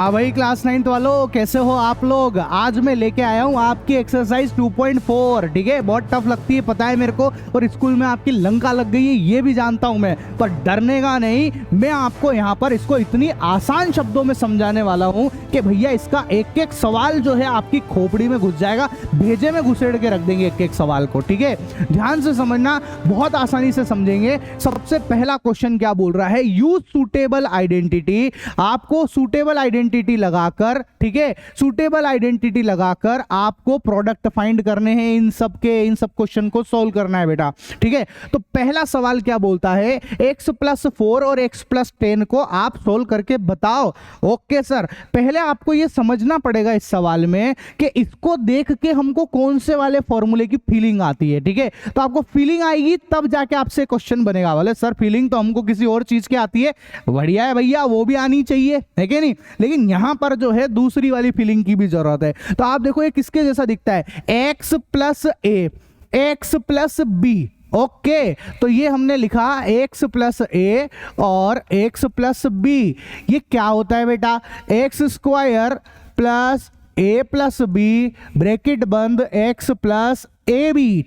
हाँ भाई class 9th वालों, कैसे हो आप लोग। आज मैं लेके आया हूँ आपकी एक्सरसाइज 2.4। ठीक है, बहुत टफ लगती है पता है मेरे को, और स्कूल में आपकी लंका लग गई है ये भी जानता हूँ मैं, पर डरने का नहीं। मैं आपको यहाँ पर इसको इतनी आसान शब्दों में समझाने वाला हूँ कि भैया इसका एक एक सवाल जो है आपकी खोपड़ी में घुस जाएगा, भेजे में घुसेड़ के रख देंगे एक एक सवाल को। ठीक है, ध्यान से समझना, बहुत आसानी से समझेंगे। सबसे पहला क्वेश्चन क्या बोल रहा है, यूज सूटेबल आइडेंटिटी। आपको सूटेबल आइडेंटिटी लगाकर, ठीक है, सूटेबल आइडेंटिटी लगाकर आपको प्रोडक्ट फाइंड करने हैं। इन सब क्वेश्चन को सॉल्व करना है बेटा। ठीक है, तो पहला सवाल क्या बोलता है, x+4 और x+10 को आप सोल्व करके बताओ। ओके सर, पहले आपको यह समझना पड़ेगा इस सवाल में कि इसको देख के हमको कौन से वाले फॉर्मूले की फीलिंग आती है। ठीक है, तो आपको फीलिंग आएगी तब जाके आपसे क्वेश्चन बनेगा। बोले सर फीलिंग तो हमको किसी और चीज की आती है, बढ़िया है भैया, वो भी आनी चाहिए, है कि नहीं। लेकिन यहां पर जो है दूसरी वाली फीलिंग की भी जरूरत है। तो आप देखो ये किसके जैसा दिखता है, x+a x+b। ओके, तो ये हमने लिखा x+a और x+b। ये क्या होता है बेटा, x² प्लस a+b ब्रैकेट बंद x+ab।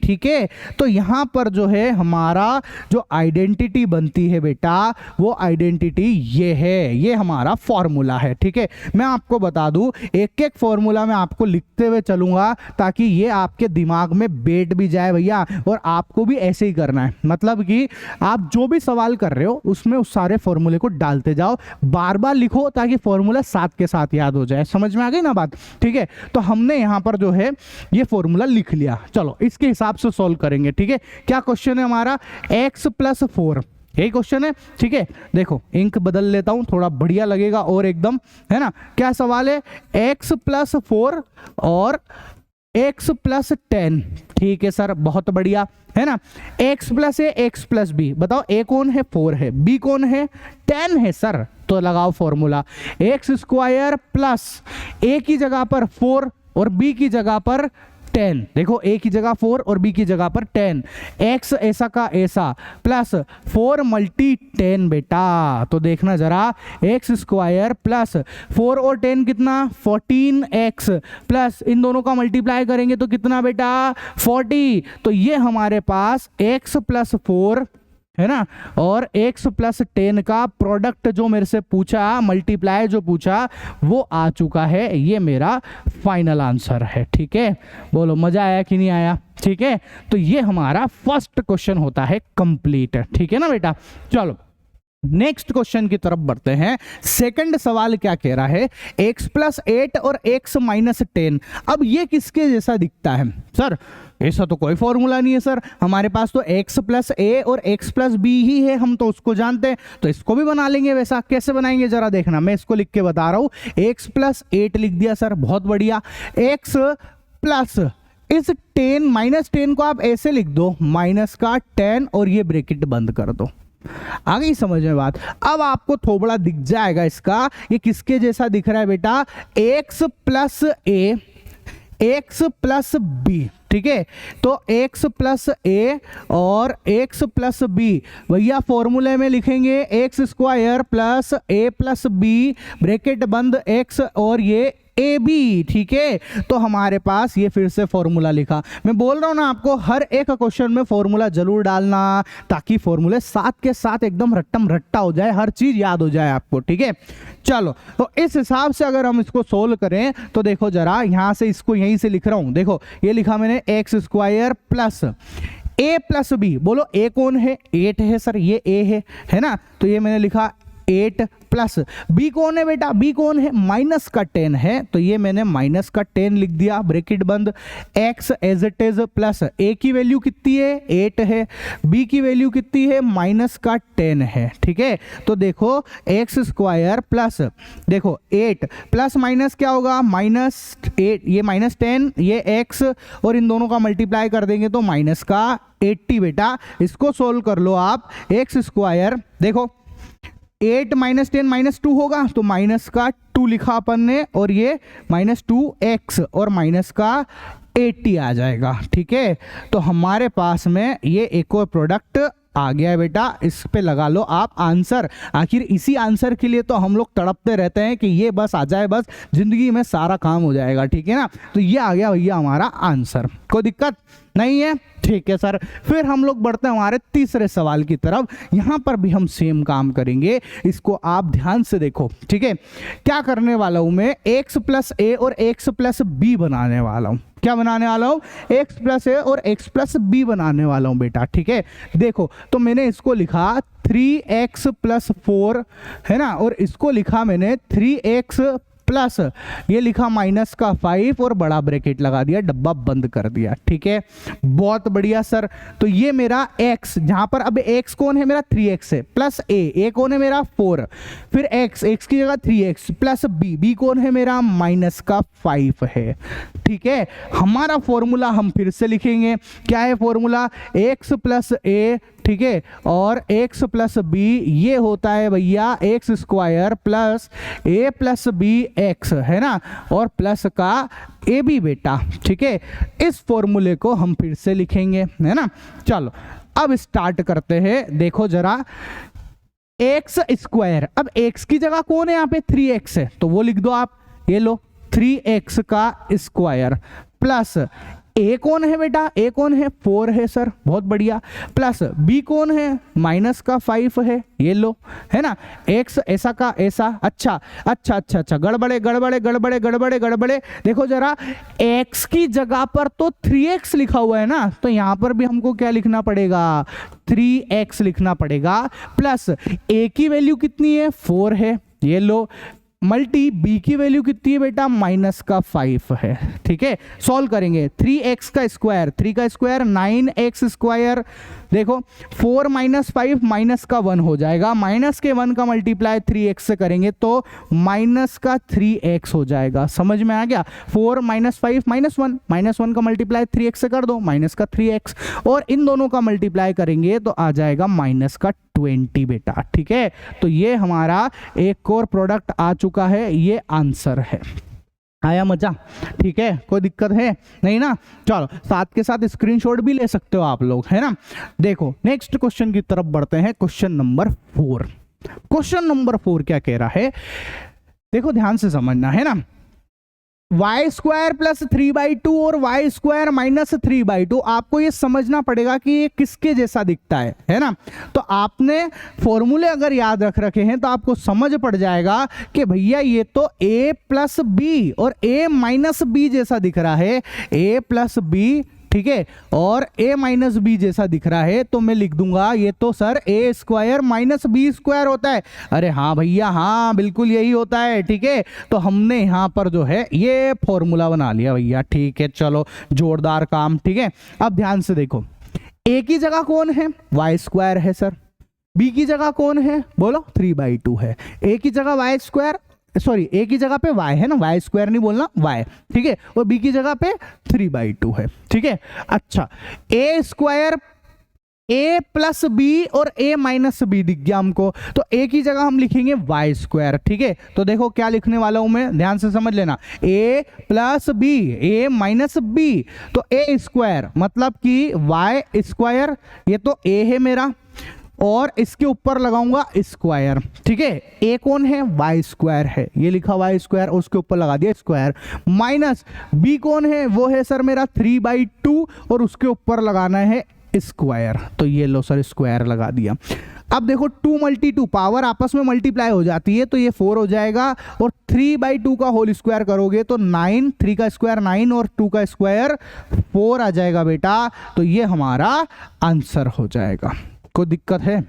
ठीक है, तो यहां पर जो है हमारा जो आइडेंटिटी बनती है बेटा, वो आइडेंटिटी ये है, ये हमारा फॉर्मूला है। ठीक है, मैं आपको बता दूं, एक एक फॉर्मूला मैं आपको लिखते हुए चलूंगा ताकि ये आपके दिमाग में बैठ भी जाए भैया। और आपको भी ऐसे ही करना है, मतलब कि आप जो भी सवाल कर रहे हो उसमें उस सारे फॉर्मूले को डालते जाओ, बार बार लिखो ताकि फॉर्मूला साथ के साथ याद हो जाए। समझ में आ गई ना बात। ठीक है, तो हमने यहां पर जो है ये फॉर्मूला लिख लिया, चलो इसके हिसाब से सॉल्व करेंगे। ठीक है, क्या क्वेश्चन है हमारा, x+4, यही क्वेश्चन है। ठीक है, देखो इंक बदल लेता हूं, थोड़ा बढ़िया लगेगा और एकदम, है ना। क्या सवाल है, x+4 और x+10। ठीक है सर, बहुत बढ़िया, है ना। x+a x+b, बताओ a कौन है, 4 है, b कौन है, 10 है सर। तो लगाओ फॉर्मूला, x² प्लस a की जगह पर 4 और b की जगह पर 10। देखो a की जगह 4 और b की जगह पर 10, x ऐसा का ऐसा प्लस 4 × 10 बेटा। तो देखना जरा, x² प्लस 4 और 10 कितना, 14x प्लस इन दोनों का मल्टीप्लाई करेंगे तो कितना बेटा, 40। तो ये हमारे पास x+4 है ना और x+10 का प्रोडक्ट जो मेरे से पूछा, मल्टीप्लाई जो पूछा, वो आ चुका है। ये मेरा फाइनल आंसर है। ठीक है, बोलो मजा आया कि नहीं आया। ठीक है, तो ये हमारा फर्स्ट क्वेश्चन होता है कंप्लीट। ठीक है ना बेटा, चलो नेक्स्ट क्वेश्चन की तरफ बढ़ते हैं। सेकंड सवाल क्या कह रहा है, x+8 और x-10। अब ये किसके जैसा दिखता है सर, ऐसा तो कोई फॉर्मूला नहीं है सर, हमारे पास तो x+a और x+b ही है, हम तो उसको जानते हैं, तो इसको भी बना लेंगे वैसा। कैसे बनाएंगे जरा देखना, मैं इसको लिख के बता रहा हूं। x+8 लिख दिया सर, बहुत बढ़िया। x प्लस इस 10 -10 को आप ऐसे लिख दो, -10 और ये ब्रैकेट बंद कर दो। आ गई समझ में बात। अब आपको थोबड़ा दिख जाएगा इसका, ये किसके जैसा दिख रहा है बेटा, x+a x+b। ठीक है, तो x+a और x+b भैया फॉर्मूले में लिखेंगे x² प्लस a+b ब्रैकेट बंद x और ये AB। ठीक है, तो हमारे पास ये फिर से फॉर्मूला लिखा। मैं बोल रहा हूं ना आपको, हर एक क्वेश्चन में फॉर्मूला जरूर डालना ताकि फॉर्मूले साथ के साथ एकदम रट्टम रट्टा हो जाए, हर चीज याद हो जाए आपको। ठीक है, चलो तो इस हिसाब से अगर हम इसको सोल्व करें तो देखो जरा, यहां से इसको यहीं से लिख रहा हूं, देखो ये लिखा मैंने x² प्लस a+b। बोलो a कौन है, 8 है सर, ये a है ना, तो ये मैंने लिखा 8 प्लस b कौन है बेटा, b कौन है, -10 है, तो ये मैंने -10 लिख दिया ब्रैकेट बंद। x as it is plus a की वैल्यू कितनी है, 8 है, b की वैल्यू कितनी है, -10 है। ठीक है, तो देखो x² प्लस देखो 8 प्लस माइनस क्या होगा, -8, ये -10, ये x और इन दोनों का मल्टीप्लाई कर देंगे तो -80 बेटा। इसको सोल्व कर लो आप, x² देखो 8 -10 -2 होगा, तो -2 लिखा अपन ने और ये -2x और -80 आ जाएगा। ठीक है, तो हमारे पास में ये एक और प्रोडक्ट आ गया है बेटा, इस पे लगा लो आप आंसर। आखिर इसी आंसर के लिए तो हम लोग तड़पते रहते हैं कि ये बस आ जाए, बस जिंदगी में सारा काम हो जाएगा, ठीक है ना। तो ये आ गया भैया हमारा आंसर, कोई दिक्कत नहीं है, ठीक है सर। फिर हम लोग बढ़ते हैं हमारे तीसरे सवाल की तरफ। यहां पर भी हम सेम काम करेंगे, इसको आप ध्यान से देखो, ठीक है। क्या करने वाला हूं मैं, x प्लस ए और x प्लस बी बनाने वाला हूं। क्या बनाने वाला हूं, x प्लस ए और x प्लस बी बनाने वाला हूं बेटा, ठीक है। देखो तो मैंने इसको लिखा 3x प्लस 4 है ना, और इसको लिखा मैंने 3x प्लस ये लिखा माइनस का 5 और बड़ा ब्रैकेट लगा दिया, डब्बा बंद कर दिया, ठीक है। बहुत बढ़िया सर। तो ये मेरा x, जहां पर अब x कौन है मेरा 3x है, प्लस a कौन है मेरा 4, फिर x की जगह 3x प्लस b कौन है मेरा माइनस का 5 है, ठीक है। हमारा फॉर्मूला हम फिर से लिखेंगे, क्या है फॉर्मूला, x प्लस a, ठीक है, और x प्लस बी ये होता है भैया एक्स स्क्वायर प्लस ए प्लस बी एक्स, है ना, और प्लस का ए बी बेटा, ठीक है। इस फॉर्मूले को हम फिर से लिखेंगे, है ना। चलो अब स्टार्ट करते हैं, देखो जरा, एक्स स्क्वायर, अब एक्स की जगह कौन है यहाँ पे 3x है, तो वो लिख दो आप, ये लो 3x का स्क्वायर प्लस ए कौन है बेटा, ए कौन है 4 है सर, बहुत बढ़िया, प्लस बी कौन है माइनस का 5 है, ये लो, है ना, एक्स ऐसा का ऐसा, अच्छा अच्छा अच्छा अच्छा, गड़बड़े गड़बड़े गड़बड़े गड़बड़े गड़बड़े, देखो जरा एक्स की जगह पर तो 3x लिखा हुआ है ना, तो यहां पर भी हमको क्या लिखना पड़ेगा, 3x लिखना पड़ेगा, प्लस ए की वैल्यू कितनी है 4 है, ये लो, मल्टी बी की वैल्यू कितनी है बेटा माइनस का 5 है, ठीक है। सॉल्व करेंगे, 3x का स्क्वायर, 3 का स्क्वायर 9x स्क्वायर, देखो 4 माइनस 5 माइनस का 1 हो जाएगा, माइनस के 1 का मल्टीप्लाई 3x से करेंगे तो माइनस का 3x हो जाएगा, समझ में आ गया। 4 माइनस 5 माइनस 1, माइनस 1 का मल्टीप्लाई 3x से कर दो, माइनस का 3x, और इन दोनों का मल्टीप्लाई करेंगे तो आ जाएगा माइनस का 20 बेटा, ठीक है। तो ये हमारा एक और प्रोडक्ट आ चुका है, ये आंसर है। आया मजा, ठीक है, कोई दिक्कत है नहीं ना। चलो साथ के साथ स्क्रीनशॉट भी ले सकते हो आप लोग, है ना। देखो नेक्स्ट क्वेश्चन की तरफ बढ़ते हैं, क्वेश्चन नंबर 4। क्वेश्चन नंबर 4 क्या कह रहा है, देखो ध्यान से समझना, है ना। वाई स्क्वायर प्लस 3/2 और वाई स्क्वायर माइनस 3/2, आपको ये समझना पड़ेगा कि ये किसके जैसा दिखता है ना। तो आपने फॉर्मूले अगर याद रख रखे हैं तो आपको समझ पड़ जाएगा कि भैया ये तो a प्लस बी और a माइनस बी जैसा दिख रहा है, a प्लस बी, ठीक है, और a माइनस बी जैसा दिख रहा है, तो मैं लिख दूंगा ये तो sir a square minus B square होता है। अरे हाँ भैया, हाँ बिल्कुल यही होता है, ठीक है। तो हमने यहाँ पर जो है ये फॉर्मूला बना लिया भैया, ठीक है, चलो जोरदार काम, ठीक है। अब ध्यान से देखो, a की जगह कौन है वाई स्क्वायर है सर, b की जगह कौन है बोलो 3/2 है, a की जगह वाई स्क्वायर, सॉरी ए की जगह पे y है ना, वाई स्क्वायर नहीं बोलना y, ठीक है, और b की जगह पे 3/2 है, ठीक है। अच्छा a square a plus B और a माइनस बी दिख गया हमको, तो a की जगह हम लिखेंगे वाई स्क्वायर, ठीक है। तो देखो क्या लिखने वाला हूं मैं, ध्यान से समझ लेना, a plus B a minus B, तो a स्क्वायर मतलब कि y स्क्वायर, ये तो a है मेरा, और इसके ऊपर लगाऊंगा स्क्वायर, ठीक है। ए कौन है वाई स्क्वायर है, ये लिखा वाई स्क्वायर, उसके ऊपर लगा दिया स्क्वायर, माइनस बी कौन है, वो है सर मेरा 3/2 और उसके ऊपर लगाना है स्क्वायर, तो ये लो सर स्क्वायर लगा दिया। अब देखो 2 × 2 पावर आपस में मल्टीप्लाई हो जाती है, तो ये 4 हो जाएगा, और 3/2 का होल स्क्वायर करोगे तो 9, 3 का स्क्वायर 9 और 2 का स्क्वायर 4 आ जाएगा बेटा, तो ये हमारा आंसर हो जाएगा। कोई दिक्कत है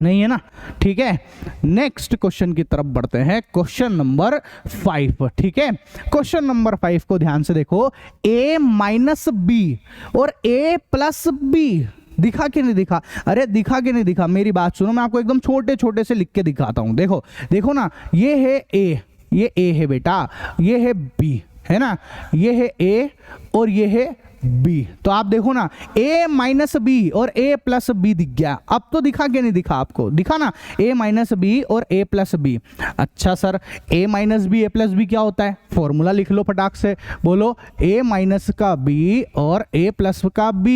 नहीं है ना, ठीक है। नेक्स्ट क्वेश्चन की तरफ बढ़ते हैं, क्वेश्चन नंबर 5, ठीक है। क्वेश्चन नंबर 5 को ध्यान से देखो, a माइनस बी और a प्लस बी दिखा कि नहीं दिखा, अरे दिखा कि नहीं दिखा, मेरी बात सुनो, मैं आपको एकदम छोटे छोटे से लिख के दिखाता हूं। देखो देखो ना, ये है a, ये a है बेटा, ये है b, है ना, ये है a और ये है b, तो आप देखो ना a माइनस बी और a प्लस बी दिख गया। अब तो दिखा कि नहीं दिखा, आपको दिखा ना, a माइनस बी और a प्लस बी। अच्छा sir a minus B a plus B क्या होता है फॉर्मूला लिख लो फटाक से, बोलो a माइनस का b और a प्लस का b,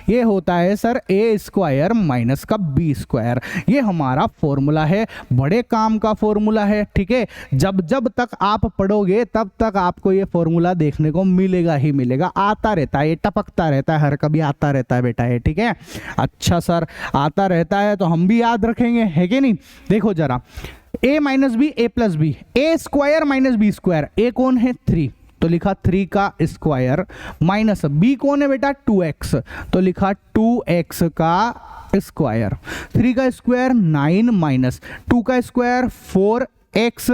ये होता है सर a स्क्वायर माइनस का b स्क्वायर। ये हमारा फॉर्मूला है, बड़े काम का फॉर्मूला है, ठीक है। जब जब तक आप पढ़ोगे तब तक आपको ये फॉर्मूला देखने को मिलेगा ही मिलेगा, आता रहता है, ये टपकता रहता है, हर कभी आता रहता है बेटा ये, ठीक है। अच्छा सर आता रहता है तो हम भी याद रखेंगे, है कि नहीं। देखो जरा a minus B A plus B, A square minus B square, a कौन है 3 तो लिखा 3 का स्क्वायर, माइनस b कौन है बेटा 2x तो लिखा 2x का स्क्वायर, 3 का स्क्वायर 9 माइनस 2 का स्क्वायर 4x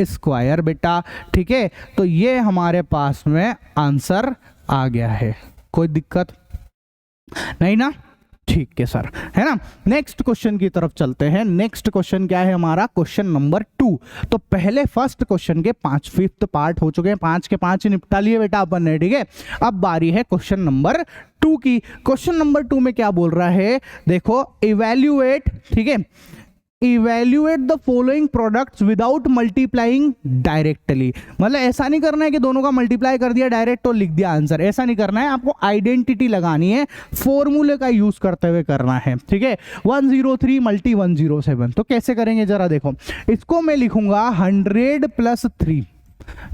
स्क्वायर बेटा, ठीक है। तो ये हमारे पास में आंसर आ गया है, कोई दिक्कत नहीं ना, ठीक है सर, है ना। नेक्स्ट क्वेश्चन की तरफ चलते हैं। नेक्स्ट क्वेश्चन क्या है हमारा, क्वेश्चन नंबर 2। तो पहले फर्स्ट क्वेश्चन के 5 पार्ट हो चुके हैं, 5 के 5 निपटा लिए बेटा अपन ने, ठीक है। अब बारी है क्वेश्चन नंबर 2 की। क्वेश्चन नंबर 2 में क्या बोल रहा है, देखो इवैल्यूएट, ठीक है, evaluate the following products without multiplying directly. मतलब ऐसा नहीं करना है कि दोनों का मल्टीप्लाई कर दिया डायरेक्ट और लिख दिया आंसर, ऐसा नहीं करना है, आपको आइडेंटिटी लगानी है, फॉर्मूले का यूज करते हुए करना है, ठीक है। 103 मल्टी 107, तो कैसे करेंगे जरा देखो, इसको मैं लिखूंगा 100 प्लस 3,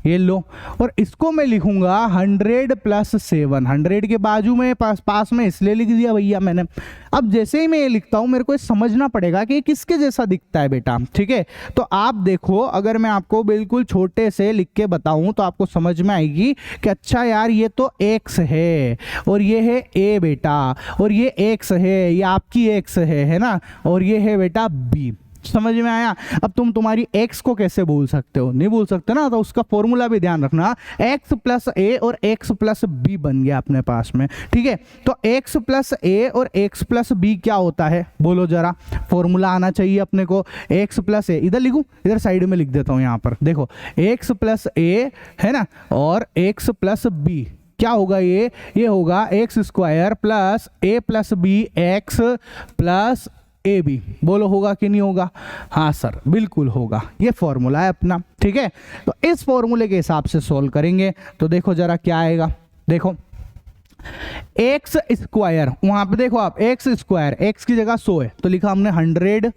ये लो, और इसको मैं लिखूंगा 100 प्लस 7, 100 के बाजू में पास में इसलिए लिख दिया भैया मैंने। अब जैसे ही मैं ये लिखता हूं मेरे को समझना पड़ेगा कि किसके जैसा दिखता है बेटा, ठीक है। तो आप देखो, अगर मैं आपको बिल्कुल छोटे से लिख के बताऊं तो आपको समझ में आएगी कि अच्छा यार ये तो x है और ये है a बेटा, और ये x है, ये आपकी x है ना, और ये है बेटा b। समझ में आया। अब तुम तुम्हारी x को कैसे भूल सकते हो, नहीं भूल सकते ना, तो उसका फॉर्मूला भी ध्यान रखना, x प्लस a और x प्लस b बन गया अपने पास में, ठीक है। तो x प्लस a और x प्लस b क्या होता है, बोलो जरा, फॉर्मूला आना चाहिए अपने को। x प्लस a इधर लिखूं, इधर साइड में लिख देता हूं, यहां पर देखो x प्लस a है ना, और x प्लस b क्या होगा, ये होगा X square plus a plus B X plus A B. बोलो होगा कि नहीं होगा, हाँ सर बिल्कुल होगा, ये फॉर्मूला है अपना, ठीक है। तो इस फॉर्मूले के हिसाब से सॉल्व करेंगे तो देखो जरा क्या आएगा, देखो एक्स स्क्वायर, वहां पे देखो आप एक्स स्क्वायर, एक्स की जगह 100 है तो लिखा हमने 100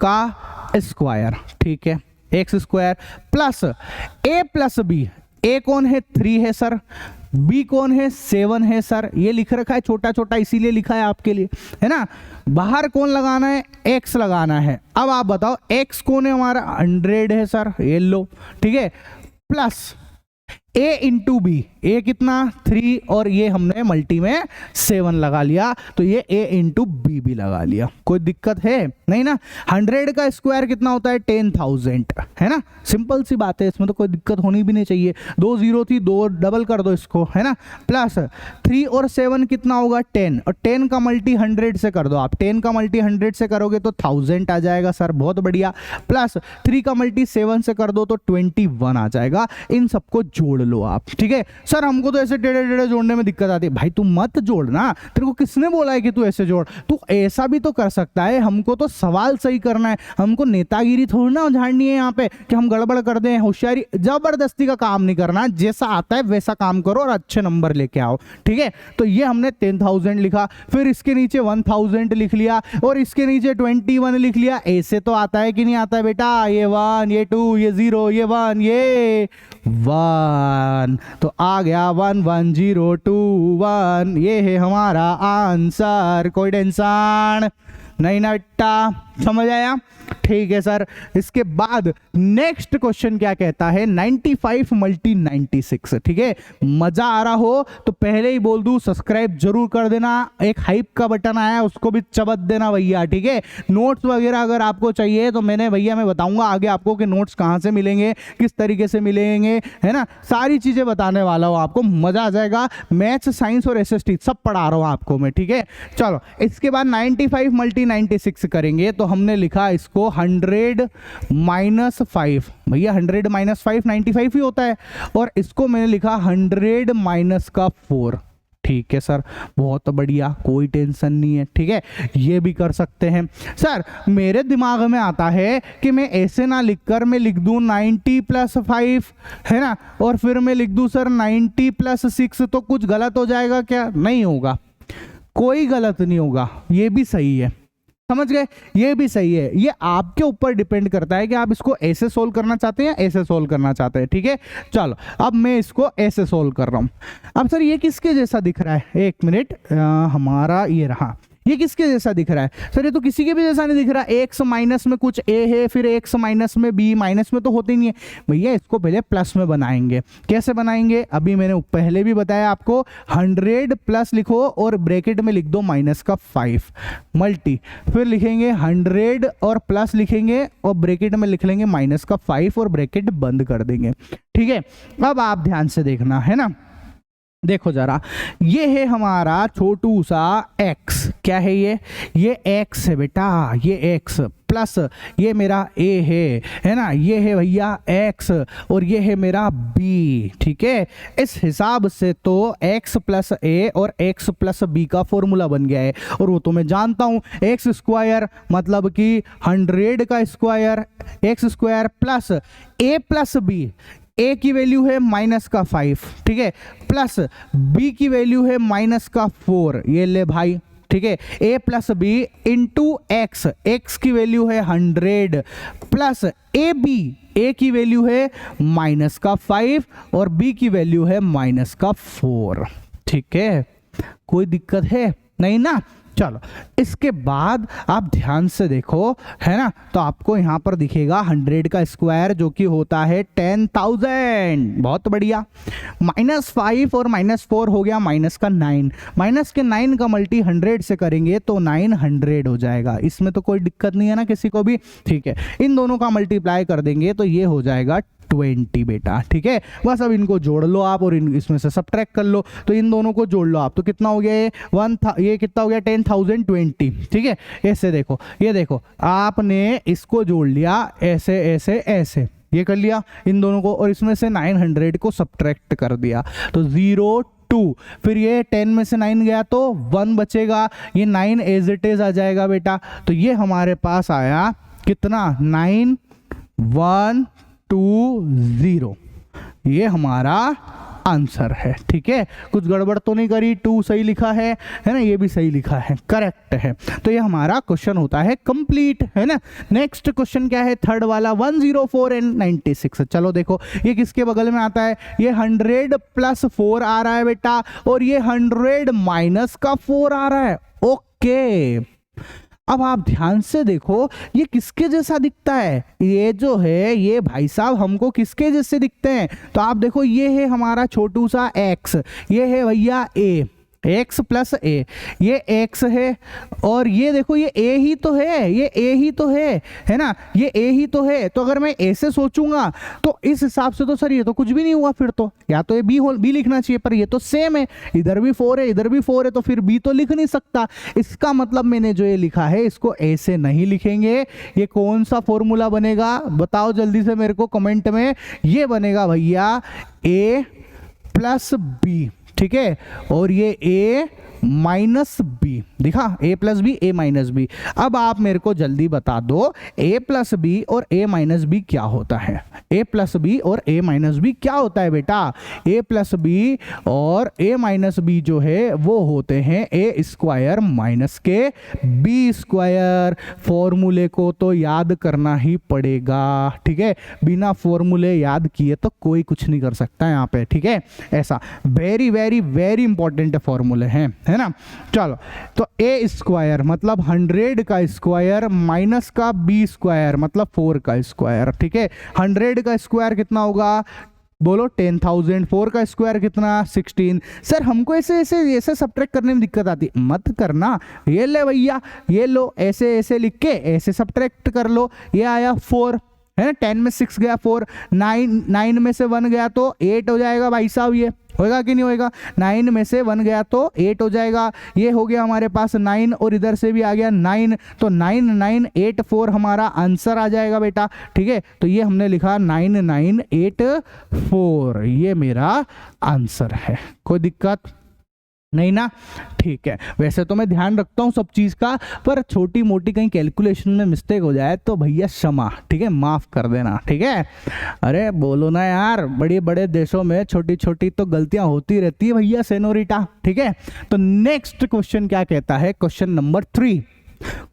का स्क्वायर, ठीक है, एक्स स्क्वायर प्लस ए प्लस बी, ए कौन है 3 है सर, बी कौन है 7 है सर, ये लिख रखा है छोटा छोटा इसीलिए लिखा है आपके लिए, है ना। बाहर कौन लगाना है, x लगाना है। अब आप बताओ x कौन है हमारा 100 है सर, ये लो, ठीक है, प्लस a इंटू बी, ए कितना 3 और ये हमने मल्टी में 7 लगा लिया, तो ये a इंटू बी भी लगा लिया, कोई दिक्कत है नहीं ना। 100 का स्क्वायर कितना होता है 10,000, है ना, सिंपल सी बात है, इसमें तो कोई दिक्कत होनी भी नहीं चाहिए। 2 0 थी, 2 डबल कर दो इसको, है ना, प्लस 3 और 7 कितना होगा 10, और 10 का मल्टी 100 से कर दो आप, 10 का मल्टी 100 से करोगे तो 1000 आ जाएगा सर, बहुत बढ़िया, प्लस 3 का मल्टी 7 से कर दो तो 21 आ जाएगा। इन सबको जोड़ लो आप, ठीक है। सर हमको तो ऐसे टेढ़े टेढ़े जोड़ने में दिक्कत आती है, भाई तू मत जोड़ना, तेरे को किसने बोला है कि तू ऐसे जोड़, तू ऐसा भी तो कर सकता है, हमको तो सवाल सही करना है, हमको नेतागिरी थोड़ी ना झाड़नी है यहाँ पे कि हम गड़बड़ कर दें, होशियारी जबरदस्ती का काम नहीं करना, जैसा आता है वैसा काम करो और अच्छे नंबर लेके आओ, ठीक है। तो ये हमने 10,000 लिखा, फिर इसके नीचे 1000 लिख लिया और इसके नीचे 21 लिख लिया। ऐसे तो आता है कि नहीं आता है बेटा, ये 1 ये 2 ये 0 ये 1 ये 1, तो आ गया 1 1 0 2 1, ये है हमारा आंसर, कोई टेंशन नहीं ना बेटा, समझ आया, ठीक है सर। इसके बाद नेक्स्ट क्वेश्चन क्या कहता है, 95 मल्टी 96, ठीक है। मजा आ रहा हो तो पहले ही बोल दूं सब्सक्राइब जरूर कर देना, एक हाइप का बटन आया उसको भी चबत देना भैया, ठीक है। नोट्स वगैरह अगर आपको चाहिए तो मैं बताऊंगा आगे आपको कि नोट्स कहां से मिलेंगे, किस तरीके से मिलेंगे, है ना, सारी चीजें बताने वाला हूं आपको, मजा आ जाएगा। मैथ्स साइंस और एसएसटी सब पढ़ा रहा हूं आपको मैं, ठीक है। चलो इसके बाद 95 मल्टी 96 करेंगे, तो हमने लिखा इसको 100 माइनस 5, भैया 100 माइनस 5 95 ही होता है, और इसको मैंने लिखा 100 माइनस का 4, ठीक है सर, बहुत बढ़िया, कोई टेंशन नहीं है। ठीक है, ये भी कर सकते हैं। सर मेरे दिमाग में आता है कि मैं ऐसे ना लिखकर मैं लिख दूं 90 + 5, है ना, और फिर मैं लिख दूं सर 90 + 6, तो कुछ गलत हो जाएगा क्या? नहीं होगा, कोई गलत नहीं होगा, ये भी सही है। समझ गए, ये भी सही है। ये आपके ऊपर डिपेंड करता है कि आप इसको ऐसे सोल्व करना चाहते हैं या ऐसे सोल्व करना चाहते हैं। ठीक है, चलो अब मैं इसको ऐसे सोल्व कर रहा हूं। अब सर ये किसके जैसा दिख रहा है? एक मिनट, हमारा ये रहा, ये किसके जैसा दिख रहा है? सर ये तो किसी के भी जैसा नहीं दिख रहा। एक्स माइनस में कुछ ए है, फिर एक्स माइनस में बी, माइनस में तो होते ही नहीं है भैया। इसको पहले प्लस में बनाएंगे। कैसे बनाएंगे? अभी मैंने पहले भी बताया आपको, 100 प्लस लिखो और ब्रैकेट में लिख दो -5 मल्टी, फिर लिखेंगे 100 और प्लस लिखेंगे और ब्रैकेट में लिख लेंगे -5 और ब्रैकेट बंद कर देंगे। ठीक है, अब आप ध्यान से देखना, है ना, देखो जरा, ये है हमारा छोटू सा x। क्या है ये x है बेटा, ये x प्लस ये मेरा a है ना, ये है भैया x और ये है मेरा b। ठीक है, इस हिसाब से तो x + a और x + b का फॉर्मूला बन गया है। और वो तो मैं जानता हूं, x² मतलब कि 100 का square, x² plus a + b, a की वैल्यू है -5, ठीक है, प्लस b की वैल्यू है -4, ये ले भाई। ठीक है, a + b into x, x की वैल्यू है 100 प्लस a की वैल्यू है -5 और b की वैल्यू है -4। ठीक है, कोई दिक्कत है नहीं ना? चलो इसके बाद आप ध्यान से देखो, है ना, तो आपको यहां पर दिखेगा 100 का स्क्वायर जो कि होता है 10,000। बहुत बढ़िया, -5 और -4 हो गया -9, माइनस के 9 का मल्टी 100 से करेंगे तो 900 हो जाएगा। इसमें तो कोई दिक्कत नहीं है ना किसी को भी। ठीक है, इन दोनों का मल्टीप्लाई कर देंगे तो ये हो जाएगा 20 बेटा। ठीक है, बस अब इनको जोड़ लो आप और इसमें से सब्ट्रैक्ट कर लो, तो इन दोनों को जोड़ लो आप, तो कितना हो गया ये कितना हो गया 10,020। ठीक है, ऐसे देखो, ये देखो आपने इसको जोड़ लिया ऐसे ऐसे ऐसे, ये कर लिया इन दोनों को, और इसमें से 900 को सब्ट्रैक्ट कर दिया तो 0 2, फिर ये 10 में से 9 गया तो 1 बचेगा, ये 9 एज इट इज आ जाएगा बेटा। तो ये हमारे पास आया कितना 9120, ये हमारा आंसर है। ठीक है, कुछ गड़बड़ तो नहीं करी, 2 सही लिखा है ना, ये भी सही लिखा है, करेक्ट है। तो ये हमारा क्वेश्चन होता है कंप्लीट, है ना। नेक्स्ट क्वेश्चन क्या है, थर्ड वाला 104 and 96। चलो देखो ये किसके बगल में आता है, ये 100 + 4 आ रहा है बेटा और ये 100 - 4 आ रहा है। ओके, अब आप ध्यान से देखो ये किसके जैसा दिखता है, ये जो है ये भाई साहब हमको किसके जैसे दिखते हैं, तो आप देखो ये है हमारा छोटू सा x, ये है भैया a, x + a, ये x है और ये देखो ये a ही तो है, ये a ही तो है ना, ये a ही तो है। तो अगर मैं ऐसे सोचूंगा तो इस हिसाब से तो सर ये तो कुछ भी नहीं हुआ, फिर तो या तो ये b लिखना चाहिए, पर ये तो सेम है, इधर भी 4 है इधर भी 4 है, तो फिर b तो लिख नहीं सकता। इसका मतलब मैंने जो ये लिखा है इसको ऐसे नहीं लिखेंगे। ये कौन सा फॉर्मूला बनेगा बताओ जल्दी से मेरे को कमेंट में। ये बनेगा भैया a + b, ठीक है, और ये a - b दिखा, a + b a - b। अब आप मेरे को जल्दी बता दो a + b और a - b क्या होता है, a + b और a - b क्या होता है बेटा। a + b और a - b जो है वो होते हैं a² - के b²। फॉर्मूले को तो याद करना ही पड़ेगा, ठीक है, बिना फॉर्मूले याद किए तो कोई कुछ नहीं कर सकता यहाँ पे। ठीक है, ऐसा वेरी वेरी वेरी इंपॉर्टेंट फॉर्मूले हैं, है ना। चलो तो a² मतलब 100 का स्क्वायर माइनस का b² मतलब 4 का स्क्वायर। ठीक है, 100 का स्क्वायर कितना होगा बोलो 10,000, 4 का स्क्वायर कितना 16। सर हमको ऐसे ऐसे ऐसे सब्ट्रैक्ट करने में दिक्कत आती, मत करना, ये ले भैया, ये लो ऐसे ऐसे लिख के ऐसे सब्ट्रैक्ट कर लो। ये आया 4 है ना, 10 में 6 गया 4, 9 में से 1 गया तो 8 हो जाएगा भाई साहब। ये होएगा कि नहीं होएगा, 9 में से 1 गया तो 8 हो जाएगा। ये हो गया हमारे पास 9 और इधर से भी आ गया 9, तो 9984 हमारा आंसर आ जाएगा बेटा। ठीक है, तो ये हमने लिखा 9984, ये मेरा आंसर है। कोई दिक्कत नहीं ना, ठीक है। वैसे तो मैं ध्यान रखता हूँ सब चीज़ का, पर छोटी मोटी कहीं कैलकुलेशन में मिस्टेक हो जाए तो भैया क्षमा, ठीक है, माफ़ कर देना, ठीक है। अरे बोलो ना यार, बड़े बड़े देशों में छोटी छोटी तो गलतियां होती रहती है भैया सेनोरिटा, ठीक है। तो नेक्स्ट क्वेश्चन क्या कहता है, क्वेश्चन नंबर 3।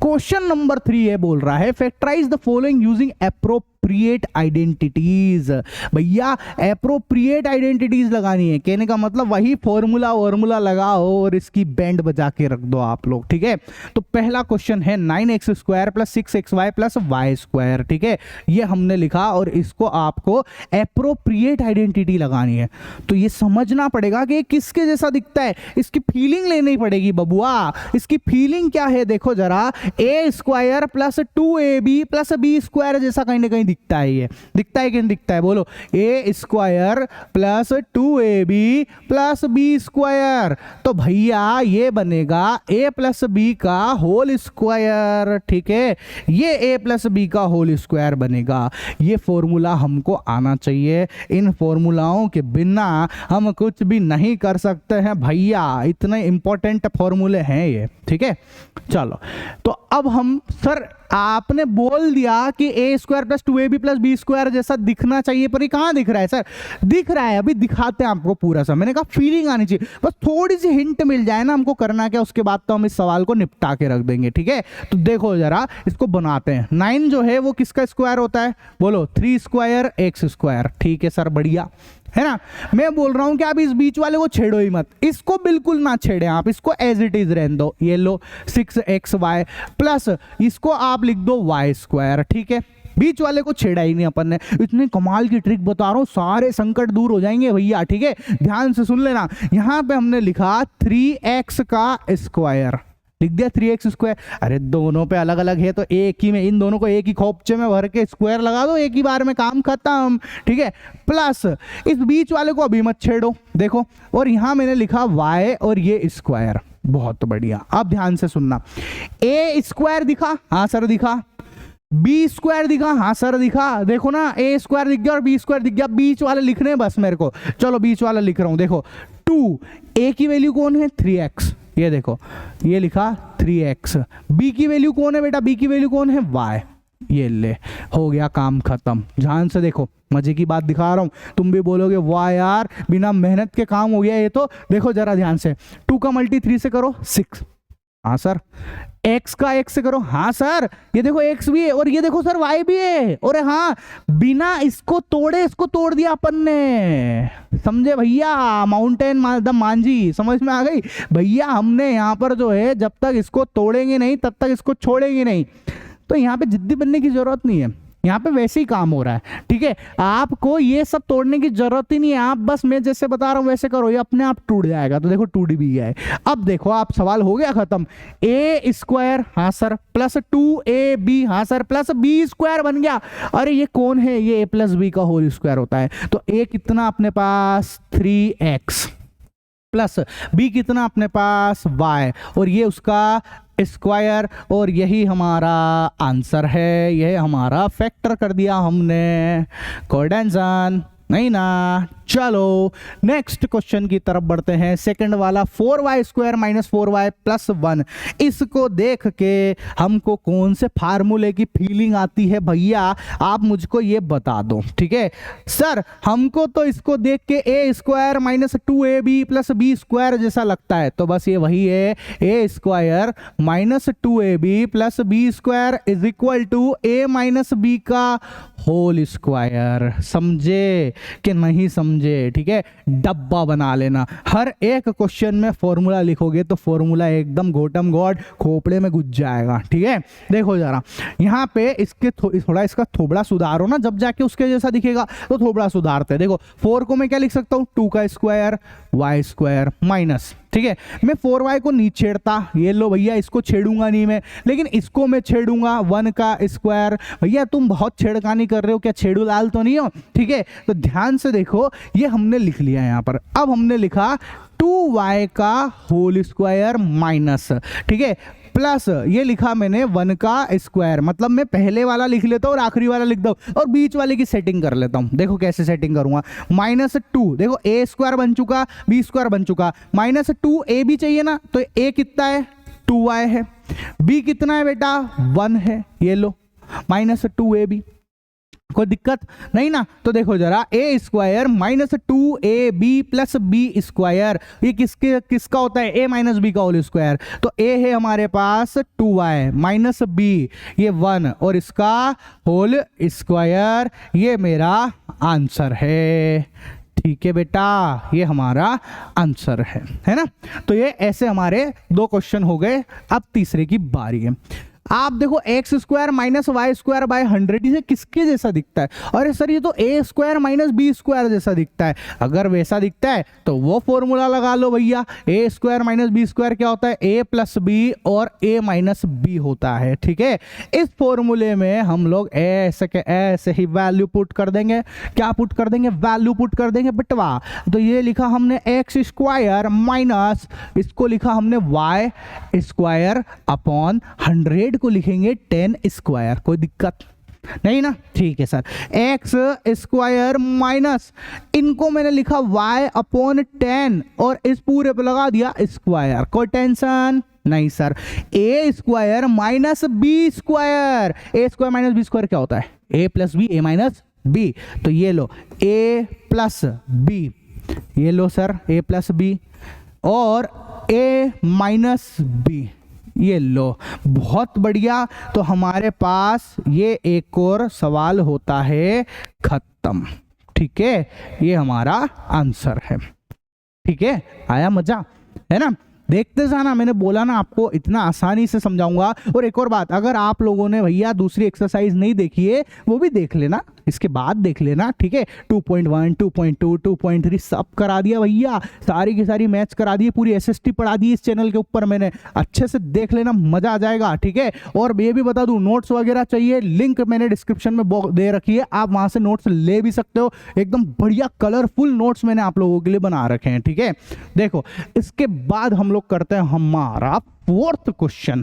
क्वेश्चन नंबर 3 ये बोल रहा है, factorise the following using appropriate identities. भैया एप्रोप्रिएट आइडेंटिटीज लगानी है, कहने का मतलब वही फॉर्मूला लगाओ और इसकी बैंड बजा के रख दो आप लोग, ठीक है। तो पहला क्वेश्चन है 9x square plus 6xy plus Y square, ठीक है, ये हमने लिखा और इसको आपको एप्रोप्रिएट आइडेंटिटी लगानी है। तो ये समझना पड़ेगा कि किसके जैसा दिखता है, इसकी फीलिंग लेनी पड़ेगी बबुआ। इसकी फीलिंग क्या है, देखो जरा, a square plus 2ab plus B square जैसा कहीं ना कहीं दिखता है। ये दिखता है कि नहीं दिखता है, बोलो। A square plus 2ab plus B square, तो भैया ये बनेगा a प्लस बी का होल स्क्वायर, ठीक है। ये a प्लस बी का होल स्क्वायर बनेगा। ये फॉर्मूला हमको आना चाहिए, इन फॉर्मूलाओं के बिना हम कुछ भी नहीं कर सकते हैं भैया, इतने इंपॉर्टेंट फॉर्मूले हैं ये, ठीक है। चलो, तो अब हम, सर आपने बोल दिया कि a square plus 2ab plus B square जैसा दिखना चाहिए, पर ये कहाँ दिख रहा है सर? दिख रहा है, अभी दिखाते हैं आपको पूरा सा। मैंने कहा फीलिंग आनी चाहिए, बस थोड़ी सी हिंट मिल जाए ना हमको करना क्या, उसके बाद तो हम इस सवाल को निपटा के रख देंगे, ठीक है। तो देखो जरा, इसको बनाते हैं। 9 जो है वो किसका स्क्वायर होता है, बोलो 3 स्क्वायर एक्स स्क्वायर, ठीक है सर, बढ़िया है ना। मैं बोल रहा हूं कि आप इस बीच वाले को छेड़ो ही मत, इसको बिल्कुल ना छेड़े आप, इसको एज इट इज रहने दो। ये लो 6xy प्लस इसको आप लिख दो वाई स्क्वायर, ठीक है। बीच वाले को छेड़ा ही नहीं अपन ने। इतनी कमाल की ट्रिक बता रहा हूं, सारे संकट दूर हो जाएंगे भैया, ठीक है। ध्यान से सुन लेना, यहां पे हमने लिखा 3x का स्क्वायर, लिख दिया 3x स्क्वायर। अरे दोनों पे अलग अलग है तो एक ही में, इन दोनों को एक ही खोपचे में भर के स्क्वायर लगा दो, एक ही बार में काम खत्म, ठीक है। प्लस इस बीच वाले को अभी मत छेड़ो, देखो, और यहां मैंने लिखा y और ये स्क्वायर, बहुत बढ़िया। अब ध्यान से सुनना, a स्क्वायर दिखा, हाँ सर दिखा। बी स्क्वायर दिखा, हाँ सर दिखा। देखो ना, ए स्क्वायर दिख गया और बी स्क्वायर दिख गया, बीच वाले लिखने बस मेरे को। चलो बीच वाला लिख रहा हूं, देखो 2, ए की वैल्यू कौन है 3x, ये देखो ये लिखा 3x। बी की वैल्यू कौन है बेटा, बी की वैल्यू कौन है y, ये ले, हो गया काम खत्म। ध्यान से देखो, मजे की बात दिखा रहा हूं, तुम भी बोलोगे वाह यार बिना मेहनत के काम हो गया ये तो। देखो जरा ध्यान से, 2 का मल्टी 3 से करो 6, हाँ सर। x का x से करो, हाँ सर। ये देखो x भी है और ये देखो सर y भी है, और हाँ बिना इसको तोड़े इसको तोड़ दिया अपन ने, समझे भैया। माउंटेन द मांझी, समझ में आ गई भैया। हमने यहाँ पर जो है, जब तक इसको तोड़ेंगे नहीं तब तक इसको छोड़ेंगे नहीं। तो यहाँ पे जिद्दी बनने की जरूरत नहीं है, यहाँ पे वैसे ही काम हो रहा है, ठीक है। आपको ये सब तोड़ने की जरूरत ही नहीं है, आप बस मैं जैसे बता रहा हूँ वैसे करो, ये अपने आप टूट जाएगा। तो देखो टूट भी गया है। अब देखो आप, सवाल हो गया खत्म। ए स्क्वायर, हाँ सर, प्लस 2ab, हाँ सर, प्लस बी स्क्वायर बन गया। अरे ये कौन है, ये a प्लस बी का होल स्क्वायर होता है। तो a कितना अपने पास 3x प्लस b कितना अपने पास y, और ये उसका स्क्वायर, और यही हमारा आंसर है। यह हमारा फैक्टर कर दिया हमने, कोऑर्डिनेशन नहीं ना। चलो नेक्स्ट क्वेश्चन की तरफ बढ़ते हैं, सेकंड वाला 4y square minus 4y plus 1। इसको देख के हमको कौन से फार्मूले की फीलिंग आती है भैया, आप मुझको ये बता दो, ठीक है सर। हमको तो इसको देख के a square minus 2ab plus B square जैसा लगता है, तो बस ये वही है, a square minus 2ab plus B square is equal to a minus B का होल स्क्वायर। समझे कि नहीं समझे, ठीक है। डब्बा बना लेना, हर एक क्वेश्चन में फॉर्मूला लिखोगे तो फॉर्मूला एकदम गोटम गॉड खोपड़े में घुस जाएगा, ठीक है। देखो जरा यहाँ पे इसके थोड़ा इसका थोबड़ा सुधारो ना, जब जाके उसके जैसा दिखेगा तो थोबड़ा सुधारते हैं। देखो 4 को मैं क्या लिख सकता हूँ, 2 का स्क्वायर y स्क्वायर माइनस, ठीक है। मैं 4y को नहीं छेड़ता, ये लो भैया, इसको छेड़ूंगा नहीं मैं, लेकिन इसको मैं छेड़ूंगा 1 का स्क्वायर। भैया तुम बहुत छेड़खानी कर रहे हो, क्या छेड़ू लाल तो नहीं हो, ठीक है। तो ध्यान से देखो, ये हमने लिख लिया यहाँ पर। अब हमने लिखा 2y का होल स्क्वायर माइनस, ठीक है, प्लस ये लिखा मैंने 1 का स्क्वायर, मतलब मैं पहले वाला लिख लेता हूँ और आखिरी वाला लिख दो और बीच वाले की सेटिंग कर लेता हूँ। देखो कैसे सेटिंग करूंगा, -2, देखो ए स्क्वायर बन चुका, बी स्क्वायर बन चुका, -2 ए भी चाहिए ना, तो ए कितना है 2y है, बी कितना है बेटा 1 है, ये लो -2 ए बी, कोई दिक्कत नहीं ना। तो देखो जरा a square -2ab plus B square, ये किसका होता है, a माइनस बी का होल स्क्वायर। तो a है हमारे पास 2y माइनस बी ये 1 और इसका होल स्क्वायर, ये मेरा आंसर है। ठीक है बेटा, ये हमारा आंसर है ना। तो ये ऐसे हमारे 2 क्वेश्चन हो गए। अब तीसरे की बारी है। आप देखो X square minus Y square by 100 इसे किसके जैसा दिखता है, अरे सर ये तो ए स्क्वायर माइनस बी स्क्वायर जैसा दिखता है। अगर वैसा दिखता है तो वो फॉर्मूला लगा लो भैया, a square minus B square क्या होता है, ए प्लस बी और ए माइनस बी होता है। ठीक है, इस फॉर्मूले में हम लोग ऐसे के ऐसे ही वैल्यू पुट कर देंगे। क्या पुट कर देंगे, वैल्यू पुट कर देंगे बटवा। तो ये लिखा हमने एक्स स्क्वायर माइनस, इसको लिखा हमने वाई स्क्वायर अपॉन 100 को लिखेंगे 10 स्क्वायर, कोई दिक्कत नहीं ना। ठीक है सर, एक्स स्क्वायर माइनस, इनको मैंने लिखा y अपॉन 10 और इस पूरे पे लगा दिया स्क्वायर, कोई टेंशन नहीं sir. A square minus B square, a square minus B square क्या होता है, ए प्लस बी, ए माइनस बी। तो ये लो ए प्लस बी, ये लो सर ए प्लस बी और ए माइनस बी, ये लो, बहुत बढ़िया। तो हमारे पास ये एक और सवाल होता है खत्म। ठीक है, ये हमारा आंसर है। ठीक है, आया मजा, है ना। देखते जाना, मैंने बोला ना आपको इतना आसानी से समझाऊंगा। और एक और बात, अगर आप लोगों ने भैया दूसरी एक्सरसाइज नहीं देखी है वो भी देख लेना, इसके बाद देख लेना। ठीक है, 2.1, 2.2, 2.3 सब करा दिया भैया, सारी की सारी मैथ्स करा दी, पूरी एसएसटी पढ़ा दी इस चैनल के ऊपर मैंने, अच्छे से देख लेना, मजा आ जाएगा। ठीक है, और ये भी बता दूं, नोट्स वगैरह चाहिए, लिंक मैंने डिस्क्रिप्शन में दे रखी है, आप वहां से नोट्स ले भी सकते हो। एकदम बढ़िया कलरफुल नोट्स मैंने आप लोगों के लिए बना रखे हैं। ठीक है, देखो इसके बाद हम लोग करते हैं हमारा फोर्थ क्वेश्चन।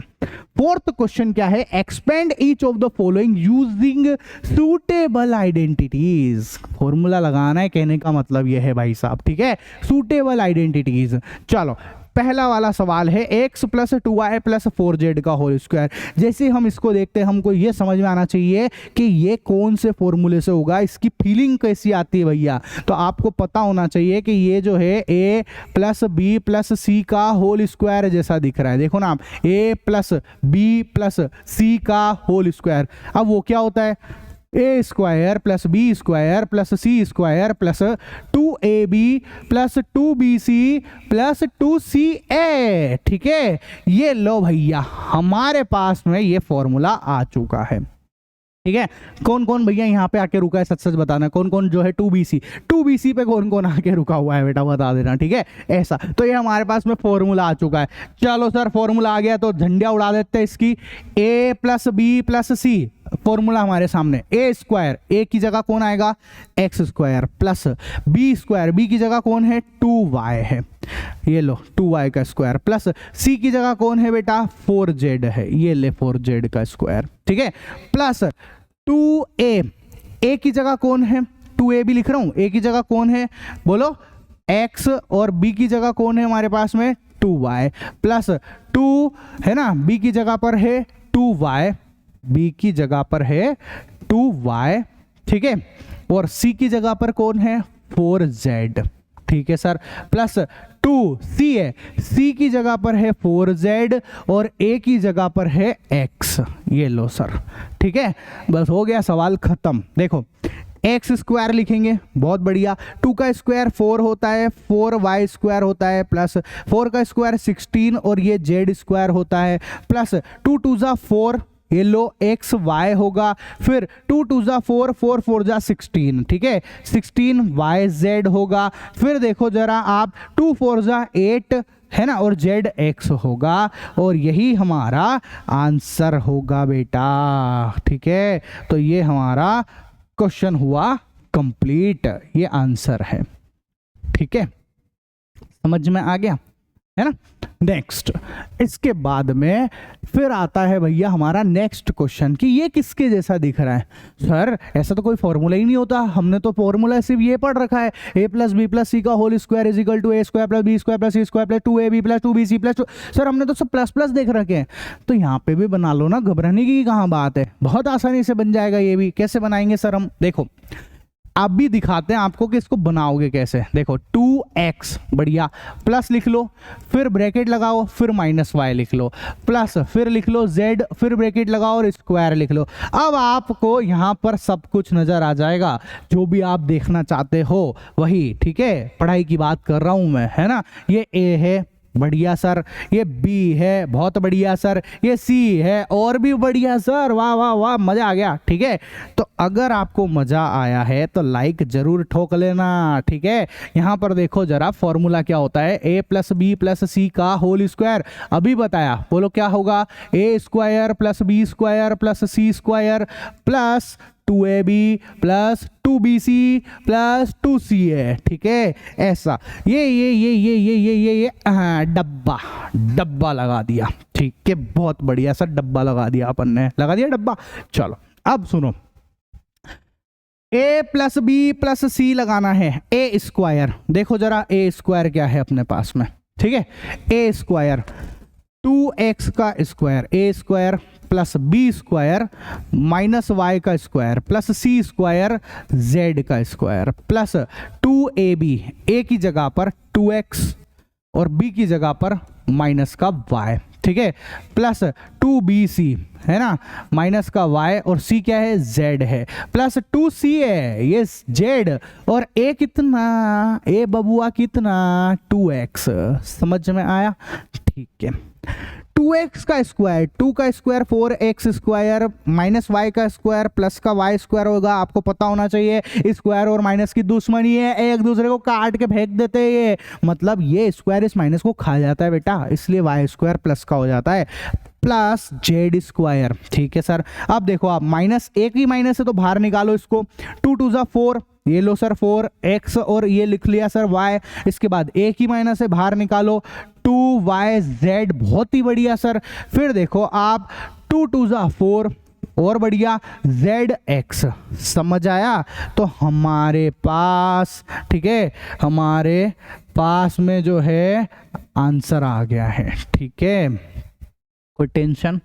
फोर्थ क्वेश्चन क्या है, expand each of the following using suitable identities. Formula लगाना है, कहने का मतलब यह है भाई साहब। ठीक है, सूटेबल आइडेंटिटीज। चलो पहला वाला सवाल है x plus 2y plus 4z का होल स्क्वायर। जैसे हम इसको देखते हैं हमको ये समझ में आना चाहिए कि ये कौन से फॉर्मूले से होगा, इसकी फीलिंग कैसी आती है भैया। तो आपको पता होना चाहिए कि ये जो है a प्लस बी प्लस सी का होल स्क्वायर जैसा दिख रहा है। देखो ना आप, a प्लस बी प्लस सी का होल स्क्वायर। अब वो क्या होता है, a square plus B square plus C square plus 2ab plus 2bc plus 2ca। ठीक है, ये लो भैया हमारे पास में ये फॉर्मूला आ चुका है। ठीक है, कौन कौन भैया यहाँ पे आके रुका है, सच सच बताना, कौन कौन जो है 2bc पे कौन कौन आके रुका हुआ है बेटा, बता देना। ठीक है, ऐसा तो ये हमारे पास में फॉर्मूला आ चुका है। चलो सर फॉर्मूला आ गया तो झंडिया उड़ा देते हैं इसकी। a plus B plus C, formula हमारे सामने, ए स्क्वायर, ए की जगह कौन आएगा X square plus B square, B की जगह कौन है 2y है, ये लो 2y का स्क्वायर प्लस सी की जगह कौन है बेटा 4z है, ये ले 4z का स्क्वायर। ठीक है, प्लस 2a, ए की जगह कौन है 2a भी लिख रहा हूं, ए की जगह कौन है बोलो x और b की जगह कौन है हमारे पास में 2y प्लस 2 है ना, b की जगह पर है 2y, b की जगह पर है 2y। ठीक है, और c की जगह पर कौन है 4z। ठीक है सर, प्लस 2c है, c की जगह पर है 4z और a की जगह पर है x, ये लो सर। ठीक है, बस हो गया सवाल खत्म। देखो एक्स स्क्वायर लिखेंगे, बहुत बढ़िया, 2 का स्क्वायर 4 होता है, 4y स्क्वायर होता है, प्लस 4 का स्क्वायर 16 और ये z स्क्वायर होता है, प्लस 2 2 जा 4, ये लो एक्स वाई होगा, फिर 2 2 जा 4, 4 4 जा 16। ठीक है, 16 वाई जेड होगा, फिर देखो जरा आप 2 4 जा 8 है ना, और जेड एक्स होगा, और यही हमारा आंसर होगा बेटा। ठीक है, तो ये हमारा क्वेश्चन हुआ कंप्लीट, ये आंसर है। ठीक है, समझ में आ गया है ना। नेक्स्ट, इसके बाद में फिर आता है भैया हमारा नेक्स्ट क्वेश्चन कि ये किसके जैसा दिख रहा है। सर ऐसा तो कोई फॉर्मूला ही नहीं होता, हमने तो फॉर्मूला सिर्फ ये पढ़ रखा है, ए प्लस बी प्लस सी का whole square is equal to A square plus B square plus C square plus 2ab plus 2bc plus 2। Sir हमने तो सब प्लस प्लस देख रखे हैं, तो यहाँ पे भी बना लो ना, घबराने की कहाँ बात है, बहुत आसानी से बन जाएगा। ये भी कैसे बनाएंगे सर हम, देखो आप भी दिखाते हैं आपको कि इसको बनाओगे कैसे। देखो 2x, बढ़िया, प्लस लिख लो, फिर ब्रैकेट लगाओ, फिर माइनस y लिख लो, प्लस फिर लिख लो z, फिर ब्रैकेट लगाओ और स्क्वायर लिख लो। अब आपको यहाँ पर सब कुछ नजर आ जाएगा, जो भी आप देखना चाहते हो वही, ठीक है, पढ़ाई की बात कर रहा हूं मैं, है ना। ये a है, बढ़िया सर, ये B है, बहुत बढ़िया सर, ये C है, और भी बढ़िया सर, वाह वाह वाह, मजा आ गया, ठीक है। तो अगर आपको मजा आया है तो लाइक जरूर ठोक लेना, ठीक है। यहाँ पर देखो जरा फॉर्मूला क्या होता है, a प्लस बी प्लस सी का होल स्क्वायर, अभी बताया, बोलो क्या होगा, a square plus B square plus C square plus 2ab plus 2bc plus 2ca, ठीक है। ऐसा ये हाँ, डब्बा लगा दिया, ठीक है, बहुत बढ़िया सर, डब्बा लगा दिया अपन ने, लगा दिया डब्बा। चलो अब सुनो, a प्लस बी प्लस सी लगाना है, a स्क्वायर, देखो जरा a स्क्वायर क्या है अपने पास में, ठीक है, a स्क्वायर 2x का square, a square plus B square minus Y का स्क्वायर प्लस सी स्क्वायर जेड का स्क्वायर प्लस 2ab, a की जगह पर 2x और b की जगह पर माइनस का y, ठीक है, प्लस 2bc है ना, माइनस का y और c क्या है, z है, प्लस 2c है, ये z, और a कितना, a बबुआ कितना, 2x, समझ में आया, ठीक है। 2x का स्क्वायर, 2 का square 4x square minus y का स्क्वायर प्लस का y स्क्वायर होगा, आपको पता होना चाहिए स्क्वायर और माइनस की दुश्मनी है, एक दूसरे को काट के फेंक देते हैं, ये मतलब ये स्क्वायर इस माइनस को खा जाता है बेटा, इसलिए y स्क्वायर प्लस का हो जाता है, प्लस जेड स्क्वायर, ठीक है सर। अब देखो आप माइनस, एक ही माइनस है तो बाहर निकालो इसको, 2 2 जा 4, ये लो सर 4x और ये लिख लिया सर y, इसके बाद एक ही माइनस है, बाहर निकालो 2yz, बहुत ही बढ़िया सर। फिर देखो आप 2 2 जा 4 और बढ़िया zx, समझ आया। तो हमारे पास, ठीक है, हमारे पास में जो है आंसर आ गया है, ठीक है। कोई टेंशन,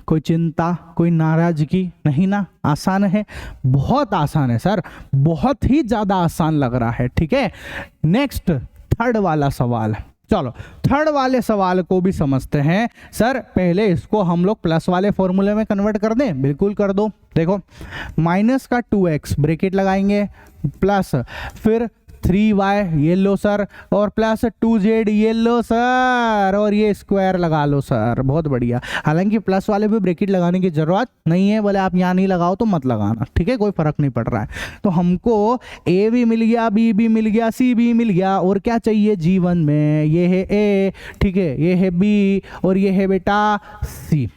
कोई चिंता, कोई नाराजगी नहीं ना, आसान है, बहुत आसान है सर, बहुत ही ज्यादा आसान लग रहा है, ठीक है। नेक्स्ट थर्ड वाला सवाल, चलो थर्ड वाले सवाल को भी समझते हैं। सर पहले इसको हम लोग प्लस वाले फॉर्मूले में कन्वर्ट कर दें, बिल्कुल कर दो। देखो माइनस का 2x ब्रैकेट लगाएंगे प्लस फिर 3y ये लो सर और प्लस 2z ये लो सर और ये स्क्वायर लगा लो सर, बहुत बढ़िया। हालांकि प्लस वाले भी ब्रैकेट लगाने की जरूरत नहीं है, बोले आप यहाँ नहीं लगाओ तो मत लगाना, ठीक है, कोई फर्क नहीं पड़ रहा है। तो हमको a भी मिल गया, b भी मिल गया, c भी मिल गया, और क्या चाहिए जीवन में, ये है a, ठीक है, ये है b और ये है बेटा c,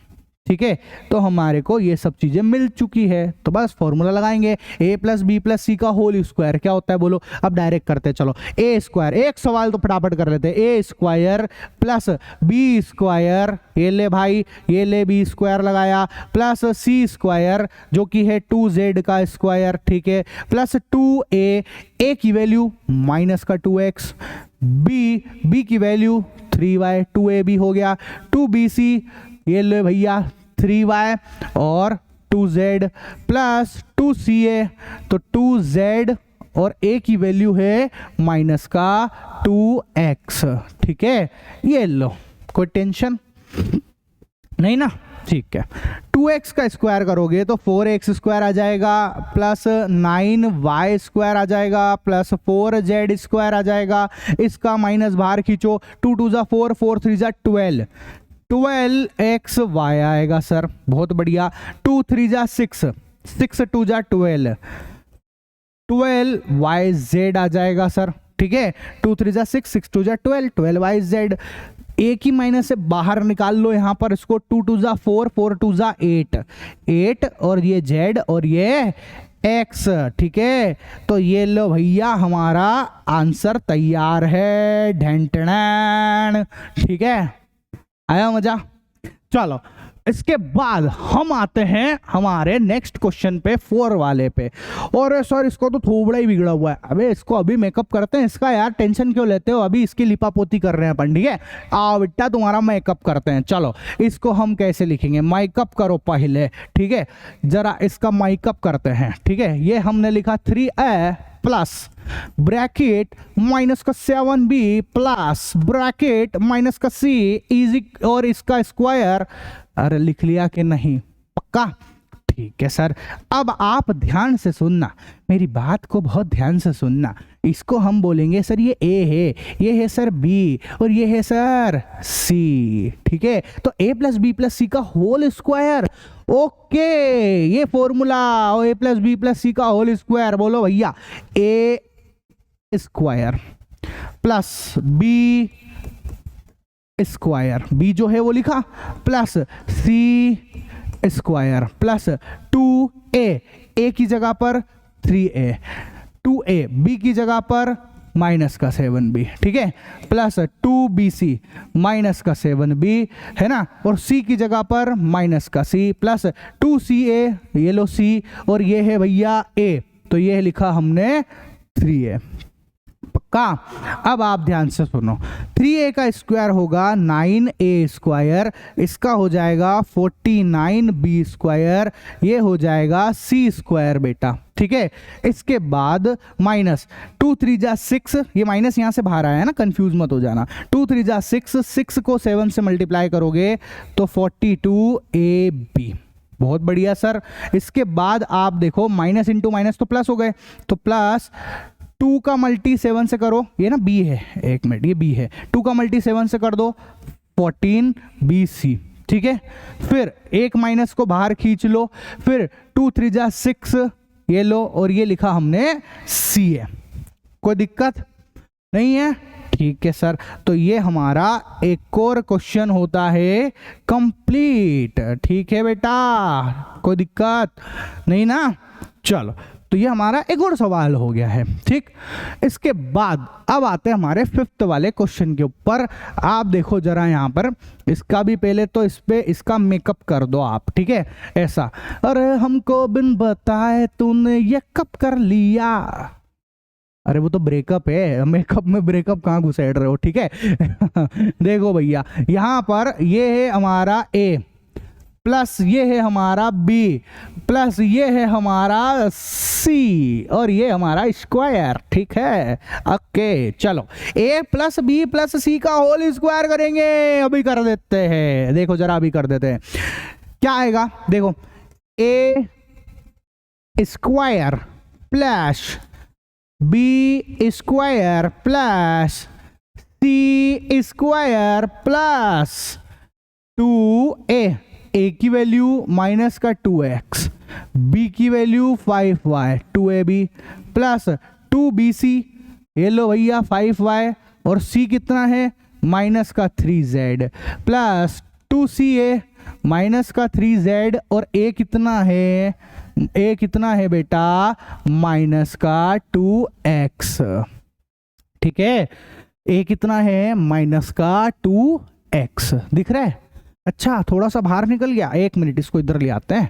ठीक है। तो हमारे को ये सब चीजें मिल चुकी है, तो बस फॉर्मूला लगाएंगे, a प्लस बी प्लस सी का होल स्क्वायर क्या होता है बोलो। अब डायरेक्ट करते हैं, चलो a स्क्वायर, एक सवाल तो फटाफट कर लेते हैं, a square plus B square, ये ले भाई, ये ले b स्क्वायर लगाया, प्लस c स्क्वायर जो कि है 2z का स्क्वायर, ठीक है, प्लस 2a की वैल्यू माइनस का 2x, b की वैल्यू 3y, 2ab हो गया, 2bc ये ले भैया 3y और 2z प्लस 2ca, तो 2z और a की वैल्यू है माइनस का 2x, ठीक है, ये लो, कोई टेंशन नहीं ना, ठीक है। 2x का स्क्वायर करोगे तो 4x स्क्वायर आ जाएगा प्लस 9y स्क्वायर आ जाएगा प्लस 4z स्क्वायर आ जाएगा, इसका माइनस बाहर खींचो, 2 2 जा 4, 4 3 जा 12xy आएगा सर, बहुत बढ़िया, 2 3 जा 6, 6 2 जा 12, 12yz आ जाएगा सर, ठीक है, 2 3 जा 6, 6 2 जा 12, 12yz। एक ही माइनस से बाहर निकाल लो यहाँ पर इसको, 2 2 जा 4, 4 2 जा 8, 8 और ये z और ये x, ठीक है। तो ये लो भैया हमारा आंसर तैयार है, ढेंटण, ठीक है। आया मजा? चलो इसके बाद हम आते हैं हमारे नेक्स्ट क्वेश्चन पे, 4 वाले पे। और सर इसको तो थोड़ा ही बिगड़ा हुआ है। अबे इसको अभी मेकअप करते हैं इसका, यार टेंशन क्यों लेते हो, अभी इसकी लिपापोती कर रहे हैं अपन, ठीक है? आओ बेटा तुम्हारा मेकअप करते हैं। चलो इसको हम कैसे लिखेंगे, मेकअप करो पहले, ठीक है? जरा इसका मेकअप करते हैं, ठीक है? ये हमने लिखा 3a प्लस ब्रैकेट माइनस का 7b प्लस ब्रैकेट माइनस का c इजी और इसका स्क्वायर। अरे लिख लिया कि नहीं? पक्का? ठीक है सर। अब आप ध्यान से सुनना, मेरी बात को बहुत ध्यान से सुनना। इसको हम बोलेंगे सर ये a है, ये है सर b और ये है सर c, ठीक है? तो a प्लस बी प्लस सी का होल स्क्वायर। ओके, ये formula a plus B plus सी का होल स्क्वायर। बोलो भैया, a square plus b square, b जो है वो लिखा, plus c square plus 2a, a की जगह पर 3a, 2a b की जगह पर माइनस का 7b, ठीक है? प्लस 2bc माइनस का 7b है ना, और c की जगह पर माइनस का c प्लस 2ca, ये लो c और ये है भैया a, तो ये लिखा हमने 3a। पक्का? अब आप ध्यान से सुनो, 3a का स्क्वायर होगा 9a स्क्वायर, इसका हो जाएगा 49b स्क्वायर, ये हो जाएगा c स्क्वायर बेटा, ठीक है? इसके बाद माइनस 2 3 जा 6, ये माइनस यहां से बाहर आया है ना, कंफ्यूज मत हो जाना। 2 3 जा 6, 6 को 7 से मल्टीप्लाई करोगे तो 42ab। बहुत बढ़िया सर। इसके बाद आप देखो, माइनस इंटू माइनस तो प्लस हो गए, तो प्लस 2 का मल्टी 7 से करो, ये ना b है, एक मिनट ये b है, 2 का मल्टी 7 से कर दो 14bc, ठीक है? फिर एक माइनस को बाहर खींच लो, फिर 2 3 जा 6, ये लो और ये लिखा हमने c है। कोई दिक्कत नहीं है? ठीक है सर। तो ये हमारा एक और क्वेश्चन होता है कंप्लीट, ठीक है बेटा? कोई दिक्कत नहीं ना? चलो, तो ये हमारा एक और सवाल हो गया है, ठीक? इसके बाद अब आते हैं हमारे 5th वाले क्वेश्चन के ऊपर। आप देखो जरा यहाँ पर, इसका भी पहले तो इस पे इसका मेकअप कर दो आप, ठीक है? ऐसा, अरे हमको बिन बताए तूने ये कब कर लिया। अरे वो तो ब्रेकअप है, मेकअप में ब्रेकअप कहाँ घुसेड़ रहे हो, ठीक है? देखो भैया, यहाँ पर ये है हमारा a प्लस ये है हमारा b प्लस ये है हमारा c और ये हमारा स्क्वायर, ठीक है? ओके, चलो a plus b plus c का होल स्क्वायर करेंगे। अभी कर देते हैं, देखो जरा अभी कर देते हैं। क्या आएगा? देखो, a square plus b square plus c square plus 2a, a की वैल्यू माइनस का 2x, b की value 5y, 2ab plus 2bc, ये लो भैया 5y, और c कितना है? माइनस का 3z प्लस 2ca माइनस का 3z, और a कितना है? a कितना है बेटा? माइनस का 2x, ठीक है? a कितना है? माइनस का 2x। दिख रहा है? अच्छा, थोड़ा सा बाहर निकल गया, एक मिनट इसको इधर ले आते हैं।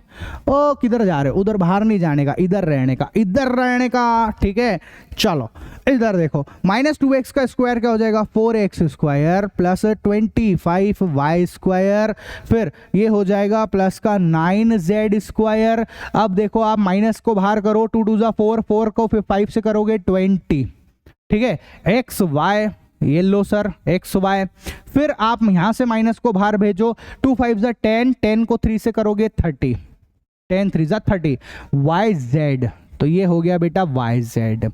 ओ किधर जा रहे हो? उधर बाहर नहीं जाने का, इधर रहने का, इधर रहने का, ठीक है? चलो इधर देखो, माइनस 2x का स्क्वायर क्या हो जाएगा? 4x square plus 25y square, फिर ये हो जाएगा प्लस का 9z स्क्वायर। अब देखो आप माइनस को बाहर करो, 2 2 जा 4, 4 को फिर 5 से करोगे 20, ठीक है? x y, ये लो सर एक्स वाई, फिर आप यहां से माइनस को बाहर भेजो, 2 5 जा 10, 10 को 3 से करोगे 30, 10 3 जा 30, वाई जेड, तो ये हो गया बेटा वाई जेड।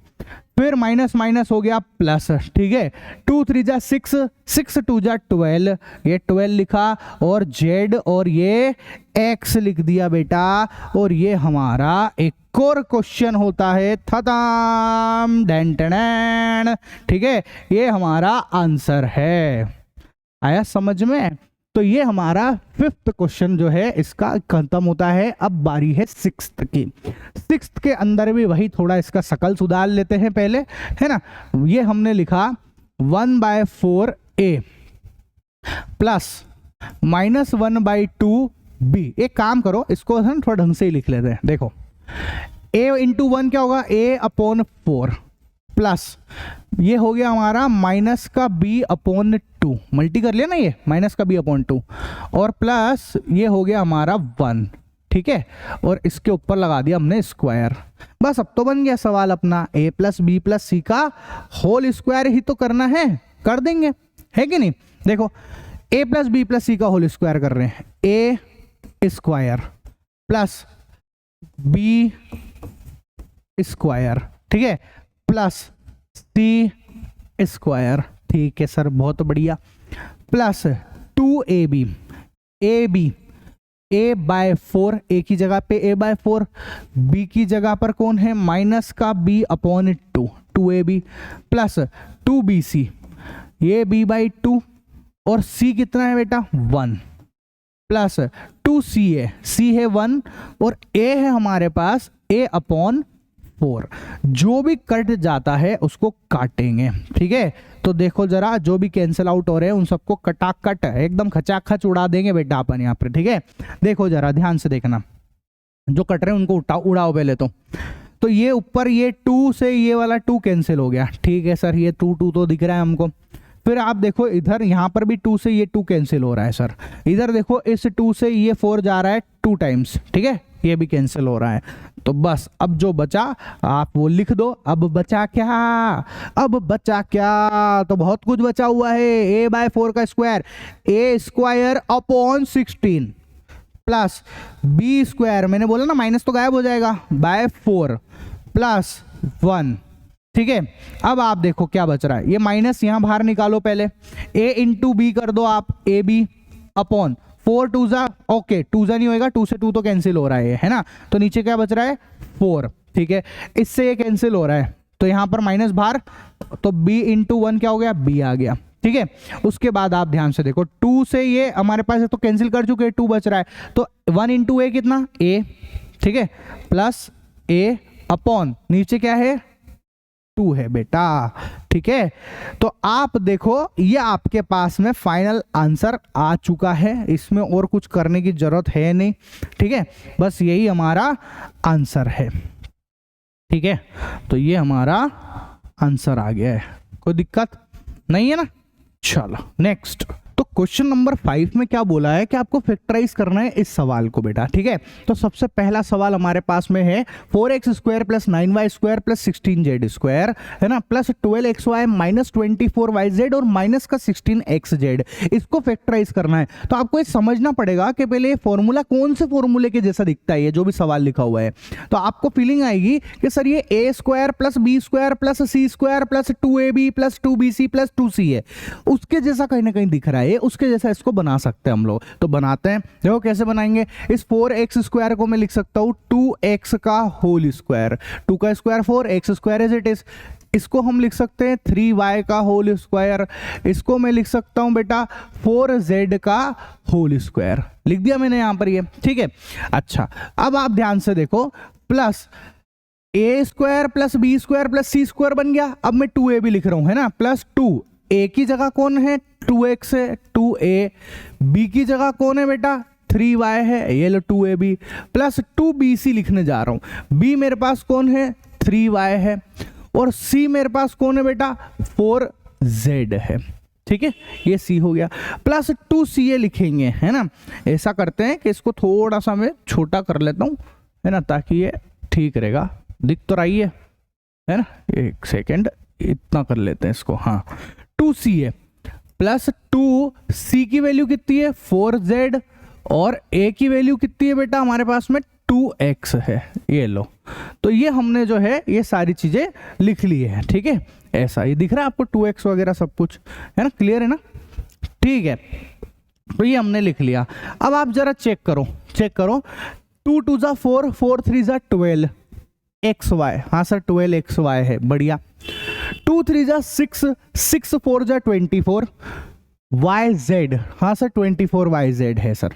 फिर माइनस माइनस हो गया प्लस, ठीक है? 2 3 जा 6, 6 2 जा 12, ये 12 लिखा, और जेड और ये एक्स लिख दिया बेटा। और ये हमारा एक और क्वेश्चन होता है, थदाम डैन टैन, ठीक है? ये हमारा आंसर है। आया समझ में? तो ये हमारा 5th क्वेश्चन जो है इसका खत्म होता है। अब बारी है 6th की। 6th के अंदर भी वही थोड़ा इसका शकल सुधार लेते हैं पहले, है ना? ये हमने लिखा 1/4a प्लस -1/2b। एक काम करो, इसको हम थोड़ा ढंग से ही लिख लेते हैं। देखो a इंटू 1 क्या होगा, a/4 प्लस ये हो गया हमारा माइनस का b/2, मल्टी कर लिया ना ये, माइनस का b/2 और प्लस ये हो गया हमारा 1, ठीक है, और इसके ऊपर लगा दिया हमने स्क्वायर। बस अब तो बन गया सवाल अपना, a प्लस बी प्लस सी का होल स्क्वायर ही तो करना है, कर देंगे, है कि नहीं। देखो a प्लस बी प्लस सी का होल स्क्वायर कर रहे हैं, a square plus b square, ठीक है, प्लस सी स्क्वायर, ठीक है सर, बहुत बढ़िया, plus 2ab, ab a/4, a की जगह पे a/4, b की जगह पर कौन है, माइनस का b/2, 2ab प्लस 2bc, ये b/2 और c कितना है बेटा 1 प्लस 2ca, c है 1 और a है हमारे पास a/4। जो भी कट जाता है उसको काटेंगे, ठीक है। तो देखो जरा, जो भी कैंसिल आउट हो रहे हैं उन सबको कटाकट एकदम खचाखच उड़ा देंगे बेटा अपन यहाँ पर, ठीक है। देखो जरा ध्यान से देखना, जो कट रहे हैं उनको उड़ाओ पहले तो ये ऊपर ये 2 से ये वाला 2 कैंसिल हो गया, ठीक है सर, ये 2 तो दिख रहा है हमको। फिर आप देखो इधर यहाँ पर भी 2 से ये 2 कैंसिल हो रहा है सर, इधर देखो इस 2 से ये 4 जा रहा है 2 टाइम्स, ठीक है, ये भी कैंसिल हो रहा है। तो बस अब जो बचा आप वो लिख दो, अब बचा क्या, अब बचा क्या, तो बहुत कुछ बचा हुआ है, a/4 का स्क्वायर, a²/16 प्लस b², मैंने बोला ना माइनस तो गायब हो जाएगा, /4 प्लस 1, ठीक है। अब आप देखो क्या बच रहा है, ये माइनस यहां बाहर निकालो पहले, a इंटू बी कर दो आप, ab/4, 2 जा, ओके 2 जा नहीं होएगा, 2 से 2 तो कैंसिल हो रहा है ना, तो नीचे क्या बच रहा है 4, ठीक है, इससे ये कैंसिल हो रहा है तो यहां पर माइनस बाहर, तो b इंटू 1 क्या हो गया, b आ गया, ठीक है। उसके बाद आप ध्यान से देखो 2 से ये हमारे पास है तो कैंसिल कर चुके, 2 बच रहा है, तो 1 इंटू a कितना a, ठीक है, प्लस a/ नीचे क्या है 2 है बेटा, ठीक है। तो आप देखो ये आपके पास में फाइनल आंसर आ चुका है, इसमें और कुछ करने की जरूरत है नहीं, ठीक है, बस यही हमारा आंसर है, ठीक है। तो ये हमारा आंसर आ गया है, कोई दिक्कत नहीं है ना। चलो नेक्स्ट, तो क्वेश्चन नंबर 5 में क्या बोला है कि आपको फैक्टराइज करना है इस सवाल को बेटा, ठीक है। तो सबसे पहला सवाल हमारे पास में है 4x² plus 9y² plus 16z², है ना, प्लस 12xy माइनस 24yz और माइनस का 16xz, इसको फैक्टराइज करना है। तो आपको ये समझना पड़ेगा कि पहले ये फॉर्मूला कौन से फॉर्मूले के जैसा दिखता है, ये जो भी सवाल लिखा हुआ है, तो आपको फीलिंग आएगी कि सर ये a² plus b² plus c² plus 2ab plus 2bc plus 2c है, उसके जैसा कहीं ना कहीं दिख रहा है, उसके जैसा इसको बना सकते हैं हम लोग। तो बनाते हैं, देखो कैसे बनाएंगे। इस 4x² को मैं लिख सकता हूं 2x का होल स्क्वायर, 2 का square 4, x² as it is. इसको हम लिख सकते हैं 3y का होल स्क्वायर, इसको मैं लिख सकता हूं बेटा 4z का होल स्क्वायर, लिख दिया मैंने यहां पर ये, ठीक है। अच्छा अब आप ध्यान से देखो, plus a² plus b² plus c² बन गया। अब मैं 2a भी लिख रहा हूं, है ना, प्लस 2 a की जगह कौन है 2x है, 2a, b की जगह कौन है बेटा 3y है, ये लो 2ab प्लस 2bc लिखने जा रहा हूं। b मेरे पास कौन है 3y है और c मेरे पास कौन है बेटा 4z है, ठीक है, ये c हो गया, प्लस 2ca लिखेंगे, है ना। ऐसा करते हैं कि इसको थोड़ा सा मैं छोटा कर लेता हूं, है ना, ताकि ये ठीक रहेगा, दिख तो रही है ना, एक सेकेंड इतना कर लेते हैं इसको, हाँ 2c है प्लस 2c की वैल्यू कितनी है 4z और a की वैल्यू कितनी है बेटा हमारे पास में 2x है, ये लो। तो ये हमने जो है ये सारी चीजें लिख ली है, ठीक है, ऐसा ही दिख रहा है आपको 2x वगैरह सब कुछ, है ना, क्लियर है ना, ठीक है। तो ये हमने लिख लिया। अब आप जरा चेक करो 2 2 जा 4, 4 3 जा 12 xy, हाँ सर 12xy है, बढ़िया। 2 3 जा 6, 6 4 जा 24 yz, हाँ सर 24 yz है सर।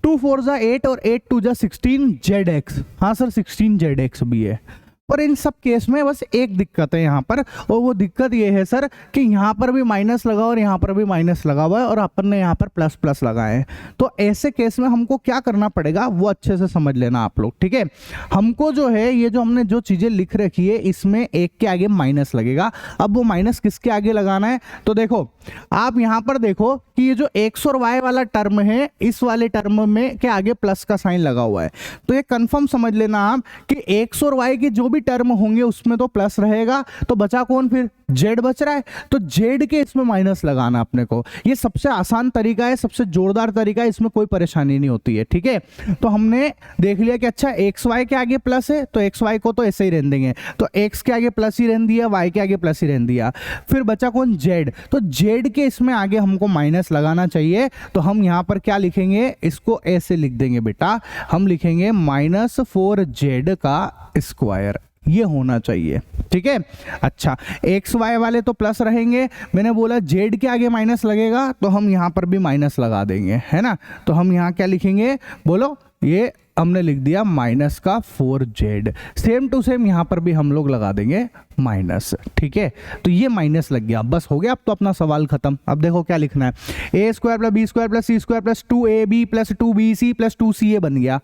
2 4 जा 8 और 8 2 जा 16 zx, हाँ सर 16 zx भी है। पर इन सब केस में बस एक दिक्कत है यहाँ पर, और वो दिक्कत ये है सर कि यहाँ पर भी माइनस लगा और यहाँ पर भी माइनस लगा हुआ है और अपन ने यहाँ पर प्लस प्लस लगाए हैं। तो ऐसे केस में हमको क्या करना पड़ेगा वो अच्छे से समझ लेना आप लोग, ठीक है। हमको जो है ये जो हमने जो चीज़ें लिख रखी है इसमें एक के आगे माइनस लगेगा। अब वो माइनस किसके आगे लगाना है, तो देखो आप यहाँ पर देखो कि ये जो एक्स और वाई वाला टर्म है इस वाले टर्म में के आगे प्लस का साइन लगा हुआ है। तो ये कंफर्म समझ लेना आप कि एक्स और वाई के जो भी टर्म होंगे उसमें तो प्लस रहेगा। तो बचा कौन, फिर जेड बच रहा है, तो जेड के इसमें माइनस लगाना अपने को। ये सबसे आसान तरीका है, सबसे जोरदार तरीका है, इसमें कोई परेशानी नहीं होती है, ठीक है। तो हमने देख लिया कि अच्छा एक्स वाई के आगे प्लस है तो एक्स वाई को तो ऐसे ही रहने देंगे, तो एक्स के आगे प्लस ही रहने दिया, वाई के आगे प्लस ही रहने दिया। फिर बचा कौन, जेड, तो जेड के इसमें आगे हमको माइनस लगाना चाहिए। तो हम यहाँ पर क्या लिखेंगे, इसको ऐसे लिख देंगे बेटा, हम लिखेंगे -4z का स्क्वायर, ये होना चाहिए, ठीक है। अच्छा एक्स वाई वाले तो प्लस रहेंगे, मैंने बोला जेड के आगे माइनस लगेगा तो हम यहाँ पर भी माइनस लगा देंगे, है ना। तो हम यहाँ क्या लिखेंगे, बोलो, ये हमने लिख दिया -4z। सेम टू सेम यहाँ पर भी हम लोग लगा देंगे माइनस, ठीक है। तो ये माइनस लग गया, बस हो गया, अब तो अपना सवाल खत्म। अब देखो क्या लिखना है, a² + b² + c² + 2ab + 2bc + 2ca बन गया।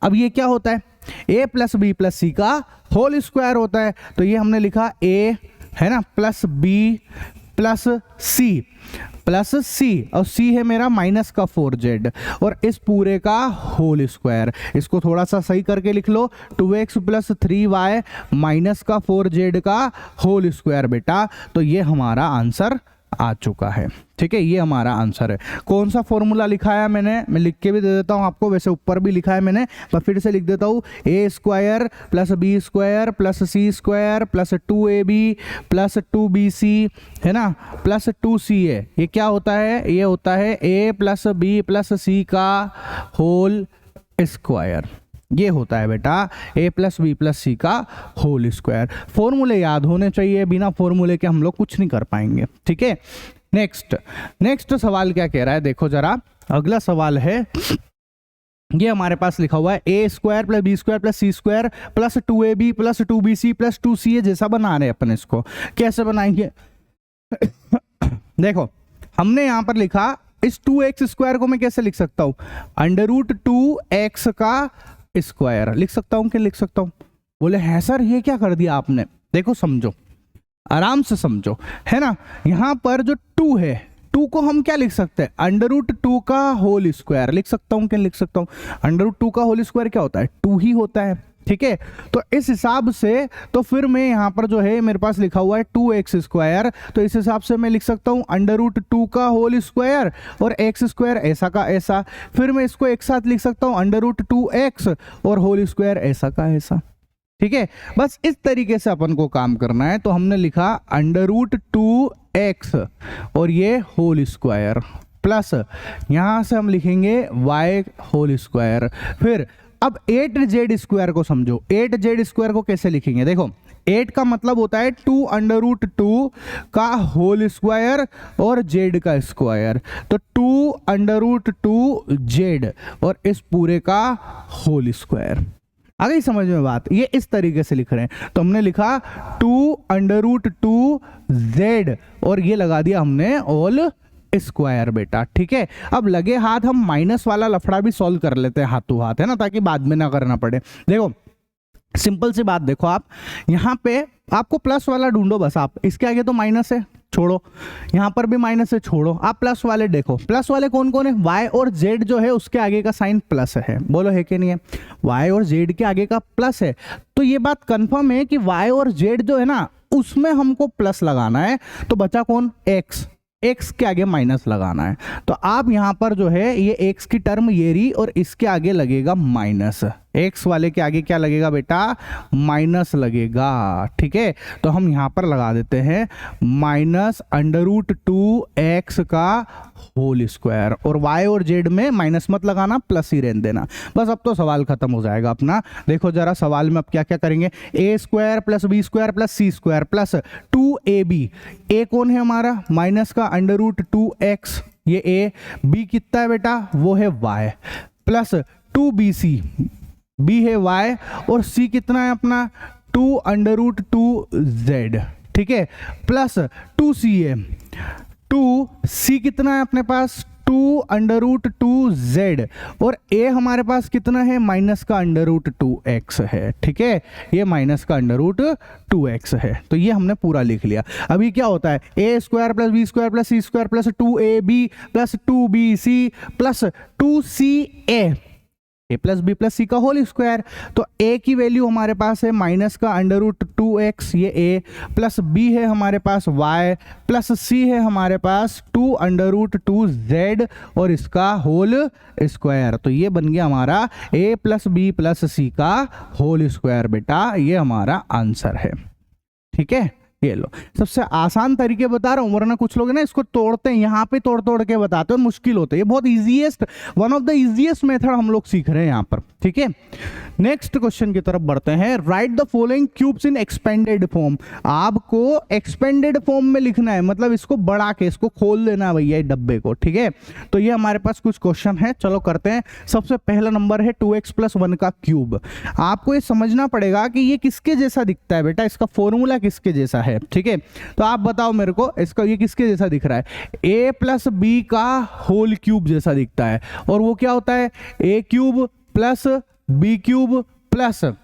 अब ये क्या होता है, a + b + c का होल स्क्वायर होता है। तो ये हमने लिखा a है ना +b + c + c, और c है मेरा -4z, और इस पूरे का होल स्क्वायर। इसको थोड़ा सा सही करके लिख लो, 2x + 3y -4z का होल स्क्वायर बेटा। तो ये हमारा आंसर आ चुका है, ठीक है, ये हमारा आंसर है। कौन सा फॉर्मूला लिखा है मैं लिख के भी दे देता हूँ आपको, वैसे ऊपर भी लिखा है मैंने, पर फिर से लिख देता हूँ, a² + b² + c² + 2ab + 2bc है ना + 2ca। ये क्या होता है, ये होता है a + b + c का होल स्क्वायर। ये होता है बेटा a + b + c का होल स्क्वायर। फॉर्मूले याद होने चाहिए, बिना फॉर्मूले के हम लोग कुछ नहीं कर पाएंगे, ठीक है। नेक्स्ट सवाल क्या कह रहा है, देखो जरा, अगला सवाल है, ये हमारे पास लिखा हुआ है a² + b² + c² + 2ab + 2bc + 2ca जैसा बना रहे हैं अपन। इसको कैसे बनाएंगे देखो हमने यहां पर लिखा, इस 2x² को मैं कैसे लिख सकता हूं, √2x का स्क्वायर लिख सकता हूं कि लिख सकता हूं। बोले है सर ये क्या कर दिया आपने, देखो समझो, आराम से समझो, है ना। यहां पर जो 2 है, 2 को हम क्या लिख सकते हैं, √2 का होल स्क्वायर लिख सकता हूं कि लिख सकता हूं। √2 का होल स्क्वायर क्या होता है, 2 ही होता है, ठीक है। तो इस हिसाब से तो फिर मैं यहाँ पर जो है मेरे पास लिखा हुआ है 2x², तो इस हिसाब से मैं लिख सकता हूँ √2 का होल स्क्वायर और x² ऐसा का ऐसा। फिर मैं इसको एक साथ लिख सकता हूँ √2x और होल स्क्वायर ऐसा का ऐसा, ठीक है। बस इस तरीके से अपन को काम करना है। तो हमने लिखा √2x और ये होल स्क्वायर प्लस यहाँ से हम लिखेंगे y होल स्क्वायर। फिर अब 8z² को समझो, 8z² को कैसे लिखेंगे, देखो 8 का मतलब होता है 2√2 का होल स्क्वायर और z का स्क्वायर, तो 2√2z और इस पूरे का होल स्क्वायर। आ गई समझ में बात, ये इस तरीके से लिख रहे हैं। तो हमने लिखा 2√2z और ये लगा दिया हमने होल स्क्वायर बेटा, ठीक है। अब लगे हाथ हम माइनस वाला लफड़ा भी सॉल्व कर लेते हैं हाथों हाथ, है ना, ताकि बाद में ना करना पड़े। देखो सिंपल सी बात, देखो आप यहाँ पे आपको प्लस वाला ढूंढो, बस आप इसके आगे तो माइनस है छोड़ो, यहाँ पर भी माइनस है छोड़ो, आप प्लस वाले देखो। प्लस वाले कौन कौन है, y और z जो है उसके आगे का साइन प्लस है, बोलो है कि नहीं है, y और z के आगे का प्लस है। तो ये बात कंफर्म है कि y और z जो है ना उसमें हमको प्लस लगाना है। तो बचा कौन, x, x के आगे माइनस लगाना है। तो आप यहां पर जो है ये x की टर्म ये रही और इसके आगे लगेगा माइनस, x वाले के आगे क्या लगेगा बेटा, माइनस लगेगा, ठीक है। तो हम यहां पर लगा देते हैं -√2x का होल स्क्वायर, और y और z में माइनस मत लगाना, प्लस ही रहने देना। बस अब तो सवाल खत्म हो जाएगा अपना। देखो जरा सवाल में अब क्या क्या करेंगे, a² + b² + c² + 2ab। a कौन है हमारा, माइनस का √2x, ये a, b कितना है बेटा, वो है y, प्लस 2bc, b है y और c कितना है अपना 2√2z, ठीक है, प्लस 2ca, 2c कितना है अपने पास 2√2z, और a हमारे पास कितना है माइनस का √2x है, ठीक है, ये माइनस का √2x है। तो ये हमने पूरा लिख लिया। अभी क्या होता है a² + b² + c² + 2ab + 2bc + 2ca, a + b + c का होल स्क्वायर। तो a की वैल्यू हमारे पास है माइनस का √2x, ये a, प्लस b है हमारे पास y, प्लस c है हमारे पास 2√2z और इसका होल स्क्वायर। तो ये बन गया हमारा a + b + c का होल स्क्वायर बेटा, ये हमारा आंसर है, ठीक है। ये लो, सबसे आसान तरीके बता रहा हूं, वरना कुछ लोग ना इसको तोड़ते हैं, यहाँ पे तोड़ के बताते हैं, मुश्किल होता है। ये बहुत easiest, one of the easiest method हम लोग सीख रहे हैं यहाँ पर, ठीक है। नेक्स्ट क्वेश्चन की तरफ बढ़ते हैं। Right the following cubes in expanded form. आपको एक्सपेंडेड फॉर्म में लिखना है, मतलब इसको बढ़ा के, इसको खोल देना है भैया डब्बे को, ठीक है। तो ये हमारे पास कुछ क्वेश्चन है, चलो करते हैं। सबसे पहला नंबर है 2x + 1 का क्यूब। आपको ये समझना पड़ेगा कि ये किसके जैसा दिखता है बेटा, इसका फॉर्मूला किसके जैसा है, ठीक है। तो आप बताओ मेरे को, इसका ये किसके जैसा दिख रहा है, a + b का होल क्यूब जैसा दिखता है। और वो क्या होता है, a³ + b³ +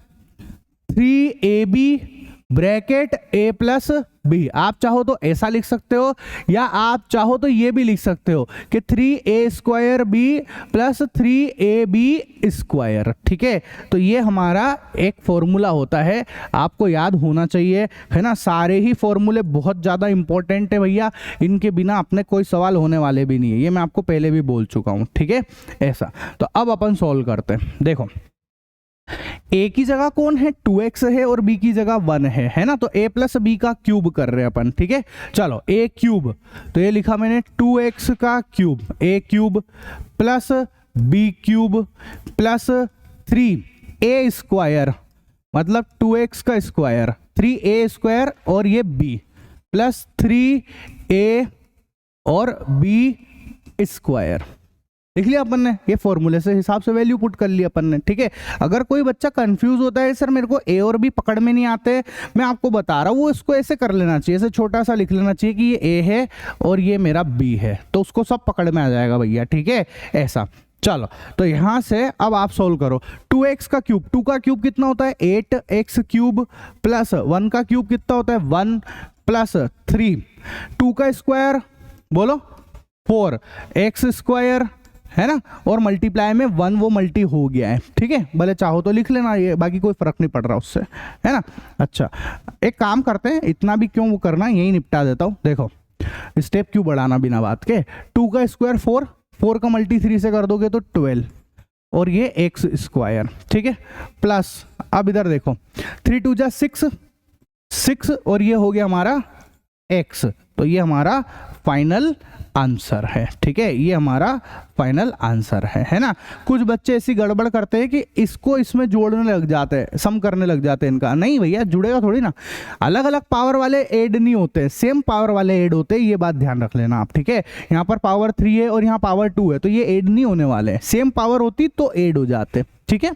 3ab bracket a + b। आप चाहो तो ऐसा लिख सकते हो, या आप चाहो तो ये भी लिख सकते हो कि 3a² + 3ab², ठीक है। तो ये हमारा एक फॉर्मूला होता है, आपको याद होना चाहिए, है ना। सारे ही फॉर्मूले बहुत ज़्यादा इंपॉर्टेंट है भैया, इनके बिना अपने कोई सवाल होने वाले भी नहीं है, ये मैं आपको पहले भी बोल चुका हूँ, ठीक है। ऐसा, तो अब अपन सॉल्व करते हैं। देखो, a की जगह कौन है 2x है, और b की जगह 1 है ना। तो a + b का क्यूब कर रहे हैं अपन, ठीक है। चलो a³, तो ये लिखा मैंने 2x का क्यूब, a³ + b³ + 3a², मतलब 2x का स्क्वायर, 3a² और ये b + 3a और b² लिख लिया अपन ने। ये फॉर्मूले से हिसाब से वैल्यू पुट कर लिया अपन ने, ठीक है। अगर कोई बच्चा कंफ्यूज होता है सर मेरे को a और b पकड़ में नहीं आते, मैं आपको बता रहा हूँ, वो इसको ऐसे कर लेना चाहिए, ऐसे छोटा सा लिख लेना चाहिए कि ये a है और ये मेरा b है, तो उसको सब पकड़ में आ जाएगा भैया, ठीक है। ऐसा, चलो तो यहां से अब आप सोल्व करो। 2x का क्यूब, 2 का क्यूब कितना होता है 8x³ + 1 का क्यूब कितना होता है 1 + 3, 2 का स्क्वायर बोलो 4x² है ना, और मल्टीप्लाई में 1 वो मल्टी हो गया है, ठीक है। भले चाहो तो लिख लेना, ये बाकी कोई फर्क नहीं पड़ रहा उससे, है ना। अच्छा, एक काम करते हैं, इतना भी क्यों वो करना, यही निपटा देता हूँ। देखो, स्टेप क्यों बढ़ाना बिना बात के। 2 का स्क्वायर 4, 4 का मल्टी 3 से कर दोगे तो 12, और ये x², ठीक है, प्लस अब इधर देखो 3 × 2 = 6, 6 और ये हो गया हमारा x, तो ये हमारा फाइनल आंसर है, ठीक है। ये हमारा फाइनल आंसर है ना। कुछ बच्चे ऐसी गड़बड़ करते हैं कि इसको इसमें जोड़ने लग जाते हैं, सम करने लग जाते हैं इनका। नहीं भैया, जुड़ेगा थोड़ी ना, अलग अलग पावर वाले ऐड नहीं होते, सेम पावर वाले ऐड होते हैं, ये बात ध्यान रख लेना आप, ठीक है। यहाँ पर पावर 3 है और यहाँ पावर 2 है, तो ये ऐड नहीं होने वाले हैं, सेम पावर होती तो ऐड हो जाते, ठीक है।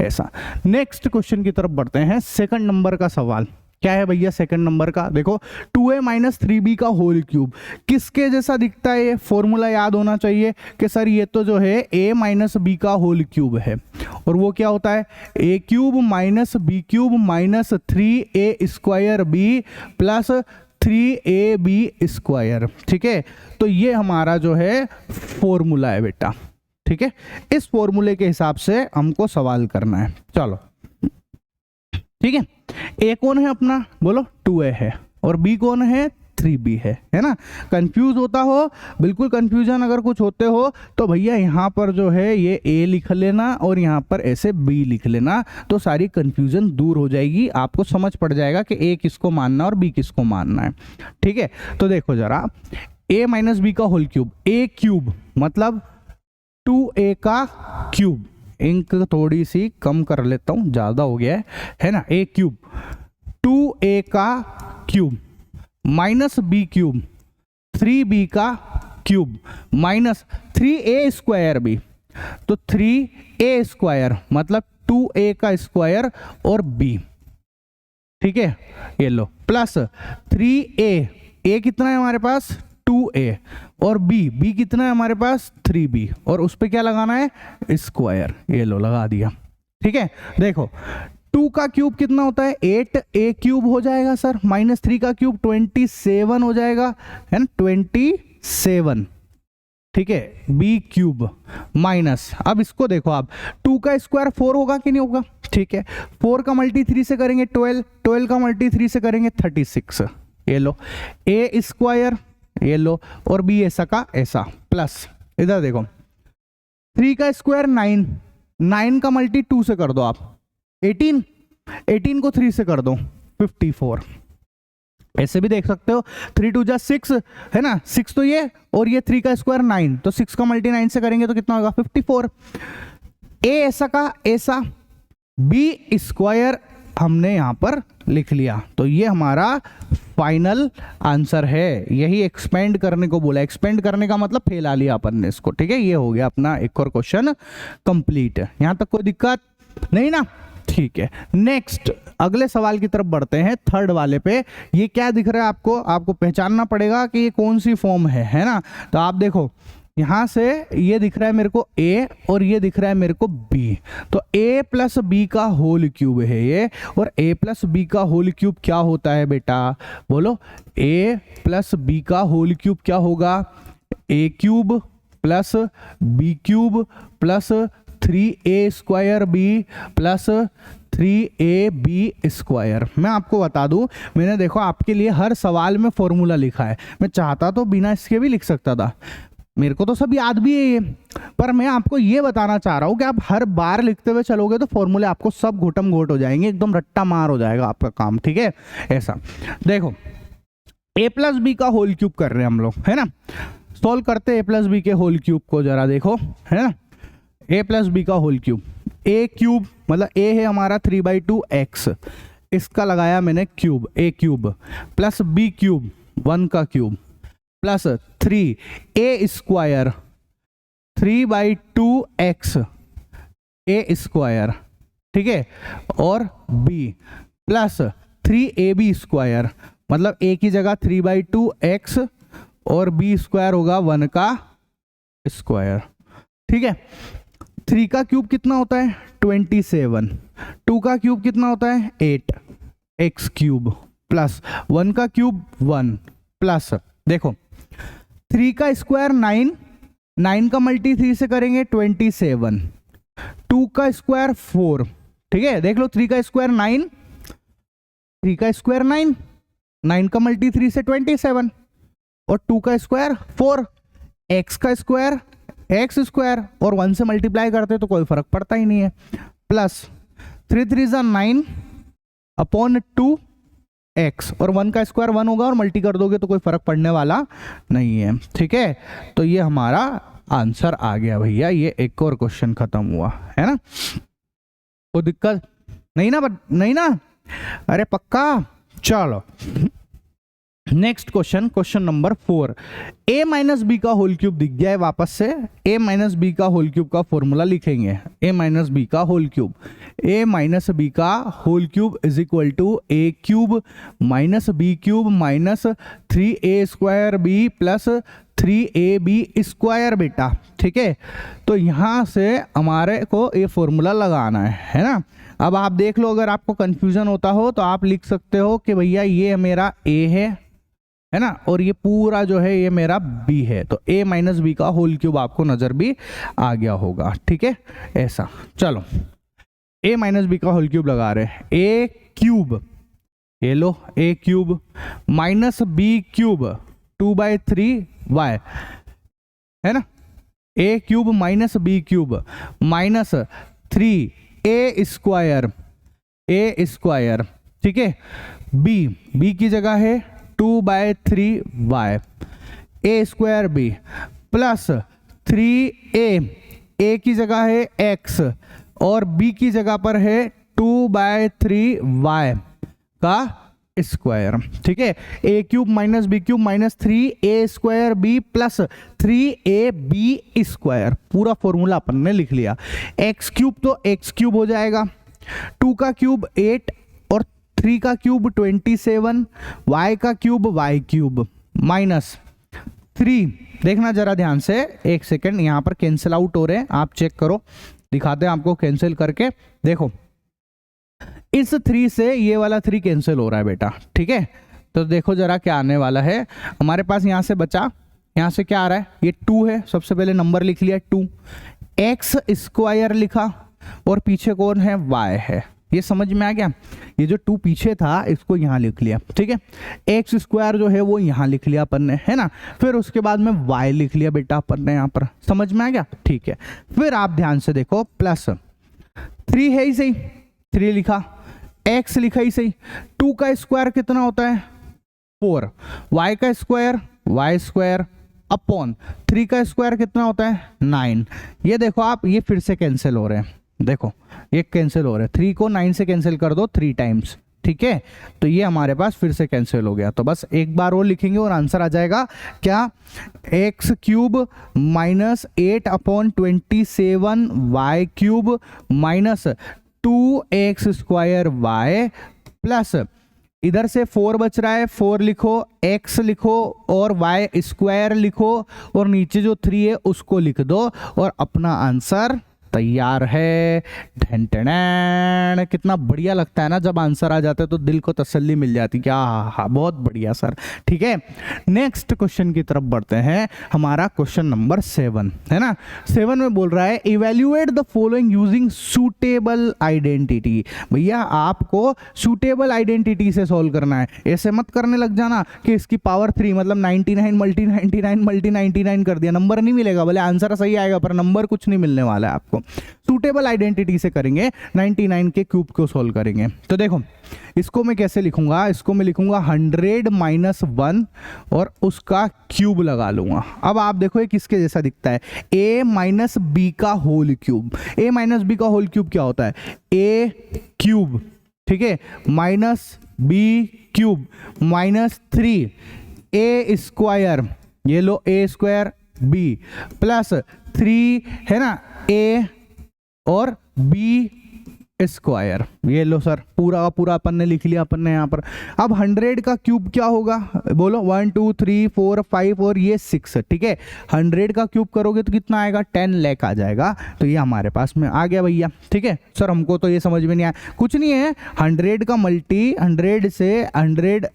ऐसा, नेक्स्ट क्वेश्चन की तरफ बढ़ते हैं। सेकंड नंबर का सवाल क्या है भैया, सेकंड नंबर का देखो, 2a - 3b का होल क्यूब किसके जैसा दिखता है। ये फॉर्मूला याद होना चाहिए कि सर ये तो जो है a - b का होल क्यूब है, और वो क्या होता है a³ - b³ - 3a² + 3ab², ठीक है। तो ये हमारा जो है फॉर्मूला है बेटा, ठीक है। इस फॉर्मूले के हिसाब से हमको सवाल करना है, चलो ठीक है। a कौन है अपना बोलो 2a है, और b कौन है 3b है ना। कंफ्यूज होता हो, बिल्कुल कंफ्यूजन अगर कुछ होते हो तो भैया यहाँ पर जो है ये a लिख लेना और यहाँ पर ऐसे b लिख लेना, तो सारी कंफ्यूजन दूर हो जाएगी, आपको समझ पड़ जाएगा कि a किसको मानना और b किसको मानना है, ठीक है। तो देखो जरा, a - b का होल क्यूब, a³ मतलब 2a का क्यूब, इंक थोड़ी सी कम कर लेता हूं, ज्यादा हो गया है ना। a³ 2a का क्यूब - b³ 3b का क्यूब - 3a² तो 3a² मतलब 2a का स्क्वायर और b, ठीक है, ये लो, प्लस 3a, a कितना है हमारे पास 2a, और b कितना है हमारे पास 3b, और उस पर क्या लगाना है स्क्वायर, ये लो लगा दिया। ठीक है, देखो 2 का क्यूब कितना होता है 8a क्यूब हो जाएगा सर, माइनस 3 का क्यूब 27 हो जाएगा, है ना 27, ठीक है, b क्यूब माइनस, अब इसको देखो आप 2 का स्क्वायर 4 होगा कि नहीं होगा, ठीक है, 4 का मल्टी 3 से करेंगे 12, 12 का मल्टी 3 से करेंगे 36, ये लो a स्क्वायर, ये लो, और b ऐसा का ऐसा, प्लस इधर देखो 3 का स्क्वायर 9, 9 का मल्टी 2 से कर दो आप 18, 18 को 3 से कर दो 54, ऐसे भी देख सकते हो 3 2 जा 6 है ना, 6 तो ये, और ये 3 का स्क्वायर 9, तो 6 का मल्टी 9 से करेंगे तो कितना होगा 54, a ऐसा का ऐसा, b स्क्वायर हमने यहां पर लिख लिया, तो ये हमारा फाइनल आंसर है। यही एक्सपेंड करने को बोला, एक्सपेंड करने का मतलब फैला लिया अपन ने इसको, ठीक है, ये हो गया अपना एक और क्वेश्चन कंप्लीट। यहां तक कोई दिक्कत नहीं ना, ठीक है। नेक्स्ट अगले सवाल की तरफ बढ़ते हैं, थर्ड वाले पे। ये क्या दिख रहा है आपको, आपको पहचानना पड़ेगा कि ये कौन सी फॉर्म है ना। तो आप देखो यहां से ये दिख रहा है मेरे को a और ये दिख रहा है मेरे को b, तो a प्लस बी का होल क्यूब है ये, और a प्लस बी का होल क्यूब क्या होता है बेटा, बोलो a प्लस बी का होल क्यूब क्या होगा, a cube plus b cube plus 3a square b plus 3ab square. मैं आपको बता दूं, मैंने देखो आपके लिए हर सवाल में फॉर्मूला लिखा है, मैं चाहता तो बिना इसके भी लिख सकता था, मेरे को तो सब याद भी है ये, पर मैं आपको ये बताना चाह रहा हूँ कि आप हर बार लिखते हुए चलोगे तो फॉर्मूले आपको सब घोटम घोट हो जाएंगे, एकदम रट्टा मार हो जाएगा आपका काम, ठीक है। ऐसा देखो a प्लस बी का होल क्यूब कर रहे हैं हम लोग, है ना, सॉल्व करते a प्लस बी के होल क्यूब को, जरा देखो, है ना, a प्लस बी का होल क्यूब, a क्यूब मतलब a है हमारा 3/2 x, इसका लगाया मैंने cube, a cube plus b cube 1 का cube plus 3a square 3/2 x a square, ठीक है, और b प्लस 3ab स्क्वायर, मतलब a की जगह 3/2 x और b स्क्वायर होगा 1 का स्क्वायर, ठीक है। 3 का क्यूब कितना होता है 27, 2 का क्यूब कितना होता है 8 x क्यूब प्लस 1 का क्यूब 1 प्लस देखो 3 का स्क्वायर 9, 9 का मल्टी 3 से करेंगे 27, 2 का स्क्वायर 4, ठीक है, देख लो 3 का स्क्वायर 9, 3 का स्क्वायर 9, 9 का मल्टी 3 से 27, और 2 का स्क्वायर 4, x का स्क्वायर एक्स स्क्वायर, और 1 से मल्टीप्लाई करते तो कोई फर्क पड़ता ही नहीं है, प्लस 3 3 जा 9 अपॉन 2 x, और 1 का स्क्वायर 1 होगा और मल्टी कर दोगे तो कोई फर्क पड़ने वाला नहीं है, ठीक है। तो ये हमारा आंसर आ गया भैया, ये एक और क्वेश्चन खत्म हुआ, है ना, कोई दिक्कत नहीं ना, नहीं ना, अरे पक्का। चलो next question, question number 4, a minus B का होल क्यूब दिख गया है वापस से, a माइनस बी का होल क्यूब का फॉर्मूला लिखेंगे, a माइनस बी का whole cube, a minus B का whole cube is equal to a cube minus B cube minus 3a square b plus 3ab square बेटा, ठीक है। तो यहाँ से हमारे को ये फॉर्मूला लगाना है ना। अब आप देख लो, अगर आपको कंफ्यूजन होता हो तो आप लिख सकते हो कि भैया ये मेरा a है ना, और ये पूरा जो है ये मेरा b है, तो a माइनस बी का होल क्यूब आपको नजर भी आ गया होगा, ठीक है। ऐसा चलो a माइनस बी का होल क्यूब लगा रहे हैं, a क्यूब, ये लो a cube minus b cube 2/3y, है ना, a cube minus b cube minus 3a square ठीक है, b की जगह है 2/3y, a square b plus 3a की जगह है x और b की जगह पर है 2/3y का स्क्वायर, ठीक है। a cube minus b cube minus 3a square b plus 3ab square, पूरा फॉर्मूला अपन ने लिख लिया। x क्यूब तो x क्यूब हो जाएगा, 2 का क्यूब 8 और 3 का क्यूब 27, y का क्यूब y क्यूब माइनस 3। देखना जरा ध्यान से, एक सेकेंड, यहाँ पर कैंसिल आउट हो रहे हैं, आप चेक करो, दिखाते हैं आपको कैंसिल करके। देखो इस 3 से ये वाला 3 कैंसिल हो रहा है बेटा, ठीक है। तो देखो जरा क्या आने वाला है हमारे पास। यहाँ से बचा, यहाँ से क्या आ रहा है, ये 2 है, सबसे पहले नंबर लिख लिया 2, एक्स स्क्वायर लिखा और पीछे कौन है, y है। ये समझ में आ गया, ये जो 2 पीछे था इसको यहाँ लिख लिया, ठीक है। एक्स स्क्वायर जो है वो यहाँ लिख लिया अपन ने, है ना। फिर उसके बाद में y लिख लिया बेटा अपन ने यहाँ पर, समझ में आ गया, ठीक है। फिर आप ध्यान से देखो, प्लस 3 है ही सही, 3 लिखा, x लिखा ही सही, 2 का स्क्वायर कितना होता है 4, y का स्क्वायर y स्क्वायर अपॉन 3 का स्क्वायर कितना होता है 9। ये देखो आप, ये फिर से कैंसिल हो रहे हैं, देखो ये कैंसिल हो रहे हैं, 3 को 9 से कैंसिल कर दो 3 टाइम्स, ठीक है। तो ये हमारे पास फिर से कैंसिल हो गया। तो बस एक बार और लिखेंगे और आंसर आ जाएगा क्या, X cube minus 8 upon 27 Y cube minus 2x square y plus इधर से 4 बच रहा है, 4 लिखो, x लिखो और y स्क्वायर लिखो और नीचे जो 3 है उसको लिख दो और अपना आंसर तैयार है। ढन ढन। कितना बढ़िया लगता है ना जब आंसर आ जाता है, तो दिल को तसल्ली मिल जाती है कि हाँ बहुत बढ़िया सर, ठीक है। नेक्स्ट क्वेश्चन की तरफ बढ़ते हैं, हमारा क्वेश्चन नंबर 7 है ना। 7 में बोल रहा है evaluate the following using suitable identity. भैया आपको सूटेबल आइडेंटिटी से सॉल्व करना है, ऐसे मत करने लग जाना कि इसकी पावर 3 मतलब 99 मल्टी 99 मल्टी 99 कर दिया, नंबर नहीं मिलेगा, भले आंसर सही आएगा पर नंबर कुछ नहीं मिलने वाला है आपको। सूटेबल आइडेंटिटी से करेंगे, 99 के क्यूब को सॉल्व करेंगे। तो देखो इसको मैं कैसे लिखूंगा, इसको मैं लिखूंगा 100 माइनस 1 और उसका क्यूब लगा लूंगा। अब आप देखो ये किसके जैसा दिखता है, a माइनस बी का whole cube. a minus B का होल क्यूब क्या होता है, a क्यूब, ठीक है, minus B cube minus 3 a square, ये लो a स्क्वायर b प्लस 3 है ना a और b स्क्वायर, ये लो सर पूरा का पूरा अपन ने लिख लिया अपन ने यहाँ पर। अब 100 का क्यूब क्या होगा, बोलो 1 2 3 4 5 और ये 6, ठीक है। 100 का क्यूब करोगे तो कितना आएगा, 10 लाख आ जाएगा। तो ये हमारे पास में आ गया भैया, ठीक है। सर हमको तो ये समझ में नहीं आया, कुछ नहीं है, 100 का मल्टी 100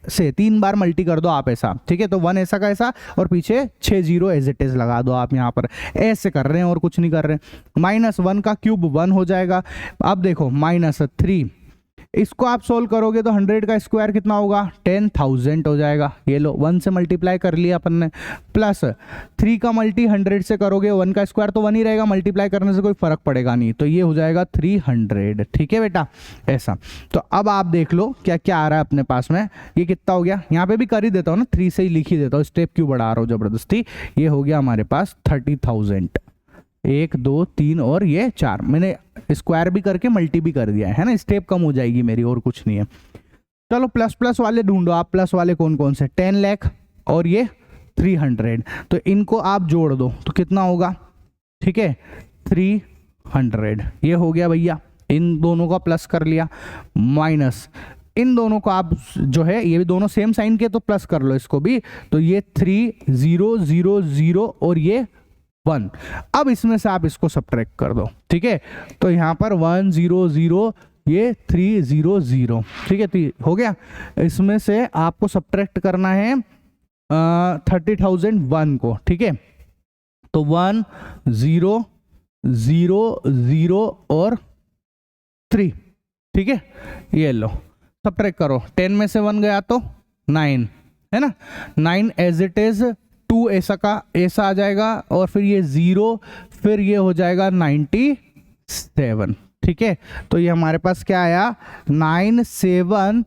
से 3 बार मल्टी कर दो आप ऐसा, ठीक है। तो 1 ऐसा का ऐसा और पीछे 6 0 एज इट इज लगा दो आप यहाँ पर, ऐसे कर रहे हैं और कुछ नहीं कर रहे हैं। माइनस 1 का क्यूब 1 हो जाएगा। अब देखो माइनस 3, इसको आप सोल्व करोगे तो 100 का स्क्वायर कितना होगा, 10,000 हो जाएगा। ये लो 1 से मल्टीप्लाई कर लिया अपन ने, प्लस 3 का मल्टी 100 से करोगे, 1 का स्क्वायर तो 1 ही रहेगा, मल्टीप्लाई करने से कोई फर्क पड़ेगा नहीं, तो ये हो जाएगा 300, ठीक है बेटा ऐसा। तो अब आप देख लो क्या क्या आ रहा है अपने पास में, ये कितना हो गया, यहाँ पे भी कर ही देता हूँ ना, 3 से ही लिख ही देता हूँ, स्टेप क्यों बढ़ा रहा हूँ जबरदस्ती। ये हो गया हमारे पास 30,000, 1 2 3 और ये 4, मैंने स्क्वायर भी करके मल्टी भी कर दिया है ना, स्टेप कम हो जाएगी मेरी, और कुछ नहीं है। चलो प्लस प्लस वाले ढूंढो आप, प्लस वाले कौन कौन से, 10 लाख और ये 300, तो इनको आप जोड़ दो तो कितना होगा, ठीक है 300, ये हो गया भैया। इन दोनों का प्लस कर लिया, माइनस इन दोनों को आप जो है ये भी दोनों सेम साइन के तो प्लस कर लो इसको भी, तो ये 3 0 0 0 और ये 1। अब इसमें से आप इसको सब्ट्रैक्ट कर दो, ठीक है। तो यहाँ पर 1 0 0 ये 3 0 0, ठीक है, तो हो गया। इसमें से आपको सब्ट्रैक्ट करना है 30,001 को, ठीक है। तो 1 0 0 0 और 3, ठीक है, ये लो सब्ट्रैक्ट करो, 10 में से 1 गया तो 9 है ना, 9 एज इट इज 2 ऐसा का ऐसा आ जाएगा और फिर ये 0, फिर ये हो जाएगा 97, ठीक है। तो ये हमारे पास क्या आया 97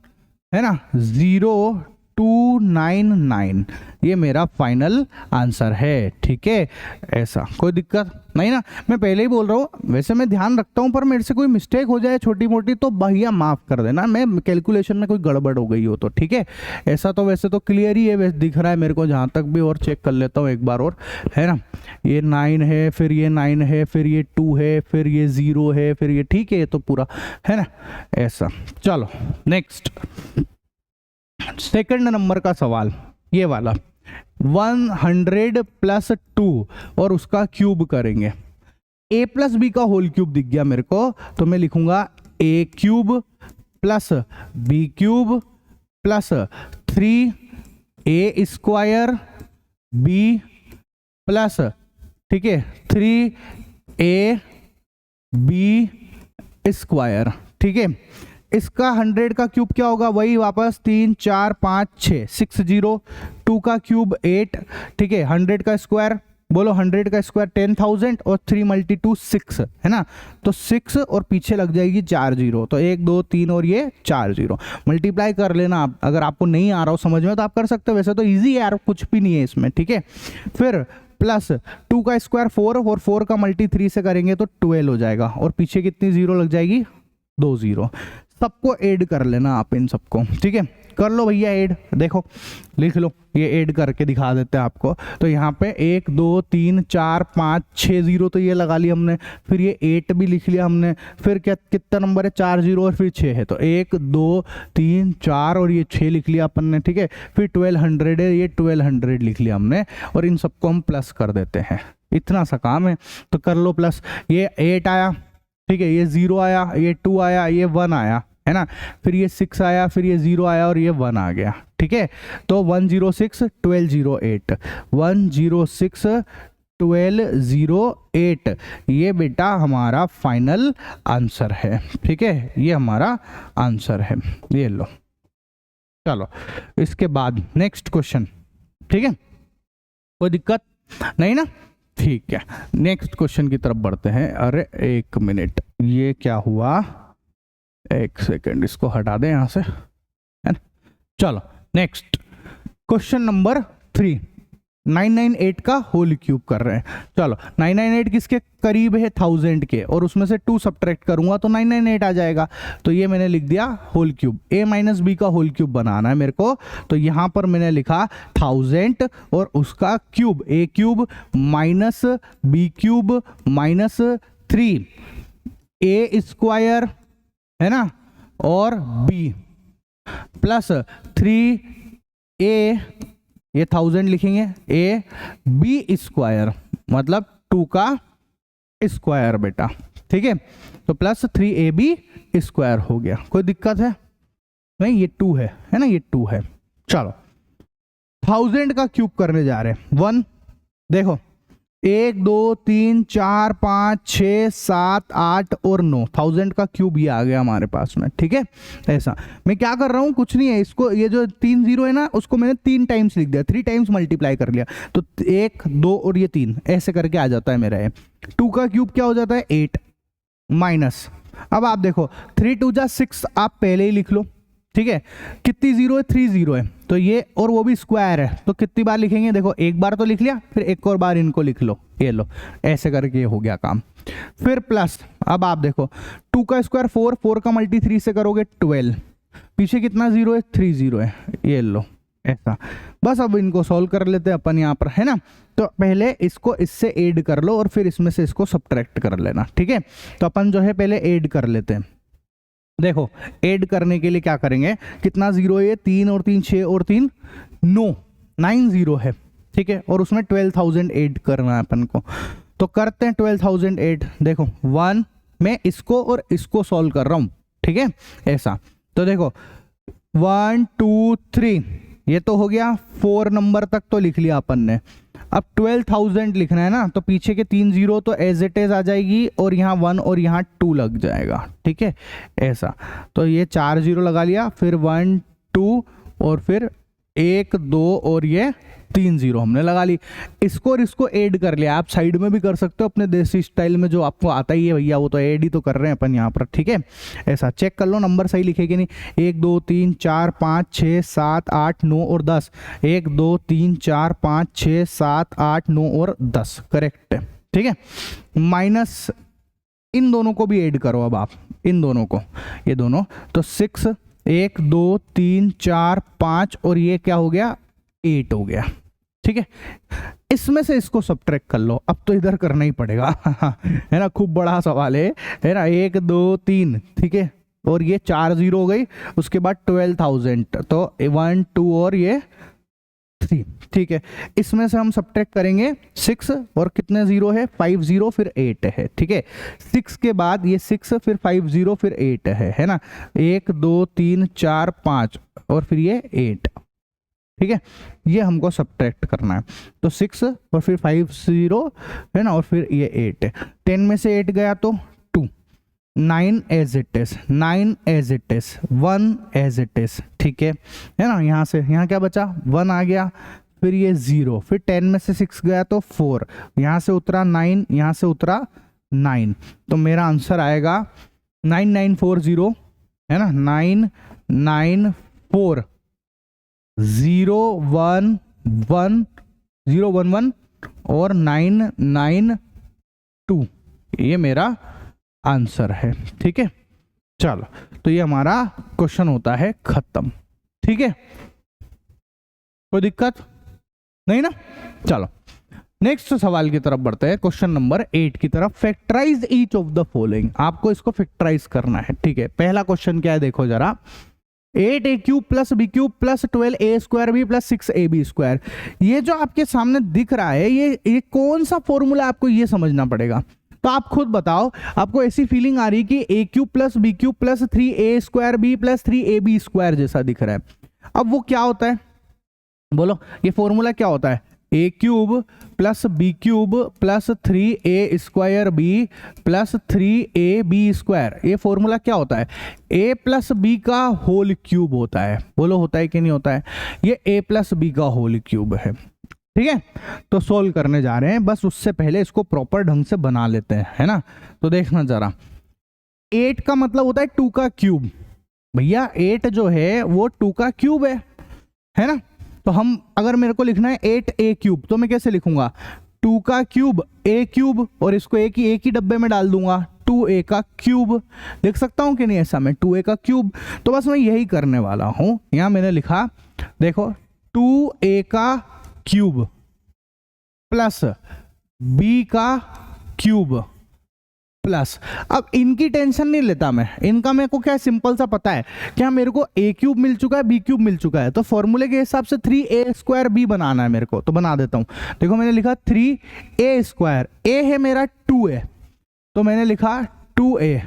है ना 0 299 ये मेरा फाइनल आंसर है। ठीक है, ऐसा कोई दिक्कत नहीं ना। मैं पहले ही बोल रहा हूँ, वैसे मैं ध्यान रखता हूँ, पर मेरे से कोई मिस्टेक हो जाए छोटी मोटी तो भैया माफ़ कर देना, मैं कैलकुलेशन में कोई गड़बड़ हो गई हो तो। ठीक है, ऐसा तो वैसे तो क्लियर ही है, वैसे दिख रहा है मेरे को जहाँ तक भी, और चेक कर लेता हूँ एक बार और, है ना। ये 9 है, फिर ये 9 है, फिर ये 2 है, फिर ये 0 है, फिर ये, ठीक है, ये तो पूरा है ना, ऐसा। चलो नेक्स्ट, सेकंड नंबर का सवाल ये वाला, 100 प्लस 2 और उसका क्यूब करेंगे। a प्लस बी का होल क्यूब दिख गया मेरे को, तो मैं लिखूंगा a cube plus B cube plus 3a square b plus, ठीक है, 3a b स्क्वायर। ठीक है, इसका 100 का क्यूब क्या होगा, वही वापस 3 4 5 6 60, 2 का क्यूब 8, ठीक है, 100 का स्क्वायर बोलो, 100 का स्क्वायर 10,000 और 3 × 2 6 है ना, तो 6 और पीछे लग जाएगी 4 0, तो 1 2 3 और ये 4 0 मल्टीप्लाई कर लेना आप। अगर आपको नहीं आ रहा हो समझ में तो आप कर सकते हो, वैसे तो इजी है यार, कुछ भी नहीं है इसमें। ठीक है, फिर प्लस 2 का स्क्वायर 4 और 4 का मल्टी 3 से करेंगे तो 12 हो जाएगा, और पीछे कितनी जीरो लग जाएगी, 2 0। सबको ऐड कर लेना आप इन सबको। ठीक है, कर लो भैया ऐड, देखो लिख लो, ये ऐड करके दिखा देते हैं आपको। तो यहाँ पे 1 2 3 4 5 6 0 तो ये लगा लिया हमने, फिर ये 8 भी लिख लिया हमने, फिर क्या कितना नंबर है, 4 0 और फिर 6 है, तो 1 2 3 4 और ये 6 लिख लिया अपन ने। ठीक है, फिर 1200 है, ये 1200 लिख लिया हमने, और इन सबको हम प्लस कर देते हैं, इतना सा काम है। तो कर लो प्लस, ये 8 आया, ठीक है, ये 0 आया, ये 2 आया, ये 1 आया, है ना, फिर ये 6 आया, फिर ये 0 आया और ये 1 आ गया। ठीक है, तो 106 1208 106 1208 ये बेटा हमारा फाइनल आंसर है। ठीक है, ये हमारा आंसर है, ये लो। चलो इसके बाद नेक्स्ट क्वेश्चन। ठीक है, कोई दिक्कत नहीं ना, ठीक है, नेक्स्ट क्वेश्चन की तरफ बढ़ते हैं। अरे 1 मिनट, ये क्या हुआ, 1 सेकेंड, इसको हटा दें यहाँ से, है ना। चलो नेक्स्ट क्वेश्चन नंबर 3, 998 का होल क्यूब कर रहे हैं। चलो 998 किसके करीब है, 1000 के, और उसमें से 2 सब्ट्रैक्ट करूंगा तो 998 आ जाएगा। तो ये मैंने लिख दिया whole cube, a minus B का होल क्यूब बनाना है मेरे को, तो यहाँ पर मैंने लिखा 1000 और उसका cube, a cube minus B cube minus 3a square, है ना, और b प्लस 3a, ये 1000 लिखेंगे, a b स्क्वायर मतलब 2 का स्क्वायर बेटा। ठीक है, तो प्लस 3ab स्क्वायर हो गया। कोई दिक्कत है नहीं, ये 2 है ना, ये 2 है। चलो 1000 का क्यूब करने जा रहे हैं। 1 देखो, 1 2 3 4 5 6 7 8 और 9, 1000 का क्यूब ये आ गया हमारे पास में। ठीक है, ऐसा मैं क्या कर रहा हूँ, कुछ नहीं है, इसको ये जो 3 0 है ना, उसको मैंने 3 टाइम्स लिख दिया, 3 टाइम्स मल्टीप्लाई कर लिया, तो 1 2 और ये 3 ऐसे करके आ जाता है मेरा ये। 2 का क्यूब क्या हो जाता है, 8 माइनस, अब आप देखो 3 2 जा 6, आप पहले ही लिख लो। ठीक है, कितनी जीरो है, 3 0 है, तो ये, और वो भी स्क्वायर है, तो कितनी बार लिखेंगे, देखो एक बार तो लिख लिया, फिर एक और बार इनको लिख लो, ये लो, ऐसे करके ये हो गया काम। फिर प्लस, अब आप देखो 2 का स्क्वायर 4, 4 का मल्टी 3 से करोगे 12, पीछे कितना 0 है, 3 0 है, ये लो ऐसा। बस अब इनको सॉल्व कर लेते हैं अपन यहाँ पर, है ना। तो पहले इसको इससे ऐड कर लो और फिर इसमें से इसको सब्ट्रैक्ट कर लेना। ठीक है, तो अपन जो है पहले ऐड कर लेते हैं। देखो ऐड करने के लिए क्या करेंगे, कितना 0 है, 3 और 3 6 और 3 9, 9 0 है। ठीक है, और उसमें 12,000 ऐड करना है अपन को, तो करते हैं 12,000 ऐड। देखो 1, मैं इसको और इसको सॉल्व कर रहा हूँ। ठीक है, ऐसा, तो देखो 1 2 3 ये तो हो गया, 4 नंबर तक तो लिख लिया अपन ने। अब 12,000 लिखना है ना, तो पीछे के 3 0 तो एज इट इज आ जाएगी, और यहाँ 1 और यहाँ 2 लग जाएगा। ठीक है, ऐसा, तो ये 4 0 लगा लिया, फिर 1 2 और फिर 1 2 और ये 3 0 हमने लगा ली। इसको और इसको ऐड कर लिया। आप साइड में भी कर सकते हो अपने देसी स्टाइल में, जो आपको आता ही है भैया, वो तो ऐड ही तो कर रहे हैं अपन यहाँ पर, ठीक है। ऐसा चेक कर लो नंबर सही लिखे कि नहीं। 1 2 3 4 5 6 7 8 9 और 10। 1 2 3 4 5 6 7 8 9 और 10 करेक्ट है, ठीक है। माइनस इन दोनों को भी ऐड करो अब आप, इन दोनों को, ये दोनों, तो 6 1 2 3 4 5 और ये क्या हो गया 8 हो गया, ठीक है। इसमें से इसको सब्ट्रैक्ट कर लो, अब तो इधर करना ही पड़ेगा है ना, खूब बड़ा सवाल है ना। 1 2 3, ठीक है, और ये 4 0 हो गई, उसके बाद 12,000, तो 1 2 और ये 3, ठीक है। इसमें से हम सब्ट्रैक्ट करेंगे 6 और कितने 0 है 5 0 फिर 8 है, ठीक है। 6 के बाद ये 6 फिर 5 0 फिर 8 है ना। 1 2 3 4 5 और फिर ये 8, ठीक है। ये हमको सब्ट्रैक्ट करना है, तो 6 और फिर 5 0 है ना, और फिर ये 8 है। 10 में से 8 गया तो 2, 9 as it is, 9 as it is, 1 as it is, ठीक है ना। यहाँ से यहाँ क्या बचा 1 आ गया, फिर ये 0, फिर 10 में से 6 गया तो 4, यहाँ से उतरा 9, यहाँ से उतरा 9, तो मेरा आंसर आएगा 9940 है ना, 994 0 1 1 0 1 1 और 992, ये मेरा आंसर है, ठीक है। चलो, तो ये हमारा क्वेश्चन होता है खत्म, ठीक है। कोई दिक्कत नहीं ना। चलो नेक्स्ट सवाल की तरफ बढ़ते हैं, क्वेश्चन नंबर 8 की तरफ। Factorise each of the following, आपको इसको फैक्टराइज करना है, ठीक है। पहला क्वेश्चन क्या है देखो जरा, 8a³ + b³ + 12a² + 6ab²। ये जो आपके सामने दिख रहा है, ये कौन सा फॉर्मूला, आपको ये समझना पड़ेगा। तो आप खुद बताओ, आपको ऐसी फीलिंग आ रही है कि a³ + b³ + 3a² + 3ab² जैसा दिख रहा है। अब वो क्या होता है बोलो, ये फॉर्मूला क्या होता है, a³ + b³ + 3a² + 3ab²। ये फॉर्मूला क्या होता है, a + b का होल क्यूब होता है। बोलो होता है कि नहीं होता है, ये a + b का होल क्यूब है, ठीक है। तो सोल्व करने जा रहे हैं, बस उससे पहले इसको प्रॉपर ढंग से बना लेते हैं, है ना। तो देखना जरा, 8 का मतलब होता है 2 का क्यूब, भैया 8 जो है वो 2 का क्यूब है ना। तो हम अगर मेरे को लिखना है 8a³ तो मैं कैसे लिखूंगा, 2 का क्यूब a³ और इसको एक ही डब्बे में डाल दूंगा, 2a का क्यूब। लिख सकता हूं कि नहीं ऐसा मैं, 2a का क्यूब। तो बस मैं यही करने वाला हूं। यहां मैंने लिखा देखो 2a का क्यूब प्लस b का क्यूब प्लस, अब इनकी टेंशन नहीं लेता मैं, इनका मेरे को क्या सिंपल सा पता है, क्या मेरे को a³ मिल चुका है, b³ मिल चुका है, तो फॉर्मूले के हिसाब से 3a² बनाना है मेरे को। तो बना देता हूं, देखो मैंने लिखा 3a², a है मेरा 2a, तो मैंने लिखा 2a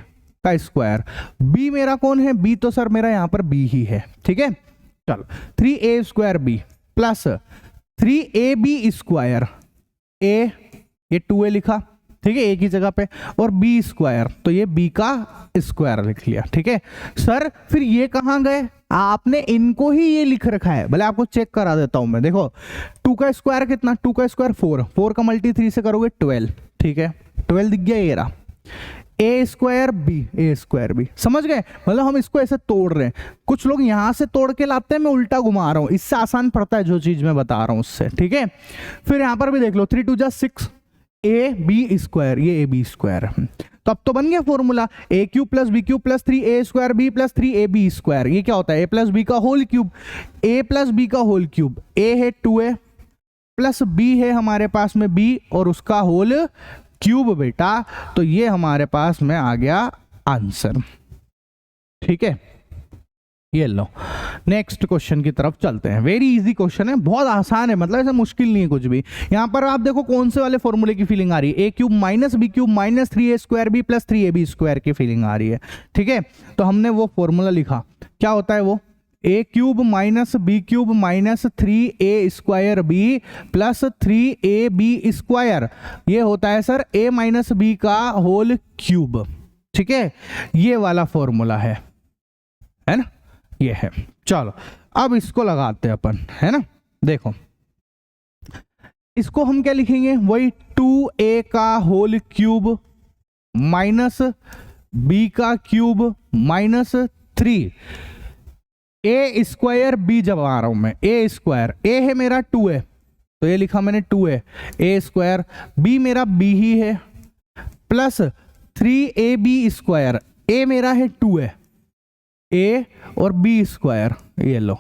का स्क्वायर। b मेरा कौन है, b तो सर मेरा यहां पर b ही है, ठीक है। चलो 3a² प्लस 3ab², a ये 2a लिखा, ठीक है, एक ही जगह पे, और b², तो ये b का स्क्वायर लिख लिया, ठीक है। सर फिर ये कहां गए, आपने इनको ही ये लिख रखा है, भले आपको चेक करा देता हूं मैं। देखो 2 का स्क्वायर कितना, 2 का स्क्वायर 4, 4 का मल्टी 3 से करोगे 12, ठीक है, 12 दिख गया ये रहा। a²b, समझ गए, मतलब हम इसको ऐसे तोड़ रहे हैं। कुछ लोग यहां से तोड़ के लाते हैं, मैं उल्टा घुमा रहा हूं, इससे आसान पड़ता है जो चीज मैं बता रहा हूं उससे, ठीक है। फिर यहां पर भी देख लो 3 2 जा 6, ab², ये ab²। तो अब तो बन गया formula, a³ + b³ + 3a²b + 3ab²। ये क्या होता है, a + b का होल क्यूब, a + b का होल क्यूब, a है 2a प्लस b है हमारे पास में b और उसका होल क्यूब बेटा। तो ये हमारे पास में आ गया आंसर, ठीक है। ये लो नेक्स्ट क्वेश्चन की तरफ चलते हैं। वेरी इजी क्वेश्चन है, बहुत आसान है, मतलब ऐसा मुश्किल नहीं है कुछ भी। यहां पर आप देखो कौन से वाले फॉर्मूले की फीलिंग आ रही है, a³ - b³ - 3a² + 3ab² की फीलिंग आ रही है, ठीक है। तो हमने वो फॉर्मूला लिखा, क्या होता है वो, a³ - b³ - 3a² + 3ab²। ये होता है सर a - b का होल क्यूब, ठीक है। ये वाला फॉर्मूला है ना, ये है। चलो अब इसको लगाते हैं अपन, है ना। देखो इसको हम क्या लिखेंगे, वही 2a का होल क्यूब माइनस b का cube minus 3 a square b जब आ रहा हूं मैं, a स्क्वायर, a है मेरा 2 है तो ये लिखा मैंने 2 है, a स्क्वायर, b मेरा b ही है, प्लस 3ab स्क्वायर, a मेरा है 2 है, a और b स्क्वायर, ये लो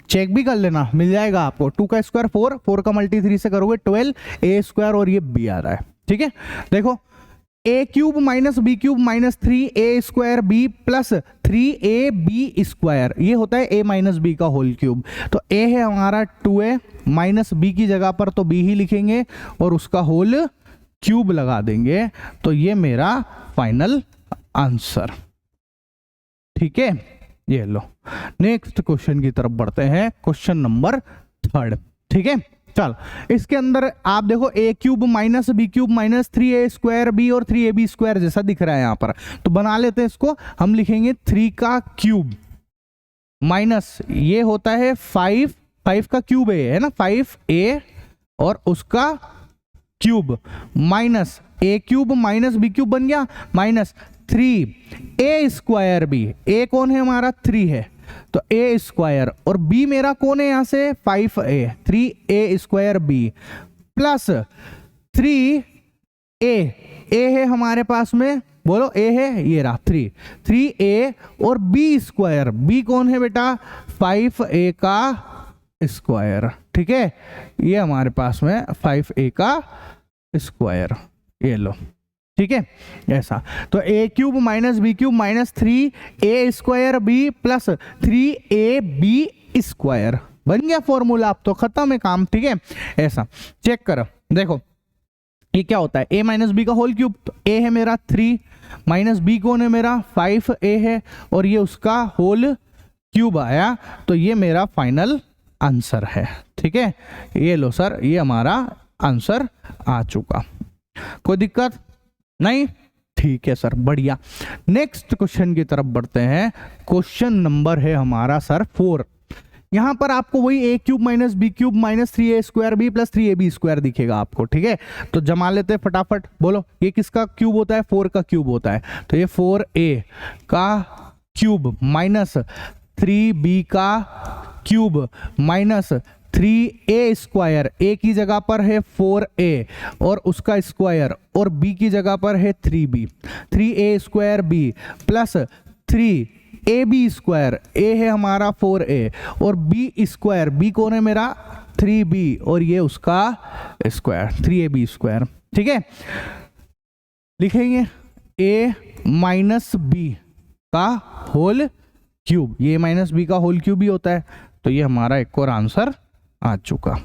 चेक भी कर लेना, मिल जाएगा आपको। 2 का स्क्वायर 4, 4 का मल्टी 3 से करोगे 12, a स्क्वायर और ये b आ रहा है, ठीक है। देखो a cube minus B cube minus 3a square b plus 3ab square, ये होता है a माइनस बी का होल क्यूब। तो a है हमारा 2a माइनस b की जगह पर तो b ही लिखेंगे और उसका होल क्यूब लगा देंगे, तो ये मेरा फाइनल आंसर, ठीक है। ये लो नेक्स्ट क्वेश्चन की तरफ बढ़ते हैं, क्वेश्चन नंबर 3, ठीक है। चल इसके अंदर आप देखो a cube minus B cube minus 3a square b और 3ab स्क्वायर जैसा दिख रहा है यहाँ पर, तो बना लेते हैं इसको। हम लिखेंगे 3 का क्यूब माइनस ये होता है 5, 5 का क्यूब है ना, 5a और उसका cube minus a cube minus B cube बन गया minus 3a square b, a कौन है हमारा 3 है तो a स्क्वायर और b मेरा कौन है यहां से 5a, 3a square b plus 3a, a है हमारे पास में, बोलो a है, ये रहा 3a और b स्क्वायर, b कौन है बेटा 5a का स्क्वायर, ठीक है। ये हमारे पास में 5a का स्क्वायर, ये लो, ठीक है ऐसा। तो a cube minus B cube minus 3a square b plus 3ab square बन गया फॉर्मूला, अब तो खत्म है काम, ठीक है ऐसा। चेक करो, देखो ये क्या होता है a माइनस बी का होल क्यूब, तो a है मेरा 3 माइनस b कौन है मेरा 5a है और ये उसका होल क्यूब आया, तो ये मेरा फाइनल आंसर है, ठीक है। ये लो सर, ये हमारा आंसर आ चुका, कोई दिक्कत नहीं, ठीक है सर, बढ़िया। नेक्स्ट क्वेश्चन की तरफ बढ़ते हैं, क्वेश्चन नंबर है हमारा सर 4। यहां पर आपको वही a cube minus B cube minus 3a square b plus 3ab square दिखेगा आपको, ठीक है। तो जमा लेते हैं फटाफट, बोलो ये किसका क्यूब होता है 4 का क्यूब होता है, तो ये 4a का क्यूब माइनस 3b का cube minus 3a square, a की जगह पर है 4a और उसका स्क्वायर और b की जगह पर है 3b, 3a square b plus 3ab square, a है हमारा 4a और b स्क्वायर, b कौन है मेरा 3b और ये उसका स्क्वायर 3ab स्क्वायर, ठीक है। लिखेंगे a माइनस b का होल क्यूब, ये माइनस b का होल क्यूब ही होता है, तो ये हमारा एक और आंसर आ चुका,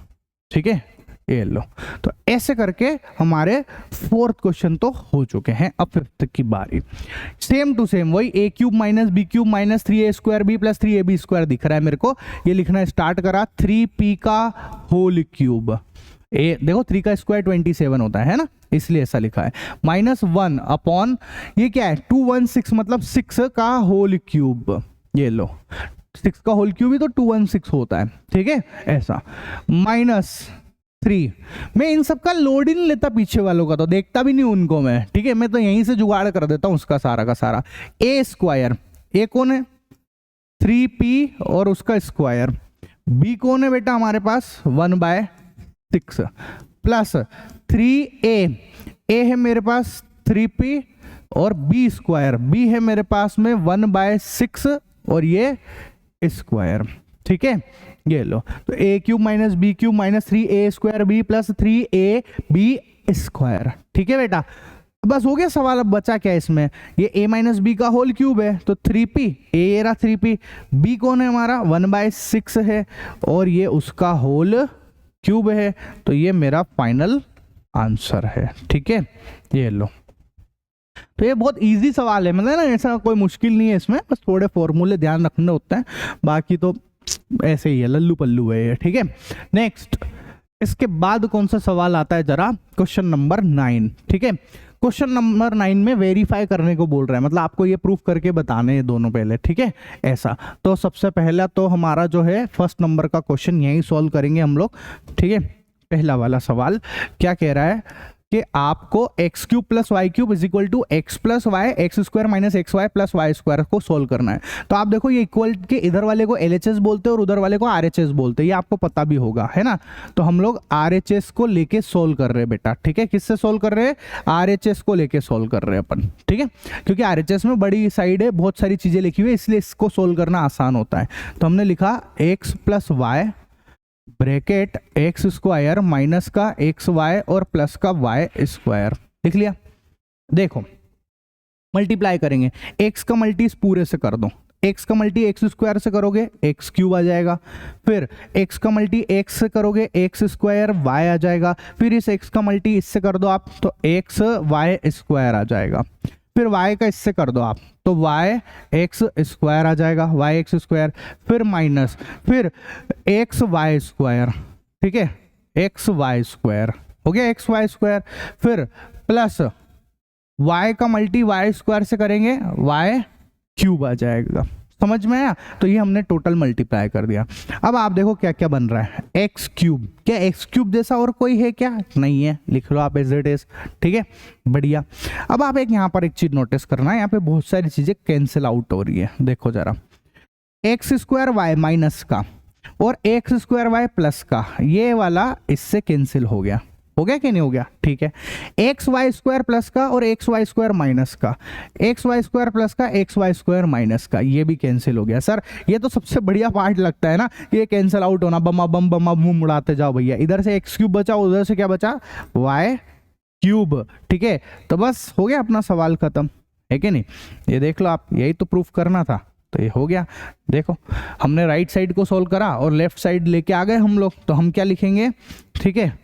ठीक है। ये लो, तो ऐसे करके हमारे 4th क्वेश्चन तो हो चुके हैं। अब 5th की बारी, सेम टू सेम वही a cube minus B cube minus 3a square b plus 3ab square दिख रहा है मेरे को, ये लिखना स्टार्ट करा 3p का होल क्यूब, ए देखो 3 का स्क्वायर 27 होता है ना, इसलिए ऐसा लिखा है, माइनस 1 अपॉन ये क्या है 216 मतलब 6 का होल क्यूब, ये लो 6 का होल क्यूब ही तो 216 होता है, ठीक है ऐसा, माइनस 3। मैं इन सब का लोड ही नहीं लेता, पीछे वालों का तो देखता भी नहीं उनको मैं, ठीक है, मैं तो यहीं से जुगाड़ कर देता हूं उसका सारा का सारा। a स्क्वायर, a कौन है 3p और उसका स्क्वायर, b कौन है बेटा हमारे पास 1/6 प्लस 3a, a है मेरे पास 3p और b स्क्वायर, b है मेरे पास में 1/6 और ये स्क्वायर, ठीक है। ये लो, तो a cube minus B cube minus 3a square b plus 3ab square, ठीक है बेटा। बस हो गया सवाल, अब बचा क्या इसमें, ये a माइनस बी का होल क्यूब है तो 3p, a ये रहा 3p, b कौन है हमारा 1/6 है और ये उसका होल क्यूब है, तो ये मेरा फाइनल आंसर है, ठीक है। ये लो, तो ये बहुत इजी सवाल है, मतलब ना ऐसा कोई मुश्किल नहीं है इसमें, बस थोड़े फॉर्मूले ध्यान रखने होते हैं, बाकी तो ऐसे ही है, लल्लू पल्लू है ये, ठीक है। नेक्स्ट, इसके बाद कौन सा सवाल आता है जरा, क्वेश्चन नंबर 9, ठीक है। क्वेश्चन नंबर 9 में वेरीफाई करने को बोल रहा है, मतलब आपको ये प्रूफ करके बताने हैं दोनों पहले, ठीक है ऐसा। तो सबसे पहला तो हमारा जो है फर्स्ट नंबर का क्वेश्चन यही सॉल्व करेंगे हम लोग, ठीक है। पहला वाला सवाल क्या कह रहा है कि आपको X cube plus Y cube is equal to X plus Y X square minus x Y plus Y square को सोल्व करना है। तो आप देखो ये इक्वल के इधर वाले को LHS बोलते हैं और उधर वाले को RHS बोलते हैं, ये आपको पता भी होगा है ना। तो हम लोग RHS को लेके सोल्व कर रहे हैं बेटा, ठीक है। किससे सोल्व कर रहे हैं? RHS को लेके सोल्व कर रहे हैं अपन, ठीक है, क्योंकि RHS में बड़ी साइड है, बहुत सारी चीजें लिखी हुई है, इसलिए इसको सोल्व करना आसान होता है। तो हमने लिखा X plus Y bracket X square minus का एक्स वाई और प्लस का वाई स्क्वायर, लिख लिया। देखो मल्टीप्लाई करेंगे, एक्स का मल्टी इस पूरे से कर दो, एक्स का मल्टी एक्स स्क्वायर से करोगे एक्स क्यूब आ जाएगा, फिर एक्स का मल्टी एक्स से करोगे एक्स स्क्वायर वाई आ जाएगा, फिर इस एक्स का मल्टी इससे कर दो आप तो एक्स वाई स्क्वायर आ जाएगा, फिर y का इससे कर दो आप तो y एक्स स्क्वायर आ जाएगा, y एक्स स्क्वायर, फिर माइनस, फिर एक्स वाई स्क्वायर, ठीक है, एक्स वाई स्क्वायर हो गया एक्स वाई स्क्वायर, फिर प्लस y का मल्टी y स्क्वायर से करेंगे y क्यूब आ जाएगा। समझ में आया? तो ये हमने टोटल मल्टीप्लाई कर दिया। अब आप देखो क्या क्या बन रहा है, एक्स क्यूब, क्या एक्स क्यूब जैसा और कोई है क्या? नहीं है, लिख लो आप एज इट इज, ठीक है बढ़िया। अब आप एक यहाँ पर एक चीज नोटिस करना है, यहाँ पे बहुत सारी चीजें कैंसिल आउट हो रही है, देखो जरा, एक्स स्क्वायर वाई माइनस का और एक्स स्क्वायर वाई प्लस का, ये वाला इससे कैंसिल हो गया कि नहीं हो गया? ठीक है, एक्स वाई स्क्वायर प्लस का और एक्स वाई स्क्वायर माइनस का, एक्स वाई स्क्वायर प्लस का एक्स वाई स्क्वायर माइनस का, ये भी कैंसिल हो गया। सर ये तो सबसे बढ़िया पार्ट लगता है ना, ये कैंसिल आउट होना, बम्मा बम बम्मा बम उड़ाते जाओ भैया। इधर से एक्स क्यूब बचा, उधर से क्या बचा? वाई क्यूब, ठीक है। तो बस हो गया अपना सवाल खत्म, है कि नहीं? ये देख लो आप, यही तो प्रूफ करना था, तो ये हो गया। देखो हमने राइट साइड को सोल्व करा और लेफ्ट साइड लेके आ गए हम लोग, तो हम क्या लिखेंगे, ठीक है,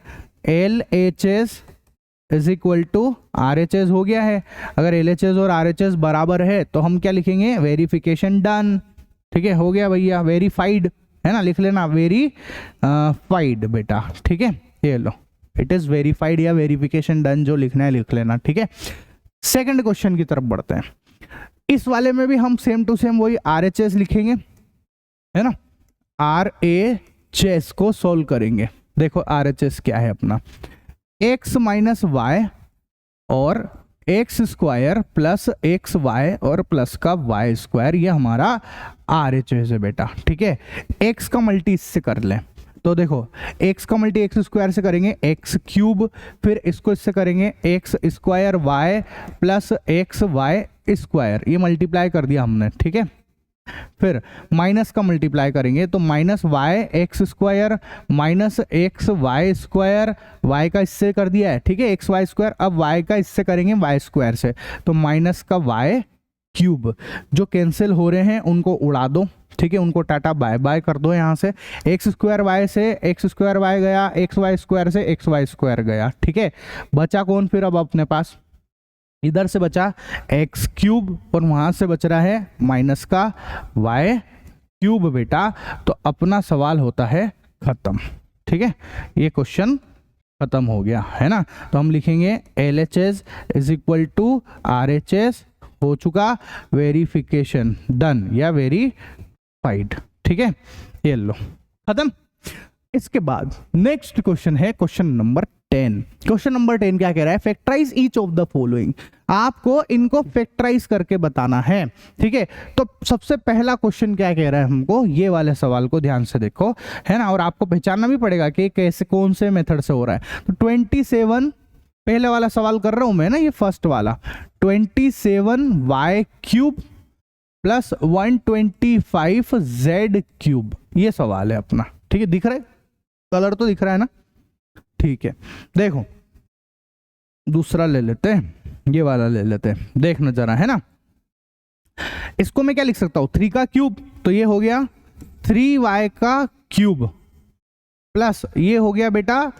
LHS is equal to RHS हो गया है। अगर LHS और RHS बराबर है तो हम क्या लिखेंगे? वेरिफिकेशन डन, ठीक है, हो गया भैया, वेरीफाइड है ना, लिख लेना वेरीफाइड बेटा, ठीक है, ये लो, इट इज वेरीफाइड या वेरिफिकेशन डन, जो लिखना है लिख लेना, ठीक है। सेकंड क्वेश्चन की तरफ बढ़ते हैं। इस वाले में भी हम सेम टू सेम वही RHS लिखेंगे, है ना, RHS को सोल्व करेंगे। देखो RHS क्या है अपना, x माइनस वाई और x square plus x Y और प्लस का वाई स्क्वायर, ये हमारा RHS है बेटा, ठीक है। x का मल्टी इससे कर लें तो देखो x का मल्टी एक्स स्क्वायर से करेंगे एक्स क्यूब, फिर इसको इससे करेंगे X square Y plus x Y square, ये मल्टीप्लाई कर दिया हमने, ठीक है। फिर माइनस का मल्टीप्लाई करेंगे तो minus Y X square minus x Y square, Y का इससे कर दिया है, ठीक है, एक्स वाई स्क्वायर, अब वाई का इससे करेंगे वाई स्क्वायर से, तो माइनस का वाई क्यूब। जो कैंसिल हो रहे हैं उनको उड़ा दो, ठीक है, उनको टाटा बाय बाय कर दो। यहाँ से एक्स स्क्वायर वाई से एक्स स्क्वायर वाई गया, एक्स वाई स्क्वायर से एक्स वाई स्क्वायर गया, ठीक है। बचा कौन फिर अब अपने पास? इधर से बचा एक्स क्यूब और वहां से बच रहा है माइनस का वाई क्यूब बेटा। तो अपना सवाल होता है खत्म, ठीक है, ये क्वेश्चन खत्म हो गया, है ना। तो हम लिखेंगे LHS is equal to RHS, हो चुका, वेरिफिकेशन डन या वेरीफाइड, ठीक है, ये लो खत्म। इसके बाद नेक्स्ट क्वेश्चन है क्वेश्चन नंबर 10। क्वेश्चन नंबर 10 क्या कह रहा है? Factorise each of the following, आपको इनको फैक्टराइज करके बताना है, ठीक है। तो सबसे पहला क्वेश्चन क्या कह रहा है हमको, ये वाले सवाल को ध्यान से देखो, है ना, और आपको पहचानना भी पड़ेगा कि कैसे कौन से मेथड से हो रहा है। तो 27, पहले वाला सवाल कर रहा हूं मैं ना, ये फर्स्ट वाला, 27y cube plus 125z cube, ये सवाल है अपना, ठीक है। दिख रहा है कलर तो दिख रहा है ना, ठीक है। देखो दूसरा ले लेते हैं, ये वाला ले लेते हैं, देखना जरा, है ना। इसको मैं क्या लिख सकता हूं? 3 का क्यूब, तो ये हो गया 3y का क्यूब प्लस ये हो गया बेटा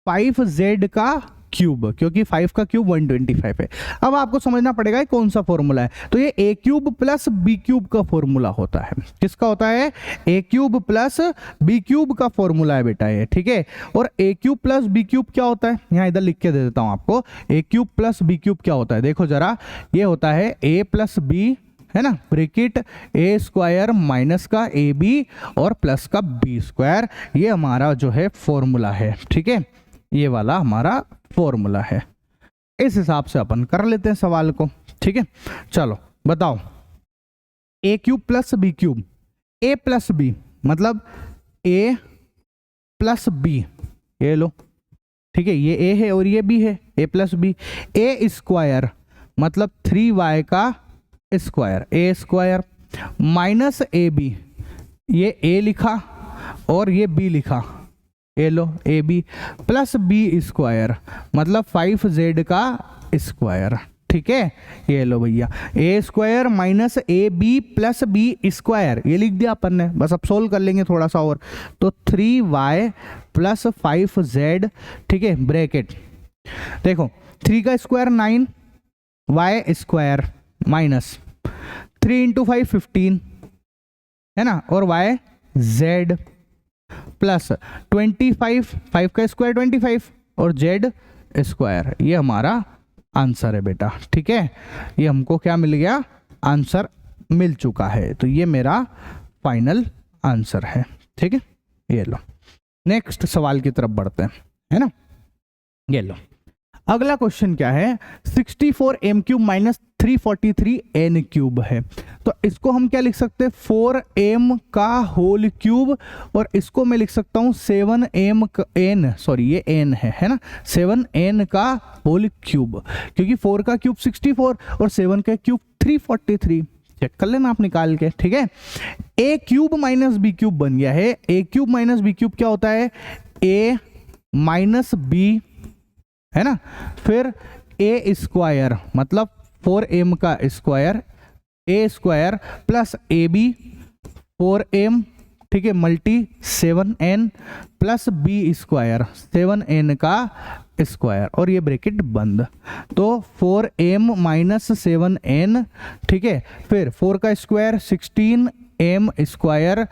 5z का क्यूब, क्योंकि 5 का क्यूब 125 है। अब आपको समझना पड़ेगा कौन सा फॉर्मूला है। तो ये a cube plus B cube का फॉर्मूला होता है। किसका होता है? A cube plus B cube का फॉर्मूला है बेटा ये, ठीक है। और ए क्यूब प्लस बी क्यूब क्या होता है, यहाँ इधर लिख के दे देता हूं आपको। ए क्यूब प्लस बी क्यूब क्या होता है, देखो जरा, ये होता है ए प्लस बी, है ना, ब्रैकेट ए स्क्वायर माइनस का ए बी और प्लस का बी स्क्वायर, ये हमारा जो है फॉर्मूला है, ठीक है। ये वाला हमारा फॉर्मूला है। इस हिसाब से अपन कर लेते हैं सवाल को, ठीक है। चलो बताओ, ए क्यूब प्लस बी क्यूब, ए प्लस बी मतलब ए प्लस बी, ये लो, ठीक है, ये ए है और ये बी है, ए प्लस बी। ए स्क्वायर मतलब 3y का square, a square minus a b, ये ए लिखा और ये बी लिखा, ये लो a b, plus B square मतलब 5z का स्क्वायर, ठीक है। ये लो भैया, a square minus a b plus B square, ये लिख दिया अपन ने। बस अब सोल्व कर लेंगे थोड़ा सा और, तो 3y प्लस 5z, ठीक है, ब्रैकेट, देखो 3 का square 9, y square minus 3 into 5 15, है ना, और y z प्लस 25, 5 का स्क्वायर 25 और z स्क्वायर, ये हमारा आंसर है बेटा, ठीक है। ये हमको क्या मिल गया, आंसर मिल चुका है। तो ये मेरा फाइनल आंसर है, ठीक है। ये लो, नेक्स्ट सवाल की तरफ बढ़ते हैं, है ना। ये लो, अगला क्वेश्चन क्या है, 64 m cube minus 343 n cube है। तो इसको हम क्या लिख सकते हैं, 4m का होल क्यूब, और इसको मैं लिख सकता हूं 7m n, सॉरी ये n है ना, 7n का होल क्यूब, क्योंकि 4 का क्यूब 64 और 7 का क्यूब 343। चेक कर लेना आप निकाल के, ठीक है। A cube minus B cube बन गया है। A cube minus B cube क्या होता है, ए माइनस बी, है ना, फिर ए स्क्वायर मतलब 4m का square, a square plus A b 4m, ठीक है, multi 7n plus B square 7n का स्क्वायर, और ये ब्रैकेट बंद। तो 4m माइनस 7n, ठीक है, फिर 4 का स्क्वायर 16m स्क्वायर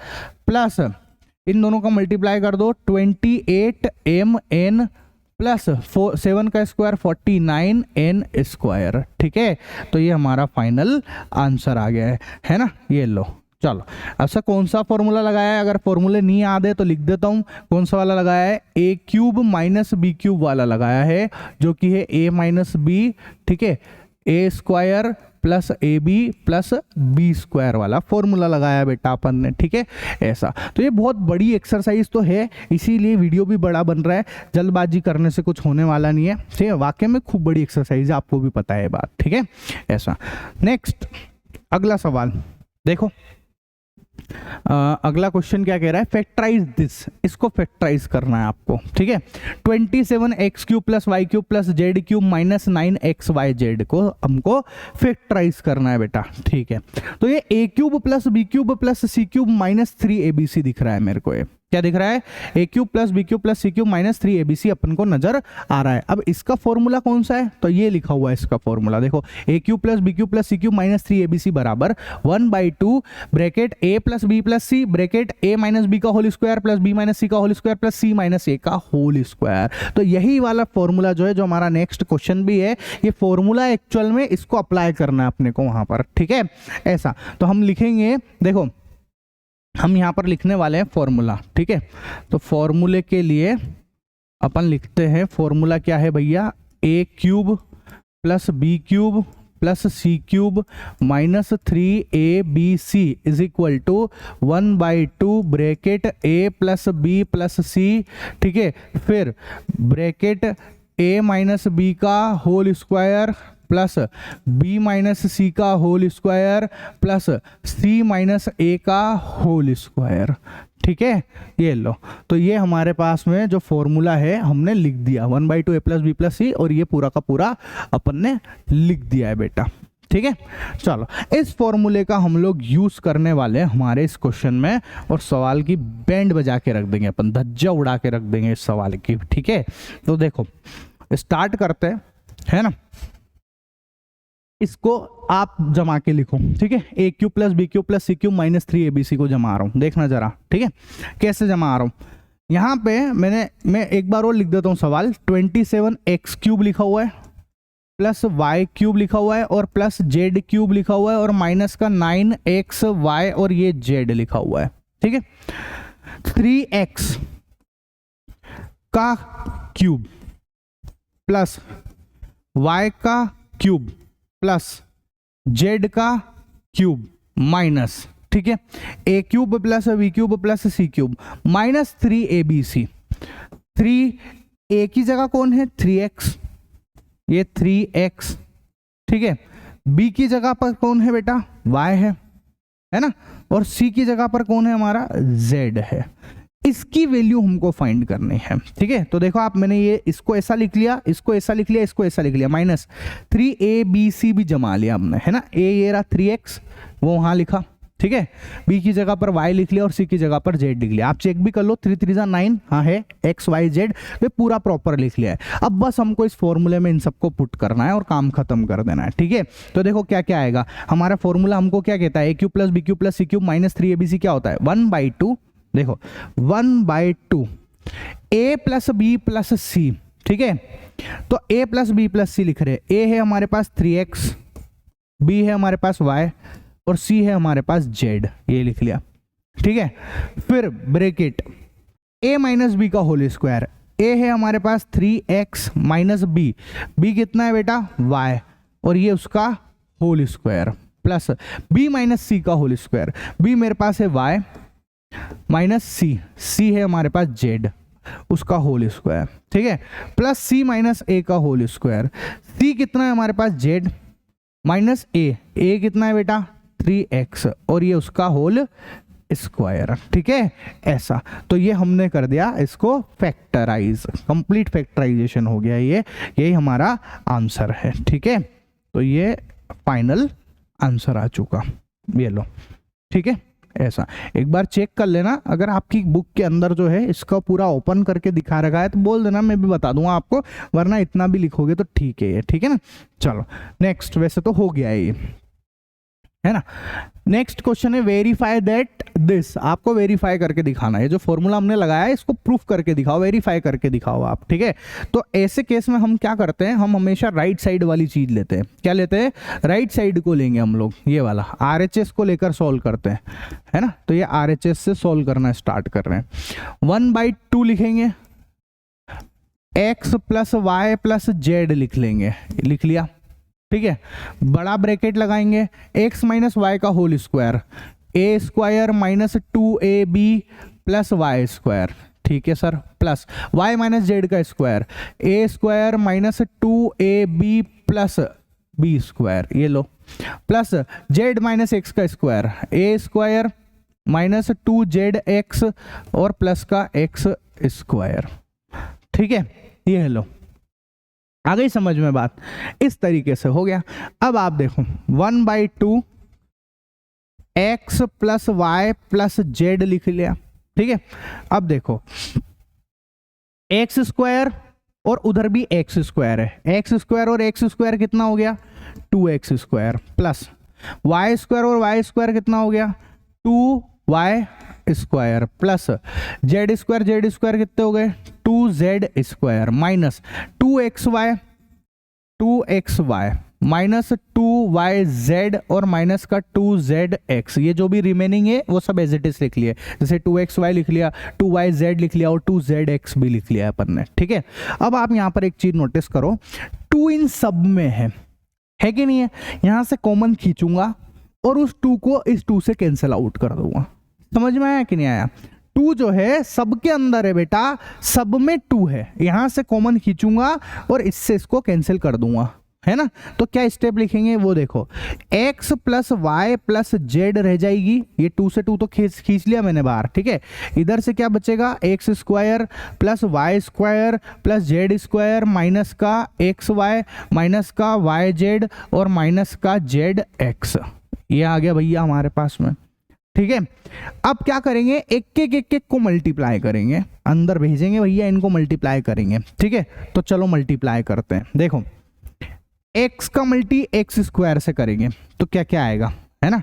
प्लस इन दोनों का मल्टीप्लाई कर दो 28mn प्लस 7 का स्क्वायर 49n स्क्वायर, ठीक है। तो ये हमारा फाइनल आंसर आ गया है ना। ये लो, चलो अच्छा कौन सा फॉर्मूला लगाया है, अगर फॉर्मूले नहीं याद है तो लिख देता हूँ। कौन सा वाला लगाया है, a cube minus B cube वाला लगाया है, जो कि है ए माइनस बी, ठीक है, a square plus A b plus B square वाला फॉर्मूला लगाया बेटा अपन ने, ठीक है। ऐसा तो ये बहुत बड़ी एक्सरसाइज तो है, इसीलिए वीडियो भी बड़ा बन रहा है। जल्दबाजी करने से कुछ होने वाला नहीं है, ठीक है। वाकई में खूब बड़ी एक्सरसाइज है, आपको भी पता है बात, ठीक है। ऐसा नेक्स्ट अगला सवाल देखो, अगला क्वेश्चन क्या कह रहा है, फैक्टराइज दिस, इसको फैक्टराइज करना है आपको, ठीक है। 27x cube plus Y cube plus z cube minus 9xyz को हमको फैक्टराइज करना है बेटा, ठीक है। तो ये a cube plus B cube plus c cube minus 3abc दिख रहा है मेरे को। ये क्या दिख रहा है, a cube plus B cube plus c cube minus 3abc अपन को नजर आ रहा है। अब इसका फॉर्मूला कौन सा है, तो ये लिखा हुआ है इसका फॉर्मूला, देखो a cube plus B cube plus c cube minus 3abc बराबर 1/2 bracket a plus B plus c bracket a minus B का whole square plus b minus c का whole square plus c minus a का whole square. तो यही वाला formula जो है, जो हमारा नेक्स्ट क्वेश्चन भी है, ये फॉर्मूला एक्चुअल में इसको अप्लाई करना है अपने को वहां पर, ठीक है। ऐसा तो हम लिखेंगे, देखो हम यहां पर लिखने वाले हैं फॉर्मूला, ठीक है। तो फॉर्मूले के लिए अपन लिखते हैं, फॉर्मूला क्या है भैया, a cube plus B cube plus c cube minus 3abc is equal to 1/2 bracket a plus B plus c, ठीक है, फिर ब्रैकेट ए माइनस बी का whole square plus b minus c का whole square plus c minus a का whole square, ठीक है। ये लो, तो ये हमारे पास में जो फॉर्मूला है हमने लिख दिया 1/2 a प्लस बी प्लस सी, और ये पूरा का पूरा अपन ने लिख दिया है बेटा, ठीक है। चलो इस फॉर्मूले का हम लोग यूज करने वाले हैं हमारे इस क्वेश्चन में, और सवाल की बैंड बजा के रख देंगे अपन, धज्जा उड़ा के रख देंगे इस सवाल की, ठीक है। तो देखो स्टार्ट करते हैं, है ना। इसको आप जमा के लिखो, ठीक है। A cube plus B cube plus c cube minus 3abc को जमा रहा हूं, देखना जरा, ठीक है कैसे जमा रहा हूं। यहां पे मैं एक बार और लिख देता हूं सवाल। 27x क्यूब लिखा हुआ है प्लस y क्यूब लिखा हुआ है और प्लस z क्यूब लिखा हुआ है और माइनस का 9xy और ये z लिखा हुआ है, ठीक है। 3x का क्यूब प्लस y का क्यूब प्लस z का क्यूब माइनस, ठीक है, a cube plus b cube plus c cube minus 3abc। 3a की जगह कौन है 3x, ये 3x, ठीक है। b की जगह पर कौन है बेटा y है ना, और c की जगह पर कौन है हमारा z है। इसकी वैल्यू हमको फाइंड करनी है, ठीक है। तो देखो आप, मैंने ये इसको ऐसा लिख लिया, इसको ऐसा लिख लिया, इसको ऐसा लिख लिया, माइनस 3abc भी जमा लिया हमने, है ना। a ये रहा 3x, वो वहां लिखा, ठीक है। b की जगह पर y लिख लिया और c की जगह पर z लिख लिया। आप चेक भी कर लो, 3 3 9, हाँ है, x y z ये पूरा प्रॉपर लिख लिया है। अब बस हमको इस फॉर्मूले में इन सबको पुट करना है और काम खत्म कर देना है, ठीक है। तो देखो क्या क्या आएगा हमारा फॉर्मूला, हमको क्या कहता है, a cube plus B cube plus c cube minus 3abc क्या होता है 1/2, देखो 1/2 a plus B plus c, ठीक है। तो a plus B plus c लिख रहे हैं। a है हमारे पास 3x, b है हमारे पास y और c है हमारे पास z, ये लिख लिया, ठीक है। फिर ब्रैकेट a माइनस बी का होल स्क्वायर, a है हमारे पास 3x माइनस b, b कितना है बेटा y और ये उसका whole square plus b minus c का होल स्क्वायर, b मेरे पास है y माइनस c है हमारे पास z उसका होल स्क्वायर, ठीक है, प्लस c माइनस a का होल स्क्वायर। c कितना है हमारे पास z माइनस a कितना है बेटा 3x और ये उसका होल स्क्वायर, ठीक है। ऐसा तो ये हमने कर दिया इसको फैक्टराइज, कंप्लीट फैक्टराइजेशन हो गया, ये यही हमारा आंसर है, ठीक है। तो ये फाइनल आंसर आ चुका, ये लो, ठीक है। ऐसा एक बार चेक कर लेना, अगर आपकी बुक के अंदर जो है इसका पूरा ओपन करके दिखा रखा है तो बोल देना, मैं भी बता दूंगा आपको, वरना इतना भी लिखोगे तो ठीक है ये, ठीक है ना। चलो नेक्स्ट, वैसे तो हो गया है ये, है ना। नेक्स्ट क्वेश्चन है वेरीफाई दैट दिस, आपको वेरीफाई करके दिखाना है, जो फॉर्मूला हमने लगाया है इसको प्रूफ करके दिखाओ, वेरीफाई करके दिखाओ आप, ठीक है। तो ऐसे केस में हम क्या करते हैं, हम हमेशा राइट साइड वाली चीज लेते हैं। क्या लेते हैं, राइट साइड को लेंगे हम लोग, ये वाला RHS को लेकर सॉल्व करते हैं, है ना। तो ये RHS से सॉल्व करना स्टार्ट कर रहे हैं। 1/2 लिखेंगे, x plus y plus z लिख लेंगे, लिख लिया, ठीक है। बड़ा ब्रैकेट लगाएंगे, x माइनस वाई का whole square, a square minus 2ab plus Y square, ठीक है sir, plus y minus z का square, a square minus 2ab plus b square, ये लो, प्लस z माइनस x का square, a square minus 2zx और plus का x square, ठीक है। ये लो, आ गई समझ में बात, इस तरीके से हो गया। अब आप देखो 1/2 x plus y plus z लिख लिया, ठीक है। अब देखो एक्स स्क्वायर और उधर भी एक्स स्क्वायर है, एक्स स्क्वायर और एक्स स्क्वायर कितना हो गया 2x square, plus Y square और वाई स्क्वायर कितना हो गया 2y square, plus z square कितने हो गए 2z square, minus 2xy minus 2yz और माइनस का 2zx, ये जो भी रिमेनिंग है वो सब एज इट इज लिख लिया, जैसे 2xy लिख लिया, 2yz लिख लिया और 2zx भी लिख लिया अपन ने, ठीक है। अब आप यहाँ पर एक चीज नोटिस करो, 2 इन सब में है कि नहीं है, यहां से कॉमन खींचूंगा और उस 2 को इस 2 से कैंसिल आउट कर दूंगा, समझ में आया कि नहीं आया। 2 जो है सबके अंदर है बेटा, सब में 2 है, यहां से कॉमन खींचूंगा और इससे इसको कैंसिल कर दूंगा, है ना। तो क्या स्टेप लिखेंगे वो देखो, x plus y plus z रह जाएगी, ये 2 से 2 तो खींच लिया मैंने बाहर, ठीक है। इधर से क्या बचेगा x square plus Y square plus z square minus का एक्स वाई माइनस का वाई जेड और माइनस का जेड एक्स, ये आ गया भैया हमारे पास में, ठीक है। अब क्या करेंगे, एक एक को मल्टीप्लाई करेंगे, अंदर भेजेंगे भैया, इनको मल्टीप्लाई करेंगे। ठीक है, तो चलो मल्टीप्लाई करते हैं। देखो x का मल्टी एक्स स्क्वायर से करेंगे तो क्या क्या आएगा, है ना,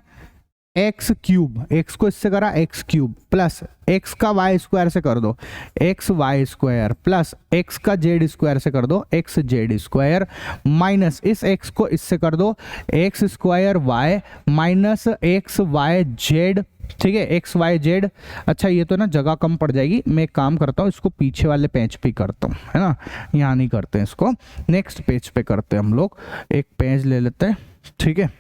एक्स क्यूब, एक्स को इससे करा एक्स क्यूब, प्लस एक्स का वाई स्क्वायर से कर दो x Y square, plus x का जेड स्क्वायर से कर दो एक्स जेड स्क्वायर, माइनस इस एक्स को इससे कर दो x square y minus x y z. ठीक है, एक्स वाई जेड। अच्छा ये तो ना जगह कम पड़ जाएगी, मैं एक काम करता हूँ, इसको पीछे वाले पेज पे करता हूँ, है ना, यहाँ नहीं करते हैं इसको, नेक्स्ट पेज पे करते हैं हम लोग। एक पेज ले लेते हैं, ठीक है,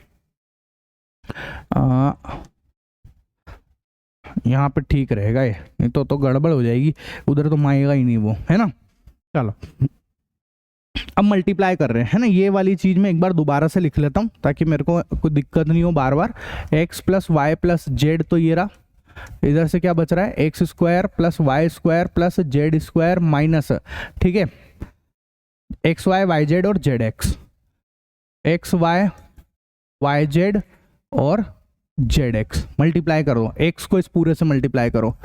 यहाँ पे ठीक रहेगा ये, नहीं तो गड़बड़ हो जाएगी, उधर तो माएगा ही नहीं वो, है ना। चलो अब मल्टीप्लाई कर रहे हैं, है ना, ये वाली चीज मैं एक बार दोबारा से लिख लेता हूँ ताकि मेरे को कोई दिक्कत नहीं हो बार बार। X plus y plus z, तो ये रहा, इधर से क्या बच रहा है, x square plus Y square plus z square minus, ठीक है, एक्स वाई वाई जेड और z x, x y y z और जेड एक्स, मल्टीप्लाई करो, एक्स को इस पूरे से मल्टीप्लाई करो,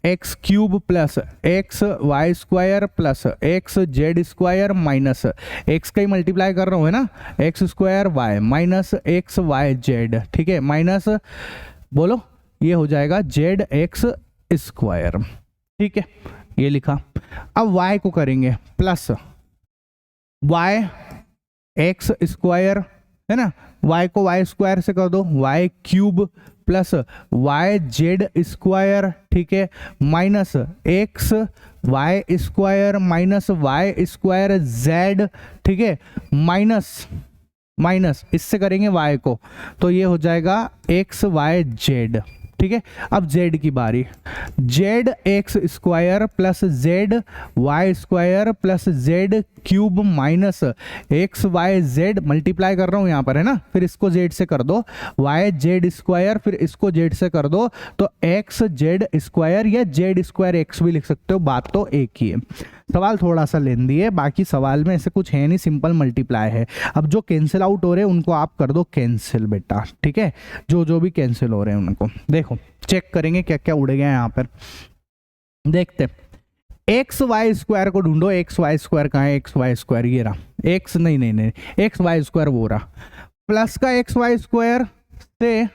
x cube plus x Y square plus x z square minus x का ही मल्टीप्लाई कर रहा हूँ, है ना, x square y minus x y z, ठीक है, माइनस बोलो ये हो जाएगा जेड एक्स स्क्वायर। ठीक है, ये लिखा। अब वाई को करेंगे प्लस वाई एक्स स्क्वायर, है ना, y को y स्क्वायर से कर दो y cube plus y z square, ठीक है, minus x Y square minus Y square z, ठीक है, माइनस इससे करेंगे y को, तो ये हो जाएगा एक्स वाई जेड। ठीक है, अब z की बारी, z x square plus z y square plus z cube minus x y z, multiply कर रहा हूं यहां पर, है ना, फिर इसको जेड से कर दो वाई जेड स्क्वायर, फिर इसको जेड से कर दो तो एक्स जेड स्क्वायर या जेड स्क्वायर एक्स भी लिख सकते हो, बात तो एक ही है। सवाल थोड़ा सा लेंदी है, बाकी सवाल में ऐसे कुछ है नहीं, सिंपल मल्टीप्लाई है। अब जो कैंसिल आउट हो रहे हैं उनको आप कर दो कैंसिल बेटा, ठीक है, जो भी कैंसिल हो रहे हैं उनको देखो, चेक करेंगे क्या क्या उड़ गया यहाँ पर, देखते। एक्स वाई स्क्वायर को ढूंढो, एक्स वाई स्क्वायर कहाँ है, एक्स वाई स्क्वायर ये रहा, एक्स नहीं एक्स वाई स्क्वायर वो रहा, प्लस का एक्स वाई स्क्वायर से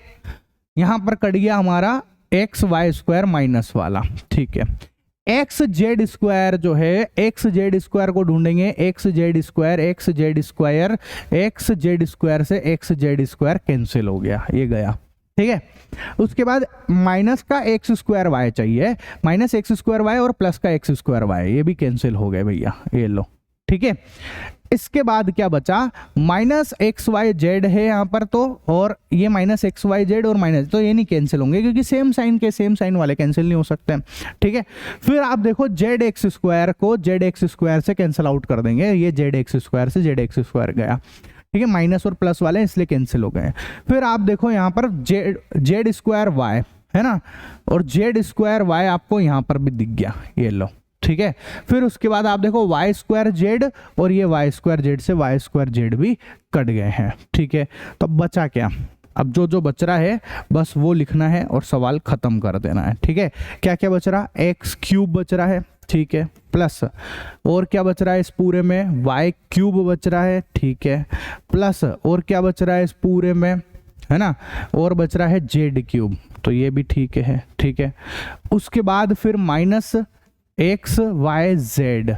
यहाँ पर कट गया हमारा एक्स वाई स्क्वायर माइनस वाला। ठीक है, एक्स जेड स्क्वायर जो है, एक्स जेड स्क्वायर को ढूंढेंगे, x z square x z square, x z square से एक्स जेड स्क्वायर कैंसिल हो गया, ये गया। ठीक है, उसके बाद माइनस का एक्स स्क्वायर वाई चाहिए, माइनस एक्स स्क्वायर वाई और प्लस का एक्स स्क्वायर वाई, ये भी कैंसिल हो गए भैया, ये लो। ठीक है, इसके बाद क्या बचा, माइनस एक्स वाई जेड है यहाँ पर, तो और ये माइनस एक्स वाई जेड और माइनस, तो ये नहीं कैंसिल होंगे क्योंकि सेम साइन वाले कैंसिल नहीं हो सकते। ठीक है, फिर आप देखो जेड एक्स स्क्वायर को जेड एक्स स्क्वायर से कैंसिल आउट कर देंगे, ये जेड एक्स स्क्वायर से जेड एक्स स्क्वायर गया। ठीक है, माइनस और प्लस वाले इसलिए कैंसिल हो गए। फिर आप देखो यहाँ पर जेड स्क्वायर वाई, है ना, और जेड स्क्वायर वाई आपको यहाँ पर भी दिख गया, ये लो। ठीक है, फिर उसके बाद आप देखो वाई स्क्वायर जेड और ये वाई स्क्वायर जेड से वाई स्क्वायर जेड भी कट गए हैं। ठीक है, तो बचा क्या, अब जो बच रहा है बस वो लिखना है और सवाल खत्म कर देना है। ठीक है, क्या क्या बच रहा, एक्स क्यूब बच रहा है, ठीक है, प्लस और क्या बच रहा है इस पूरे में, वाई क्यूब बच रहा है, ठीक है, प्लस और क्या बच रहा है इस पूरे में, है ना, और बच रहा है जेड क्यूब, तो ये भी ठीक है। ठीक है, उसके बाद फिर minus x y z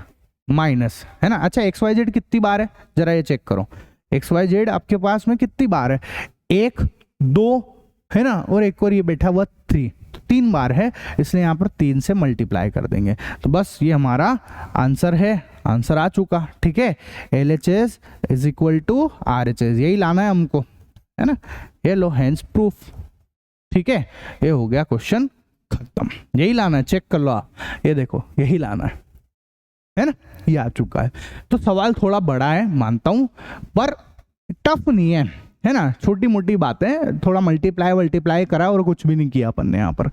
minus, है ना, अच्छा एक्स वाई जेड कितनी बार है जरा ये चेक करो, एक्स वाई जेड आपके पास में कितनी बार है, 1 2 है ना, और एक और ये बैठा हुआ 3, तो 3 बार है, इसलिए यहाँ पर 3 से मल्टीप्लाई कर देंगे, तो बस ये हमारा आंसर है, आंसर आ चुका। ठीक है, LHS is equal to RHS, यही लाना है हमको, है ना, ये लो हैंड्स प्रूफ। ठीक है, ये हो गया क्वेश्चन खत्म, यही लाना है, चेक कर लो आप, ये देखो यही लाना है ना, ये आ चुका है। तो सवाल थोड़ा बड़ा है मानता हूं, पर टफ नहीं है, है ना, छोटी मोटी बातें, थोड़ा मल्टीप्लाई करा और कुछ भी नहीं किया अपन ने यहाँ पर।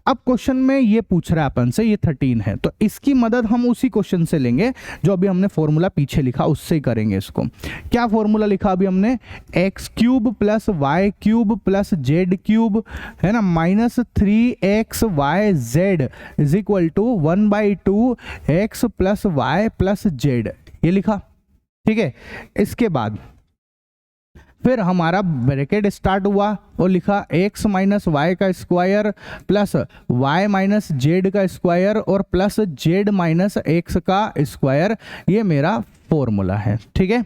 अब क्वेश्चन में ये पूछ रहा है अपन से, ये 13 है, तो इसकी मदद हम उसी क्वेश्चन से लेंगे जो अभी हमने फॉर्मूला पीछे लिखा, उससे ही करेंगे इसको। क्या फॉर्मूला लिखा अभी हमने, x cube plus Y cube plus z cube, है ना, minus 3xyz is equal to 1/2 x plus y plus z, ये लिखा। ठीक है, इसके बाद फिर हमारा ब्रैकेट स्टार्ट हुआ और लिखा x माइनस वाई का square plus y minus z का स्क्वायर और प्लस z माइनस एक्स का स्क्वायर, ये मेरा फॉर्मूला है। ठीक है,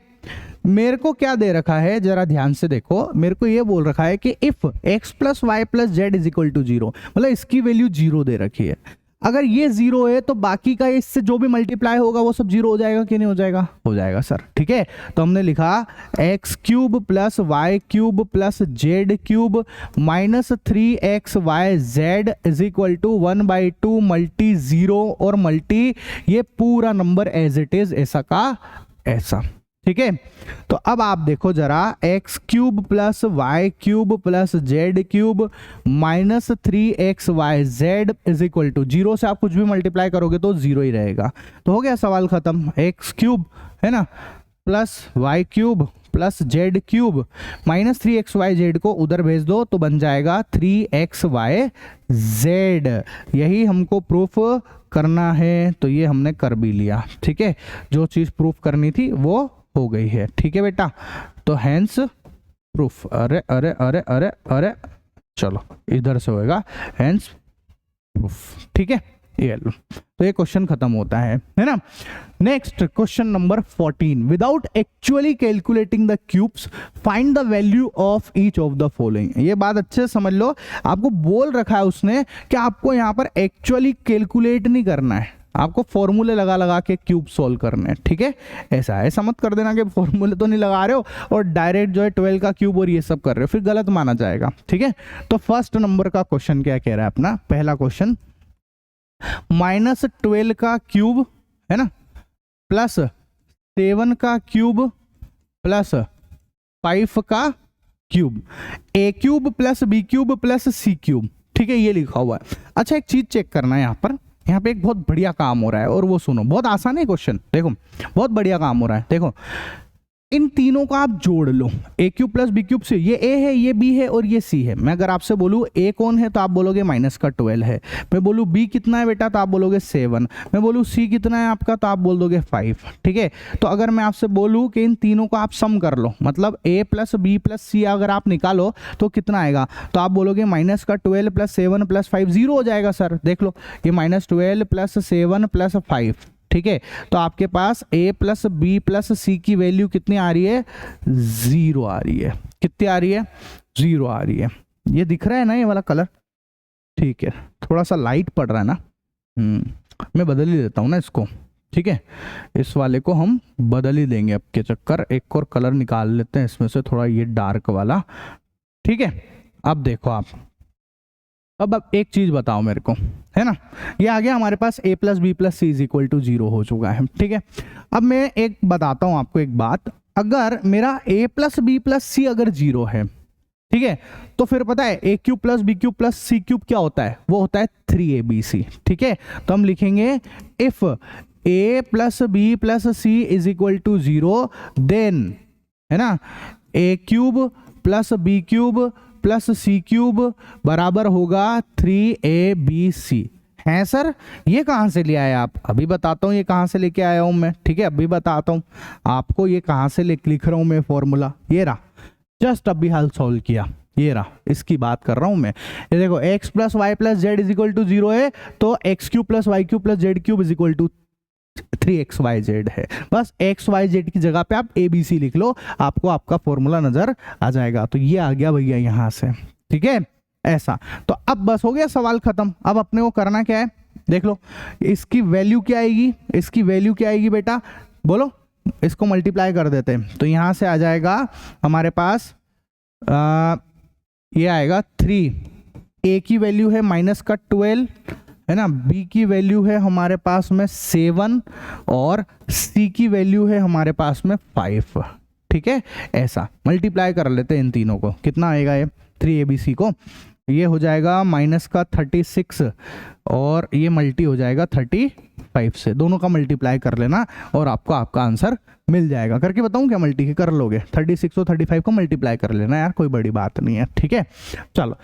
मेरे को क्या दे रखा है, जरा ध्यान से देखो, मेरे को ये बोल रखा है कि if x plus y plus z is equal to 0, मतलब इसकी वैल्यू 0 दे रखी है। अगर ये 0 है तो बाकी का इससे जो भी मल्टीप्लाई होगा वो सब 0 हो जाएगा कि नहीं हो जाएगा, हो जाएगा सर। ठीक है, तो हमने लिखा x cube plus Y cube plus z cube minus 3xyz is equal to 1/2 multi 0 और मल्टी ये पूरा नंबर एज इट इज, ऐसा का ऐसा। ठीक है, तो अब आप देखो जरा, x cube plus Y cube plus z cube minus 3xyz is equal to 0 से आप कुछ भी मल्टीप्लाई करोगे तो 0 ही रहेगा। तो हो गया सवाल खत्म। एक्स क्यूब है ना plus Y cube plus z cube minus 3xyz को उधर भेज दो तो बन जाएगा 3xyz। यही हमको प्रूफ करना है, तो ये हमने कर भी लिया। ठीक है, जो चीज़ प्रूफ करनी थी वो हो गई है। ठीक है बेटा, तो हैंस प्रूफ, अरे अरे अरे अरे अरे, चलो इधर से होएगा हैंस प्रूफ। ठीक है, ये लो, तो ये क्वेश्चन खत्म होता है ना। Next question number 14, without actually calculating the cubes find the value of each of the following. ये बात अच्छे से समझ लो, आपको बोल रखा है उसने कि आपको यहाँ पर एक्चुअली कैलकुलेट नहीं करना है, आपको फॉर्मूले लगा लगा के क्यूब सॉल्व करने हैं। ठीक है, ऐसा मत कर देना कि फॉर्मूले तो नहीं लगा रहे हो और डायरेक्ट जो है 12 का क्यूब और ये सब कर रहे हो, फिर गलत माना जाएगा। ठीक है, तो फर्स्ट नंबर का क्वेश्चन क्या कह रहा है अपना, पहला क्वेश्चन, -12 का क्यूब है ना प्लस 7 का क्यूब प्लस 5 का cube, a cube plus B cube plus c cube. ठीक है, ये लिखा हुआ है। अच्छा, एक चीज चेक करना है यहाँ पे एक बहुत बढ़िया काम हो रहा है, और वो सुनो, बहुत आसान है क्वेश्चन, देखो बहुत बढ़िया काम हो रहा है। देखो इन तीनों को आप जोड़ लो, ए क्यूब प्लस बी क्यूब से, ये ए है, ये बी है और ये सी है। मैं अगर आपसे बोलूँ ए कौन है तो आप बोलोगे माइनस का 12 है। मैं बोलूँ बी कितना है बेटा तो आप बोलोगे 7। मैं बोलूँ सी कितना है आपका तो आप बोल दोगे 5। ठीक है, तो अगर मैं आपसे बोलूँ कि इन तीनों को आप सम कर लो, मतलब ए प्लस बी प्लस सी अगर आप निकालो तो कितना आएगा, तो आप बोलोगे माइनस का 12 प्लस 7 प्लस 5, 0 हो जाएगा सर। देख लो, ये -12 प्लस 7 प्लस 5। ठीक है, तो आपके पास a प्लस बी प्लस सी की वैल्यू कितनी आ रही है, 0 आ रही है। कितनी आ रही है, 0 आ रही है। ये दिख रहा है ना ये वाला कलर, ठीक है, थोड़ा सा लाइट पड़ रहा है ना, मैं बदल ही देता हूँ ना इसको। ठीक है, इस वाले को हम बदल ही देंगे अब के चक्कर, एक और कलर निकाल लेते हैं इसमें से थोड़ा, ये डार्क वाला। ठीक है, अब देखो आप, अब एक चीज बताओ मेरे को, है ना, ये आ गया हमारे पास a plus B plus c is equal to 0 हो चुका है। ठीक है, अब मैं एक बताता हूं आपको एक बात, अगर मेरा a प्लस बी प्लस सी अगर 0 है, ठीक है, तो फिर पता है a cube plus B cube plus c cube क्या होता है, वो होता है 3abc। ठीक है, तो हम लिखेंगे if a plus B plus c is equal to 0 then, है ना, a cube plus B cube plus c cube बराबर होगा 3abc। है सर, ये कहाँ से ले आए आप, अभी बताता हूँ ये कहाँ से लेके आया हूँ मैं। ठीक है, अभी बताता हूँ आपको ये कहाँ से लिख रहा हूँ मैं फॉर्मूला, ये रहा, जस्ट अभी हाल सॉल्व किया, ये रहा, इसकी बात कर रहा हूँ मैं। ये देखो x plus y plus z is equal to 0 है, तो x cube plus Y cube plus z cube is equal to 3xyz है। बस xyz की जगह पे आप abc लिख लो, आपको आपका फॉर्मूला नजर आ जाएगा। तो ये आ गया भैया यहाँ से। ठीक है, ऐसा, तो अब बस हो गया सवाल खत्म। अब अपने को करना क्या है, देख लो, इसकी वैल्यू क्या आएगी, इसकी वैल्यू क्या आएगी बेटा, बोलो, इसको मल्टीप्लाई कर देते हैं, तो यहाँ से आ जाएगा हमारे पास ये आएगा 3, a की वैल्यू है माइनस का 12, है ना, b की वैल्यू है हमारे पास में 7 और c की वैल्यू है हमारे पास में 5। ठीक है, ऐसा मल्टीप्लाई कर लेते हैं इन तीनों को, कितना आएगा ये 3abc को, ये हो जाएगा माइनस का 36 और ये मल्टी हो जाएगा 35 से, दोनों का मल्टीप्लाई कर लेना और आपको आपका आंसर मिल जाएगा। करके बताऊं क्या मल्टी के, कर लोगे 36 और 35 को मल्टीप्लाई कर लेना यार, कोई बड़ी बात नहीं है, ठीक है। चलो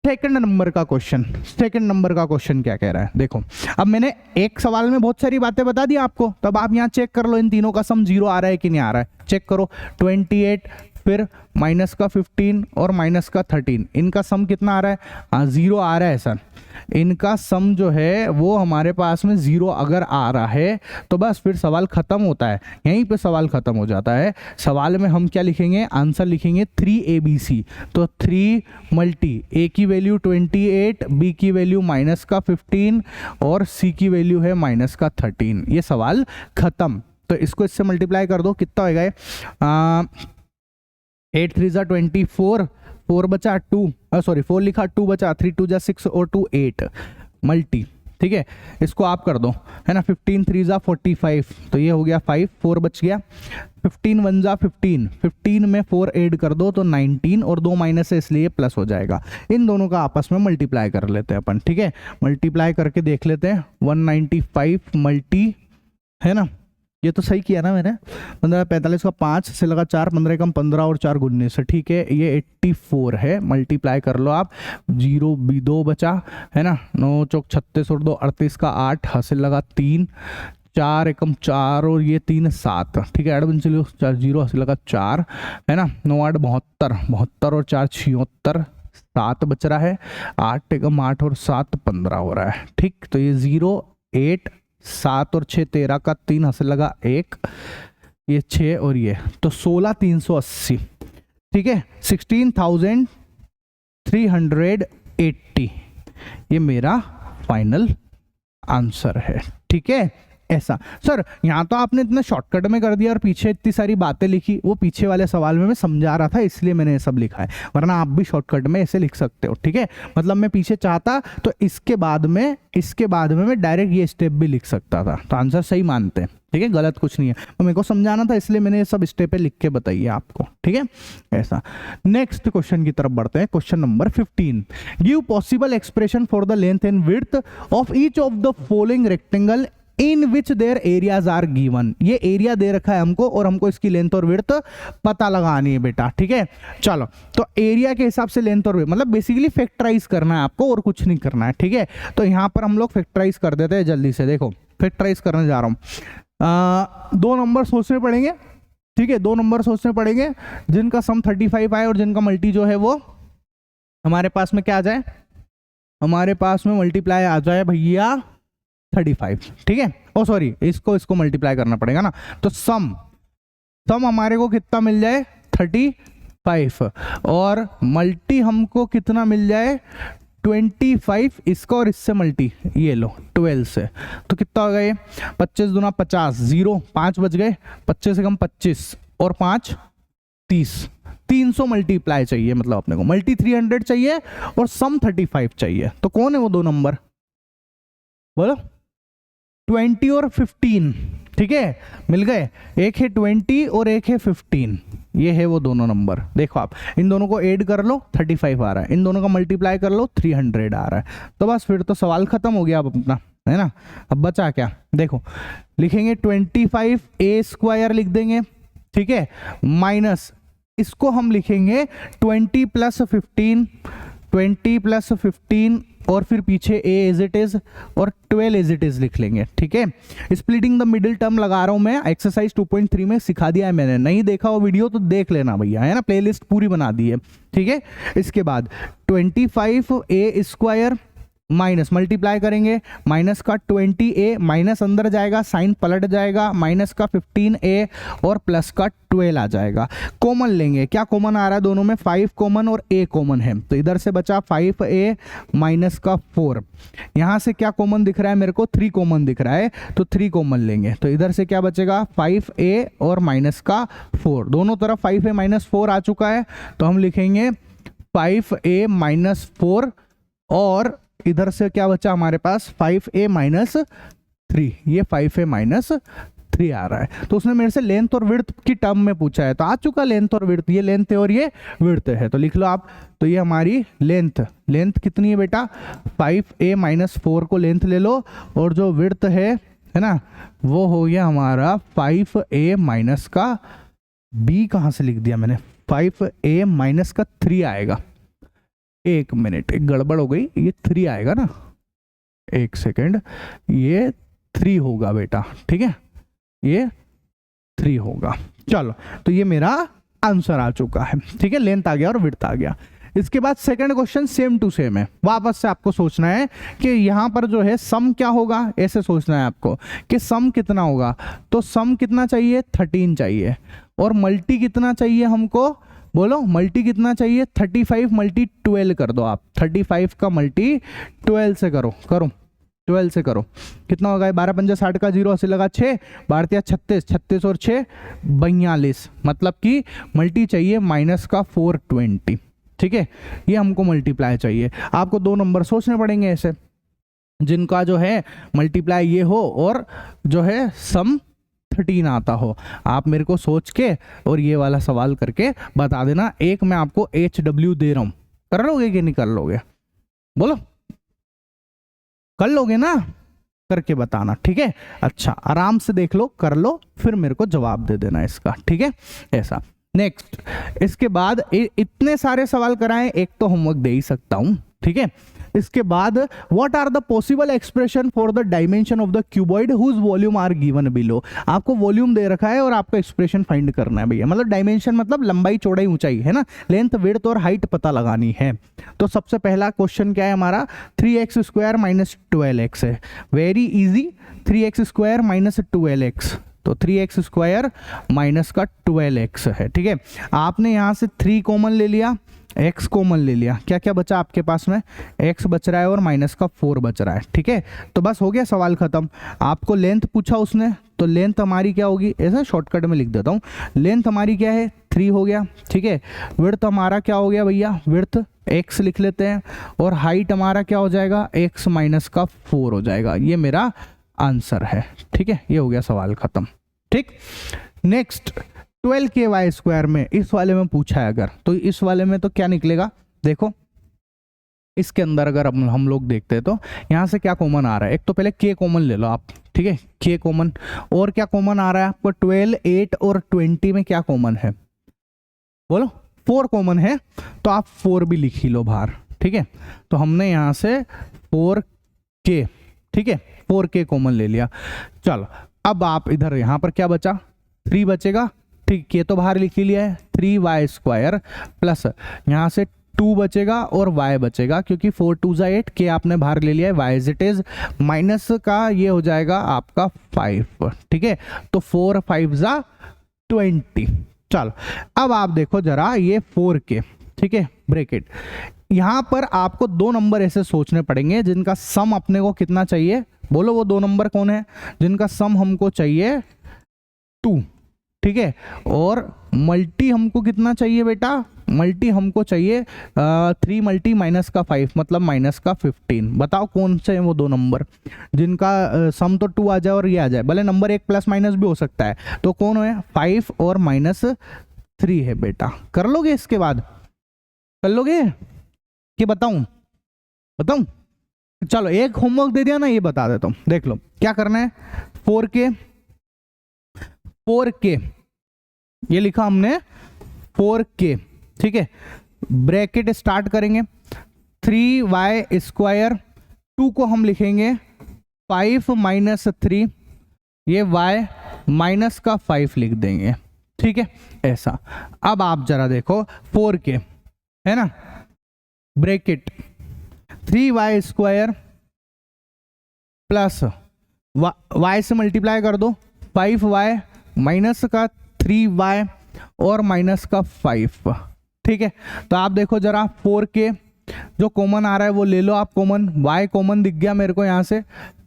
सेकंड नंबर का क्वेश्चन, सेकंड नंबर का क्वेश्चन क्या कह रहा है, देखो अब मैंने एक सवाल में बहुत सारी बातें बता दी आपको, तब आप यहाँ चेक कर लो इन तीनों का सम 0 आ रहा है कि नहीं आ रहा है, चेक करो। 28 फिर माइनस का 15 और माइनस का 13, इनका सम कितना आ रहा है, हाँ 0 आ रहा है सर। इनका सम जो है वो हमारे पास में 0 अगर आ रहा है तो बस फिर सवाल खत्म होता है, यहीं पे सवाल खत्म हो जाता है। सवाल में हम क्या लिखेंगे, आंसर लिखेंगे 3abc, तो 3 मल्टी a की वैल्यू 28, b की वैल्यू माइनस का 15 और c की वैल्यू है माइनस का 13, ये सवाल खत्म। तो इसको इससे मल्टीप्लाई कर दो, कितना होएगा ये 8 3 जा 24, 4 बचा 2, सॉरी 4 लिखा, 2 बचा, 3 2 जा 6 और 2 8 मल्टी, ठीक है। इसको आप कर दो, है ना, 15 3 जा 45, तो ये हो गया 5, 4 बच गया, 15 1 जा 15, 15 में 4 ऐड कर दो तो 19 और 2 माइनस है इसलिए प्लस हो जाएगा। इन दोनों का आपस में मल्टीप्लाई कर लेते हैं अपन, ठीक है, मल्टीप्लाई करके देख लेते हैं। 195 मल्टी, है ना, ये तो सही किया ना मैंने, 15 45 का 5 से लगा 4, 15 कम 15 और 4 19, ठीक है, ये 84 है, मल्टीप्लाई कर लो आप। 0 2 बचा, है ना, 9 चौक 36 और 2 38 का 8, हासिल लगा 3, 4 एकम 4 और ये 3 7, ठीक है, 8 बन चलो 0 हासिल लगा 4, है ना, 9 8 72, 72 और 4 76, 7 बच रहा है, 8 एकम 8 और 7 15 हो रहा है, ठीक। तो ये 0 8 7 और 6 13 का 3 हासिल लगा 1, ये 6 और ये तो 16 380, ठीक है, 16,380 ये मेरा फाइनल आंसर है, ठीक है। ऐसा सर, यहाँ तो आपने इतने शॉर्टकट में कर दिया और पीछे इतनी सारी बातें लिखी, वो पीछे वाले सवाल में मैं समझा रहा था इसलिए मैंने ये सब लिखा है, वरना आप भी शॉर्टकट में ऐसे लिख सकते हो, ठीक है। मतलब मैं पीछे चाहता तो इसके बाद में मैं डायरेक्ट ये स्टेप भी लिख सकता था, तो आंसर सही मानते हैं, ठीक है, गलत कुछ नहीं है, तो मेरे को समझाना था इसलिए मैंने ये सब स्टेप लिख के बताइए आपको, ठीक है। ऐसा नेक्स्ट क्वेश्चन की तरफ बढ़ते हैं, question number 15, give possible expression for the length and width of each of the following rectangle in which their areas are given. ये एरिया दे रखा है हमको और हमको इसकी लेंथ और विड्थ पता लगानी है बेटा, ठीक है। चलो तो एरिया के हिसाब से लेंथ और विड्थ, मतलब बेसिकली फैक्टराइज करना है आपको और कुछ नहीं करना है, ठीक है। तो यहां पर हम लोग फैक्टराइज कर देते हैं जल्दी से, देखो फैक्टराइज करने जा रहा हूं। 2 नंबर सोचने पड़ेंगे, ठीक है, 2 नंबर सोचने पड़ेंगे जिनका सम 35 आए और जिनका मल्टी जो है वो हमारे पास में क्या आ जाए, हमारे पास में मल्टीप्लाई आ जाए भैया 35, ठीक है। ओ सॉरी, इसको मल्टीप्लाई करना पड़ेगा ना, तो सम हमारे को कितना मिल जाए 35 और मल्टी हमको कितना मिल जाए 25, इसका और इससे मल्टी ये लो 12 से, तो कितना हो गया ये 25 दूना 50, 0 5 बच गए, 25 से कम 25 और 5 30, 300 मल्टीप्लाई चाहिए, मतलब अपने को मल्टी 300 चाहिए और सम 35 चाहिए। तो कौन है वो 2 नंबर बोलो, 20 और 15, ठीक है, मिल गए, एक है 20 और एक है 15, ये है वो दोनों नंबर। देखो आप इन दोनों को ऐड कर लो 35 आ रहा है, इन दोनों का मल्टीप्लाई कर लो 300 आ रहा है, तो बस फिर तो सवाल खत्म हो गया अब अपना, है ना। अब बचा क्या, देखो लिखेंगे 25a² लिख देंगे, ठीक है, माइनस इसको हम लिखेंगे 20 + 15, 20 + 15 और फिर पीछे a एज इट इज और 12 एज इट इज लिख लेंगे, ठीक है। स्प्लिटिंग द मिडिल टर्म लगा रहा हूं मैं, एक्सरसाइज 2.3 में सिखा दिया है मैंने, नहीं देखा वो वीडियो तो देख लेना भैया, है ना, प्लेलिस्ट पूरी बना दी है, ठीक है। इसके बाद 25a² माइनस मल्टीप्लाई करेंगे, माइनस का 20a, माइनस अंदर जाएगा साइन पलट जाएगा, माइनस का 15a और प्लस का 12 आ जाएगा। कॉमन लेंगे, क्या कॉमन आ रहा है दोनों में, 5 कॉमन और a कॉमन है, तो इधर से बचा 5a माइनस का 4, यहाँ से क्या कॉमन दिख रहा है मेरे को 3 कॉमन दिख रहा है, तो 3 कॉमन लेंगे, तो इधर से क्या बचेगा 5a और माइनस का 4, दोनों तरफ 5a माइनस 4 आ चुका है, तो हम लिखेंगे 5a माइनस 4 और इधर से क्या बचा हमारे पास 5a माइनस 3, ये 5a माइनस 3 आ रहा है। तो उसने मेरे से लेंथ और विड्थ की टर्म में पूछा है, तो आ चुका लेंथ और विड्थ, ये लेंथ है और ये विड्थ है, तो लिख लो आप। तो ये हमारी लेंथ कितनी है बेटा, 5a माइनस 4 को लेंथ ले लो, और जो विड्थ है ना, वो हो गया हमारा 5a माइनस का b, कहाँ से लिख दिया मैंने, 5a माइनस का 3 आएगा। एक मिनट, एक गड़बड़ हो गई, ये 3 आएगा ना, एक सेकेंड, ये 3 होगा बेटा, ठीक है, ये 3 होगा। चलो, तो ये मेरा आंसर आ चुका है, ठीक है, लेंथ आ गया और विड्थ आ गया। इसके बाद second question same to same है, वापस से आपको सोचना है कि यहाँ पर जो है सम क्या होगा, ऐसे सोचना है आपको कि सम कितना होगा। तो सम कितना चाहिए, 13 चाहिए, और मल्टी कितना चाहिए हमको, बोलो मल्टी कितना चाहिए, 35 मल्टी 12 कर दो आप, 35 का मल्टी 12 से करो 12 से करो, कितना होगा, 12 पंजा 60 का 0, 80 लगा 6, 12 36, 36 और 6 42, मतलब कि मल्टी चाहिए माइनस का 420, ठीक है, ये हमको मल्टीप्लाई चाहिए। आपको 2 नंबर सोचने पड़ेंगे ऐसे, जिनका जो है मल्टीप्लाई ये हो और जो है सम 13 आता हो। आप मेरे को सोच के और ये वाला सवाल करके बता देना। एक मैं आपको HW दे रहा हूं, कर लोगे कि नहीं कर लोगे, बोलो कर लोगे ना, करके बताना, ठीक है। अच्छा, आराम से देख लो, कर लो, फिर मेरे को जवाब दे देना इसका, ठीक है, ऐसा। नेक्स्ट, इसके बाद इतने सारे सवाल कराएं, एक तो होमवर्क दे ही सकता हूं, ठीक है। इसके बाद what are the possible expression for the dimension of the cuboid whose volume are given below. आपको वॉल्यूम दे रखा है और आपको एक्सप्रेशन फाइंड करना है भैया, मतलब डायमेंशन मतलब लंबाई चौड़ाई ऊंचाई है ना, लेंथ विड्थ और हाइट पता लगानी है। तो सबसे पहला क्वेश्चन क्या है हमारा, 3x स्क्वायर माइनस 12x है, very easy, 3x square minus 12x, तो 3x स्क्वायर माइनस का 12x है, ठीक है। आपने यहाँ से 3 कॉमन ले लिया, x कॉमन ले लिया, क्या क्या बचा आपके पास में, x बच रहा है और माइनस का 4 बच रहा है, ठीक है। तो बस हो गया सवाल खत्म। आपको लेंथ पूछा उसने, तो लेंथ हमारी क्या होगी, ऐसा शॉर्टकट में लिख देता हूँ, लेंथ हमारी क्या है 3 हो गया, ठीक है। विड्थ हमारा क्या हो गया भैया, विड्थ x लिख लेते हैं, और हाइट हमारा क्या हो जाएगा, x माइनस का 4 हो जाएगा, ये मेरा आंसर है, ठीक है, ये हो गया सवाल खत्म, ठीक। नेक्स्ट, 12k वाई स्क्वायर में इस वाले में पूछा है अगर, तो इस वाले में तो क्या निकलेगा, देखो इसके अंदर अगर हम लोग देखते हैं तो यहाँ से क्या कॉमन आ रहा है, एक तो पहले k कॉमन ले लो आप, ठीक है, k कॉमन, और क्या कॉमन आ रहा है आपको, 12, 8 और 20 में क्या कॉमन है, बोलो 4 कॉमन है, तो आप 4 भी लिख ही लो बाहर, ठीक है। तो हमने यहाँ से 4k, ठीक है, 4k कॉमन ले लिया। चलो, अब आप इधर यहाँ पर क्या बचा, 3 बचेगा, ठीक, ये तो बाहर लिख ही लिया है, 3y स्क्वायर प्लस यहाँ से 2 बचेगा और y बचेगा, क्योंकि 4 2 जा 8, के आपने बाहर ले लिया है, y as it is, minus का ये हो जाएगा आपका 5, ठीक है। तो 4 5 जा 20। चलो, अब आप देखो जरा ये 4k, ठीक है, ब्रैकेट, यहाँ पर आपको 2 नंबर ऐसे सोचने पड़ेंगे जिनका सम अपने को कितना चाहिए, बोलो वो 2 नंबर कौन है जिनका सम हमको चाहिए 2, ठीक है, और मल्टी हमको कितना चाहिए बेटा, मल्टी हमको चाहिए 3 मल्टी माइनस का 5, मतलब माइनस का 15। बताओ कौन से हैं वो 2 नंबर जिनका सम तो 2 आ जाए और ये आ जाए, भले नंबर एक प्लस माइनस भी हो सकता है, तो कौन है, 5 और माइनस 3 है बेटा। कर लोगे, इसके बाद कर लोगे कि बताऊं, चलो एक होमवर्क दे दिया ना, ये बता देता हूं, देख लो क्या करना है। 4k ये लिखा हमने 4k, ठीक है, ब्रैकेट स्टार्ट करेंगे, 3y स्क्वायर, 2 को हम लिखेंगे 5 माइनस 3, ये y माइनस का 5 लिख देंगे, ठीक है, ऐसा। अब आप जरा देखो 4k है ना, bracket 3y square plus y से मल्टीप्लाई कर दो, 5y माइनस का 3y और माइनस का 5, ठीक है। तो आप देखो जरा 4k जो कॉमन आ रहा है वो ले लो आप कॉमन, y कॉमन दिख गया मेरे को यहाँ से,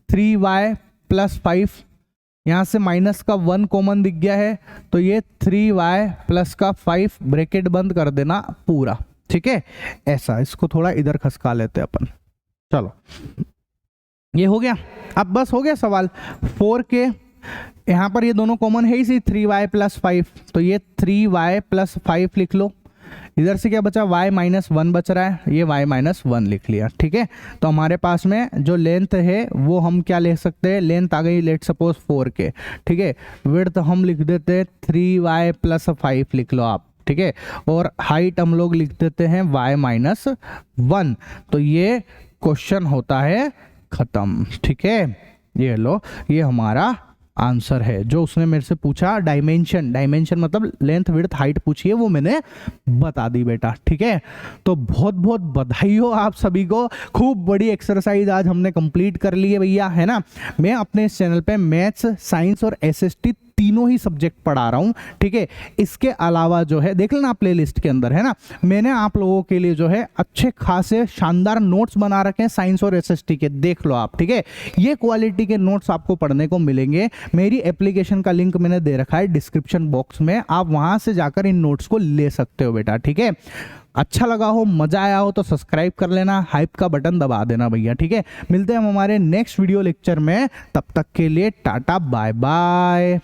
3y प्लस 5, यहाँ से माइनस का 1 कॉमन दिख गया है, तो ये 3y प्लस का 5, ब्रैकेट बंद कर देना पूरा, ठीक है, ऐसा। इसको थोड़ा इधर खसका लेते हैं अपन, चलो ये हो गया। अब बस हो गया सवाल, 4k यहाँ पर ये दोनों कॉमन है इसी 3y + 5, तो ये 3y + 5 लिख लो। इधर से क्या बचा, y - 1 बच रहा है, ये y - 1 लिख लिया। ठीक है, तो हमारे पास में जो लेंथ है वो हम क्या ले सकते हैं, लेंथ आ गई लेट सपोज 4 के। ठीक है, विड्थ हम लिख देते हैं 3y + 5 लिख लो आप। ठीक है, और हाइट हम लोग लिख देते हैं y - 1। तो ये क्वेश्चन होता है खत्म। ठीक है, ये लो, ये हमारा आंसर है जो उसने मेरे से पूछा। डायमेंशन मतलब लेंथ विड्थ हाइट पूछी है, वो मैंने बता दी बेटा। ठीक है, तो बहुत बहुत बधाई हो आप सभी को, खूब बड़ी एक्सरसाइज आज हमने कंप्लीट कर ली है भैया, है ना। मैं अपने इस चैनल पे मैथ्स, साइंस और एसएसटी तीनों ही सब्जेक्ट पढ़ा रहा हूं। ठीक है, इसके अलावा जो है देख लेना प्लेलिस्ट के अंदर, है ना, मैंने आप लोगों के लिए जो है अच्छे खासे शानदार नोट्स बना रखे हैं साइंस और एसएसटी के, देख लो आप। ठीक है, ये क्वालिटी के नोट्स आपको पढ़ने को मिलेंगे। मेरी एप्लीकेशन का लिंक मैंने दे रखा है डिस्क्रिप्शन बॉक्स में, आप वहां से जाकर इन नोट्स को ले सकते हो बेटा। ठीक है, अच्छा लगा हो, मजा आया हो तो सब्सक्राइब कर लेना, हाइप का बटन दबा देना भैया। ठीक है, मिलते हैं हम हमारे नेक्स्ट वीडियो लेक्चर में, तब तक के लिए टाटा बाय बाय।